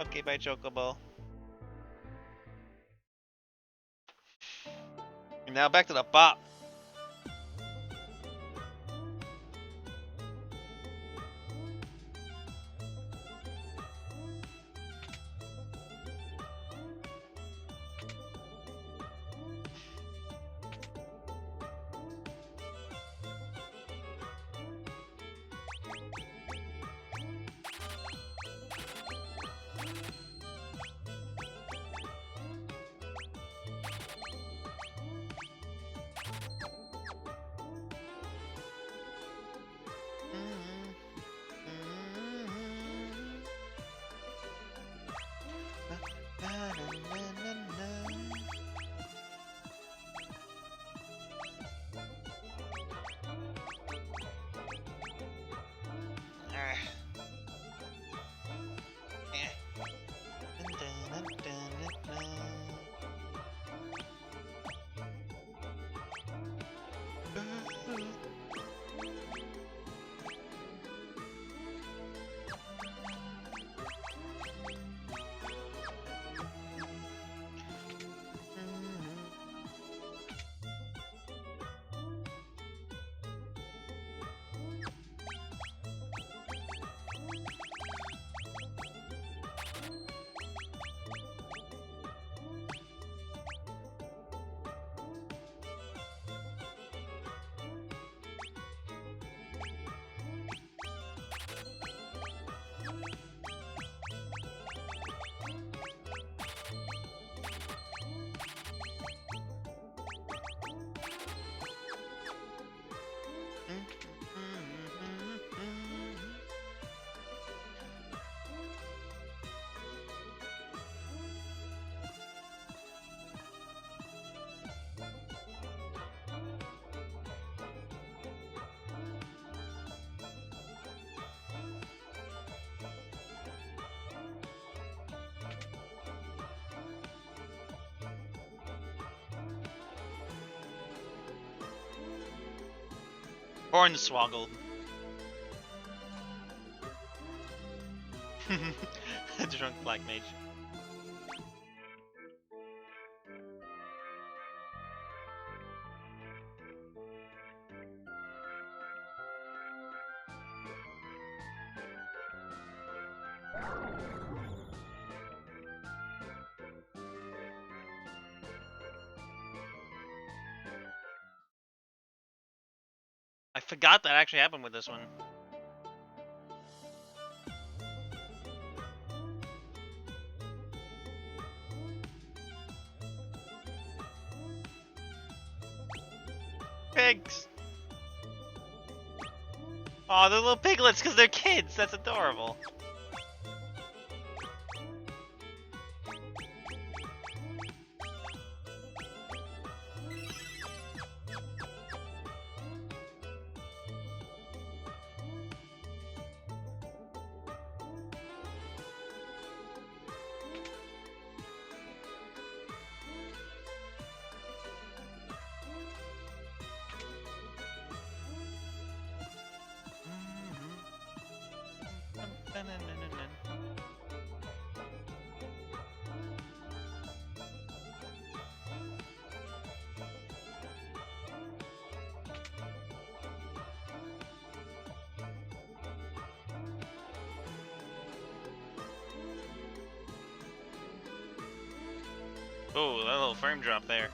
[SPEAKER 1] Okay, bye, Chocobo. And now back to the bop. Hornswoggled. Drunk black mage. I forgot that actually happened with this one. Pigs! Aw, they're little piglets because they're kids! That's adorable. Oh, that little frame drop there.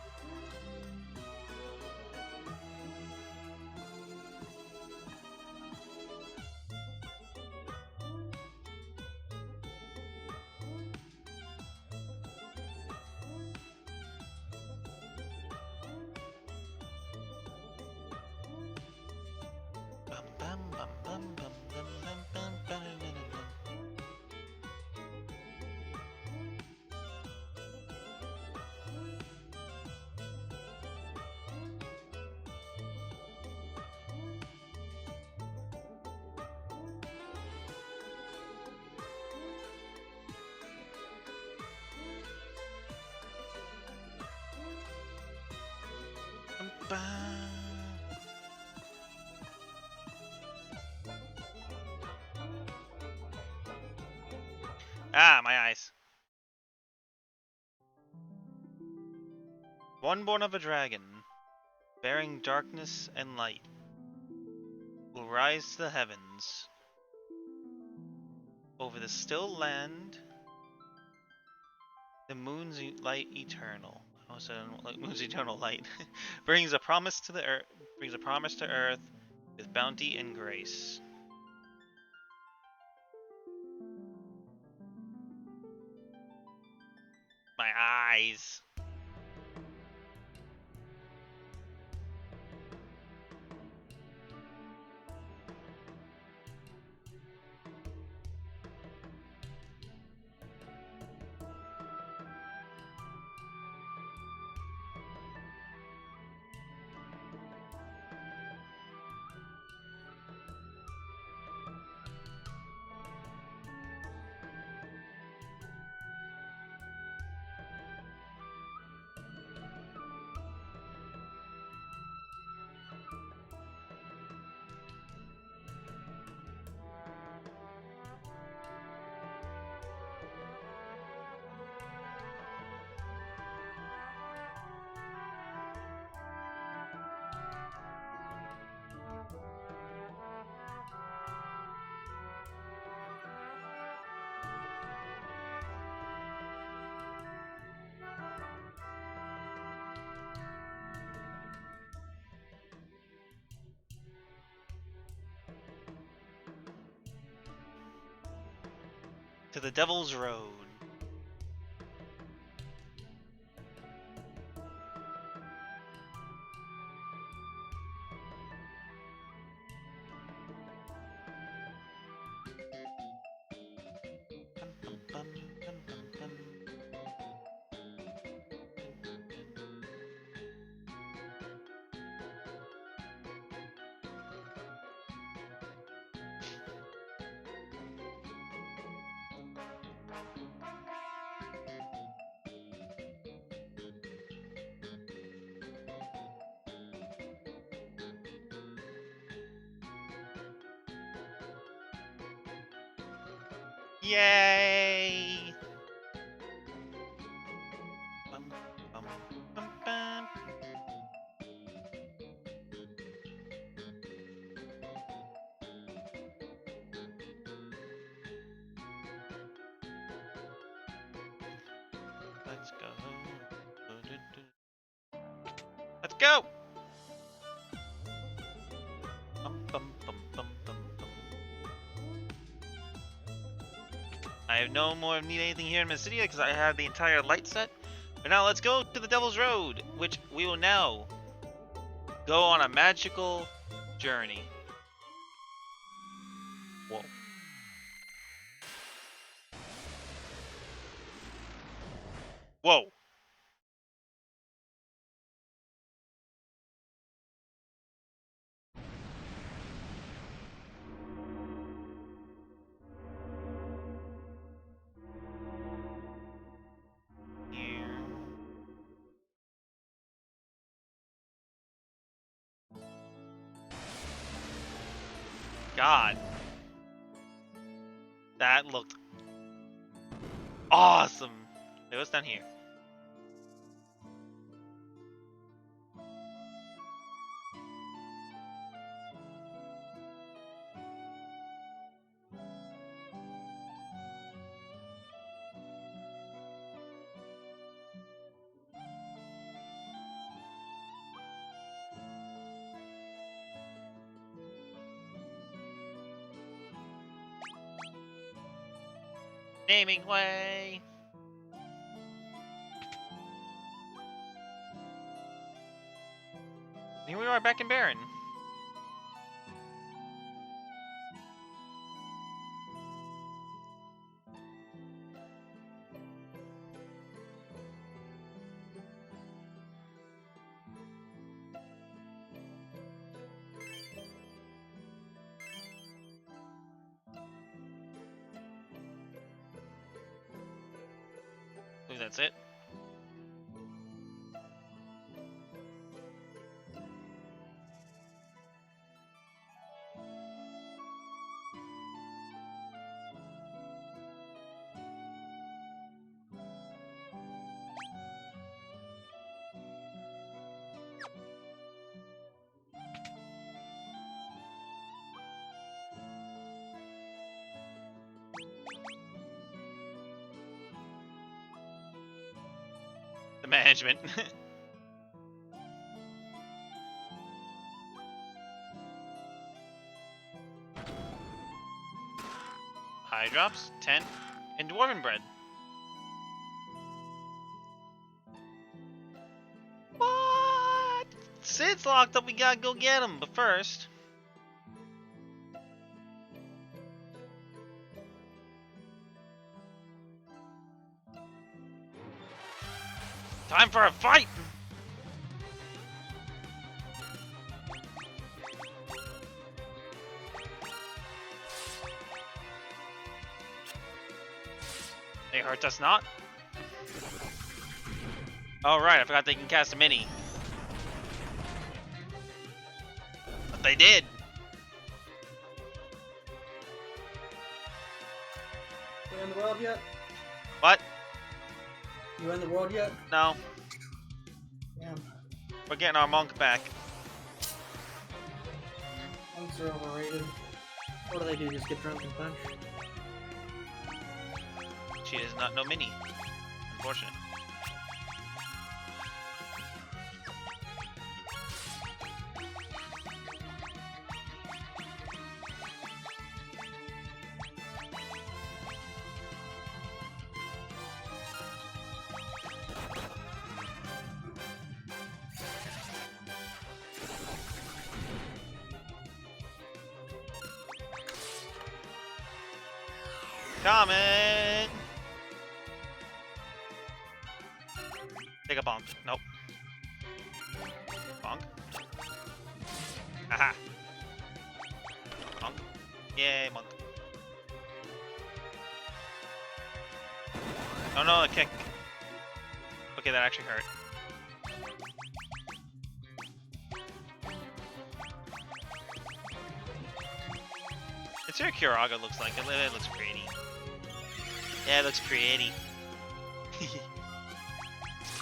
[SPEAKER 1] Ah, my eyes. One born of a dragon, bearing darkness and light, will rise to the heavens. Over the still land, the moon's light eternal. I almost said like moon's eternal light brings a promise to the earth. Brings a promise to earth with bounty and grace. My eyes. To the Devil's Road. Yay! Bum, bum, bum, bum. Let's go. Let's go! Bum, bum, bum, bum, bum, bum. I have no more need anything here in Mysidia because I have the entire light set. But now let's go to the Devil's Road, which we will now go on a magical journey. Whoa. Whoa. Here. God. That looked awesome. Wait, what's down here? Naming way. Here we are back in Baron. I believe that's it. management. High drops, 10, and dwarven bread. What? Sid's locked up, we gotta go get him, but first... Time for a fight! They hurt us not. Oh right, I forgot they can cast a mini. But they did.
[SPEAKER 3] You in the world yet?
[SPEAKER 1] What?
[SPEAKER 3] You in the world yet?
[SPEAKER 1] No,
[SPEAKER 3] Damn.
[SPEAKER 1] we're getting our monk back.
[SPEAKER 3] Monks are overrated. What do they do? Just get drunk and punch?
[SPEAKER 1] She does not know mini. Unfortunate. Coming! Take a bonk. Nope. Bonk. Aha! Bonk. Yay, monk. Oh no, a kick. Okay, that actually hurt. It's your Kiraga looks like. It looks pretty. Yeah, it looks pretty.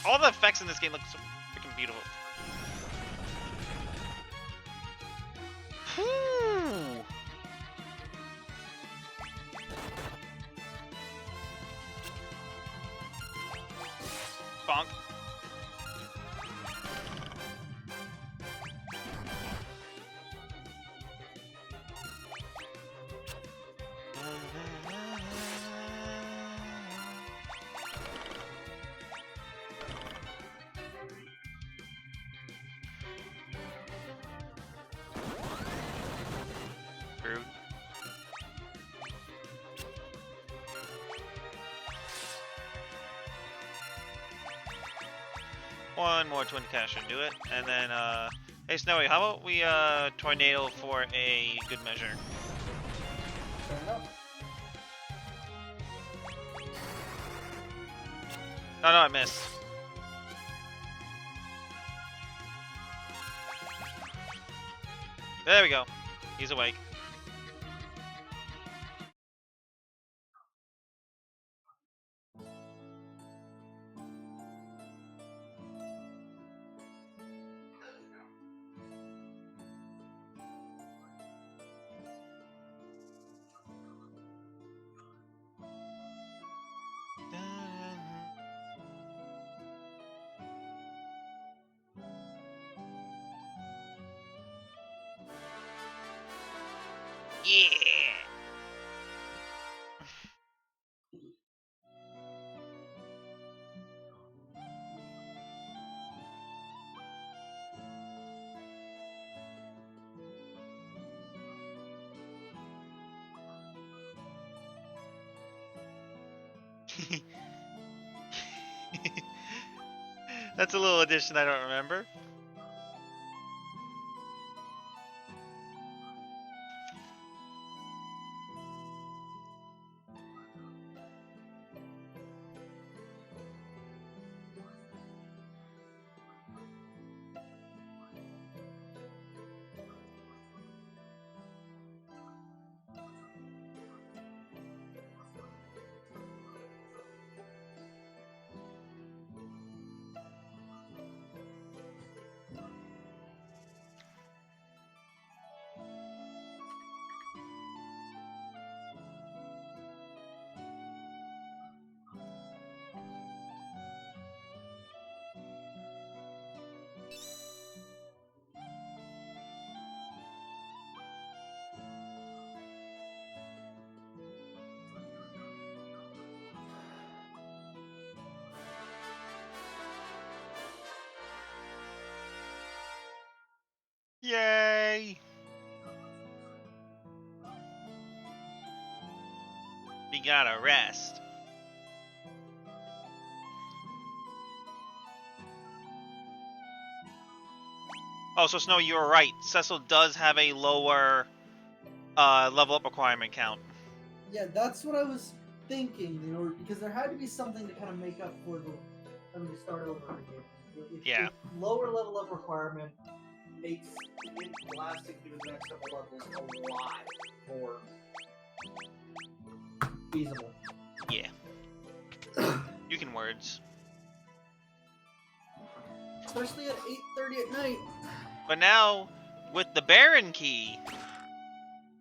[SPEAKER 1] All the effects in this game look so freaking beautiful. Whew. Bonk. Rude. One more twin cash should do it, and then hey Snowy, how about we tornado for a good measure?
[SPEAKER 3] Fair enough.
[SPEAKER 1] No, I missed. There we go. He's awake. Yeah. That's a little addition I don't remember. We gotta rest. Oh, so Snow, you were right. Cecil does have a lower level up requirement count.
[SPEAKER 3] Yeah, that's what I was thinking. You know, because there had to be something to kind of make up for the having to start over again.
[SPEAKER 1] Yeah.
[SPEAKER 3] If lower level up requirement makes it blasting through the next couple levels a lot more feasible.
[SPEAKER 1] Yeah. You can words.
[SPEAKER 3] Especially at 8:30 at night.
[SPEAKER 1] But now, with the Baron key,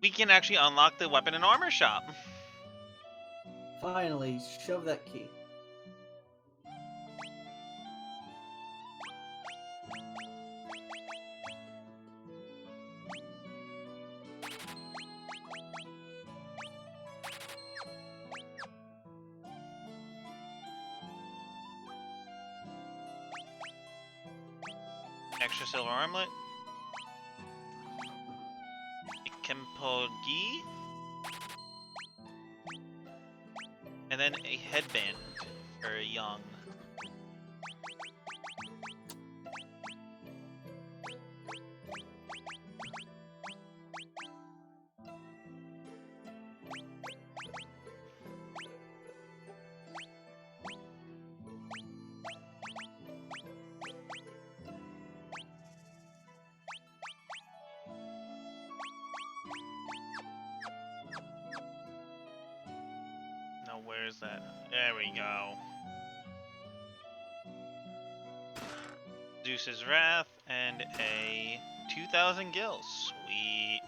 [SPEAKER 1] we can actually unlock the weapon and armor shop.
[SPEAKER 3] Finally, shove that key.
[SPEAKER 1] Extra silver armlet. A Kempogi. And then a headband for Young. Now where's that? There we go. Zeus's Wrath and a 2,000 gills. Sweet.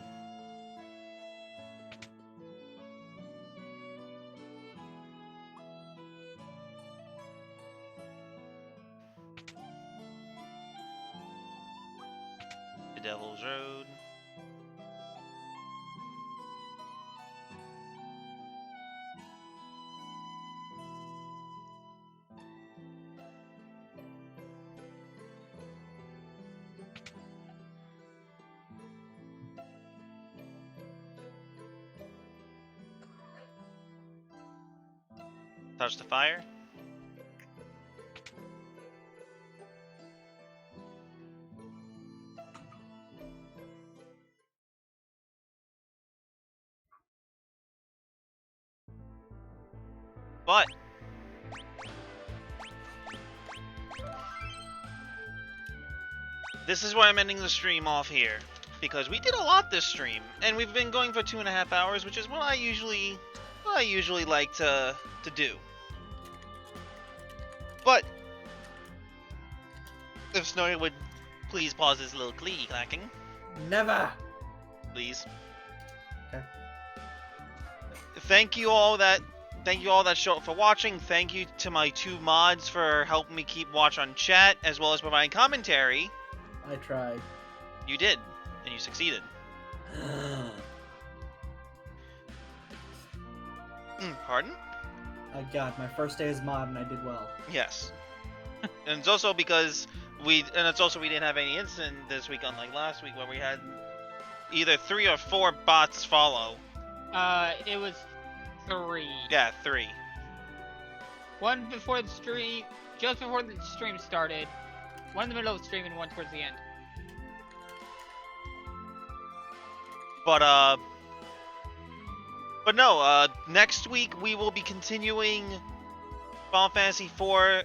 [SPEAKER 1] The Devil's Road. Touch the fire. But this is why I'm ending the stream off here, because we did a lot this stream, and we've been going for 2.5 hours, which is what I usually like to do. But if Snowy would please pause his little clicky clacking,
[SPEAKER 3] Never.
[SPEAKER 1] please.
[SPEAKER 3] Okay.
[SPEAKER 1] Thank you all that showed up for watching. Thank you to my 2 mods for helping me keep watch on chat as well as providing commentary.
[SPEAKER 3] I tried.
[SPEAKER 1] You did, and you succeeded. Pardon?
[SPEAKER 3] God, my first day as mod and I did well.
[SPEAKER 1] Yes. And it's also because we didn't have any incident this week, unlike last week where we had either 3 or 4 bots follow.
[SPEAKER 2] It was 3.
[SPEAKER 1] Yeah, 3.
[SPEAKER 2] One before the stream, just before the stream started. One in the middle of the stream and one towards the end.
[SPEAKER 1] But no, next week we will be continuing Final Fantasy IV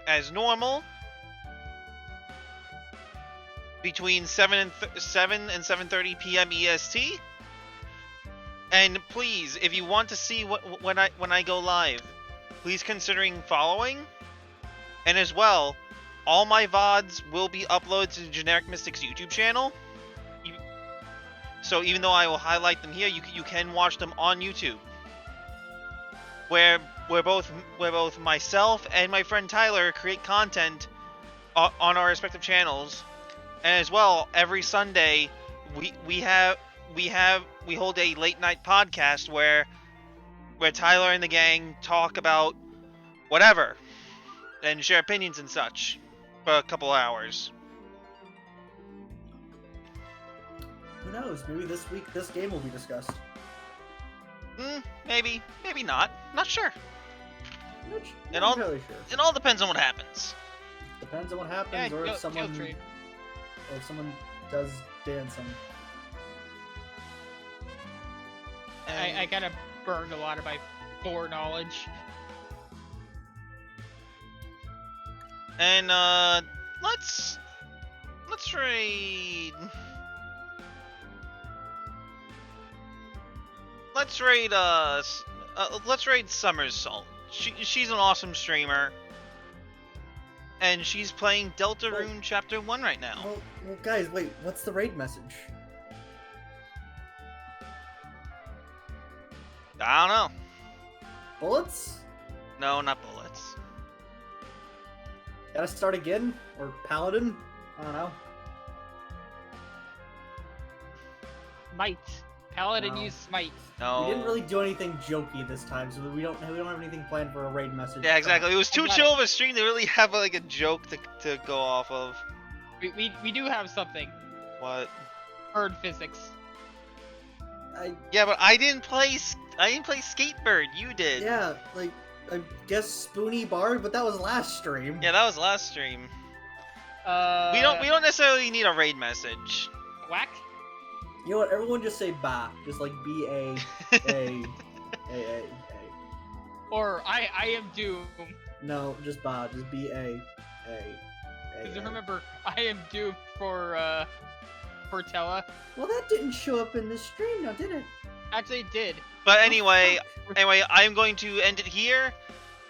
[SPEAKER 1] as normal between 7 and 7:30 p.m. EST. And please, if you want to see when I go live, please considering following. And as well, all my VODs will be uploaded to the Generic Mystics YouTube channel. So even though I will highlight them here, you can watch them on YouTube, where both myself and my friend Tyler create content on our respective channels, and as well every Sunday we hold a late night podcast where Tyler and the gang talk about whatever and share opinions and such for a couple hours.
[SPEAKER 3] Who knows? Maybe this week this game will be discussed.
[SPEAKER 1] Maybe, maybe not. Not sure.
[SPEAKER 3] Not
[SPEAKER 1] all-
[SPEAKER 3] entirely sure.
[SPEAKER 1] It all depends on what happens.
[SPEAKER 3] Depends on what
[SPEAKER 2] Yeah,
[SPEAKER 3] happens, or if
[SPEAKER 2] Guild
[SPEAKER 3] someone
[SPEAKER 2] Trade.
[SPEAKER 3] does dancing.
[SPEAKER 2] I kind of burned a lot of my foreknowledge.
[SPEAKER 1] And let's raid. Let's raid let's raid Somersault. She's an awesome streamer, and she's playing Deltarune Chapter 1 right now.
[SPEAKER 3] Well, guys, wait. What's the raid message?
[SPEAKER 1] I don't know.
[SPEAKER 3] Bullets?
[SPEAKER 1] No, not bullets.
[SPEAKER 3] Gotta start again? Or paladin? I don't know.
[SPEAKER 2] Smite. Paladin
[SPEAKER 3] No.
[SPEAKER 2] used Smite.
[SPEAKER 1] No.
[SPEAKER 3] We didn't really do anything jokey this time, so we don't have anything planned for a raid message.
[SPEAKER 1] Yeah, exactly. It was too
[SPEAKER 2] I got
[SPEAKER 1] chill of a stream to really have like a joke to go off of.
[SPEAKER 2] We do have something.
[SPEAKER 1] What?
[SPEAKER 2] Bird physics.
[SPEAKER 1] Yeah, but I didn't play Skatebird. You did.
[SPEAKER 3] Yeah, like I guess Spoony Bard, but that was last stream.
[SPEAKER 1] Yeah, that was last stream. We don't necessarily need a raid message.
[SPEAKER 2] Whack.
[SPEAKER 3] You know what? Everyone just say ba, just like B-A-A. A.
[SPEAKER 2] Or I am doomed.
[SPEAKER 3] No, just ba, just B-A-A.
[SPEAKER 2] Because remember, I am doomed for Tella.
[SPEAKER 3] Well, that didn't show up in this stream, now did it?
[SPEAKER 2] Actually, it did.
[SPEAKER 1] But anyway, I'm going to end it here.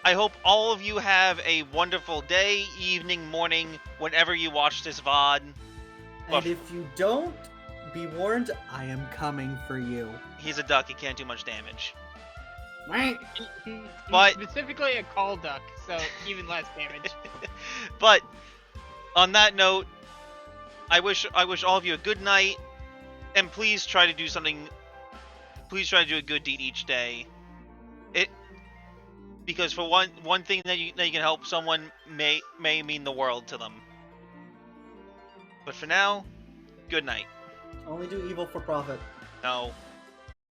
[SPEAKER 1] I hope all of you have a wonderful day, evening, morning, whenever you watch this VOD.
[SPEAKER 3] And if you don't, be warned, I am coming for you.
[SPEAKER 1] He's a duck, he can't do much damage.
[SPEAKER 2] He's
[SPEAKER 1] But-
[SPEAKER 2] specifically a call duck, so even less damage.
[SPEAKER 1] But on that note, I wish all of you a good night, and please try to do something. Please try to do a good deed each day. Because for one thing that you can help someone may mean the world to them. But for now, good night.
[SPEAKER 3] Only do evil for profit.
[SPEAKER 1] No.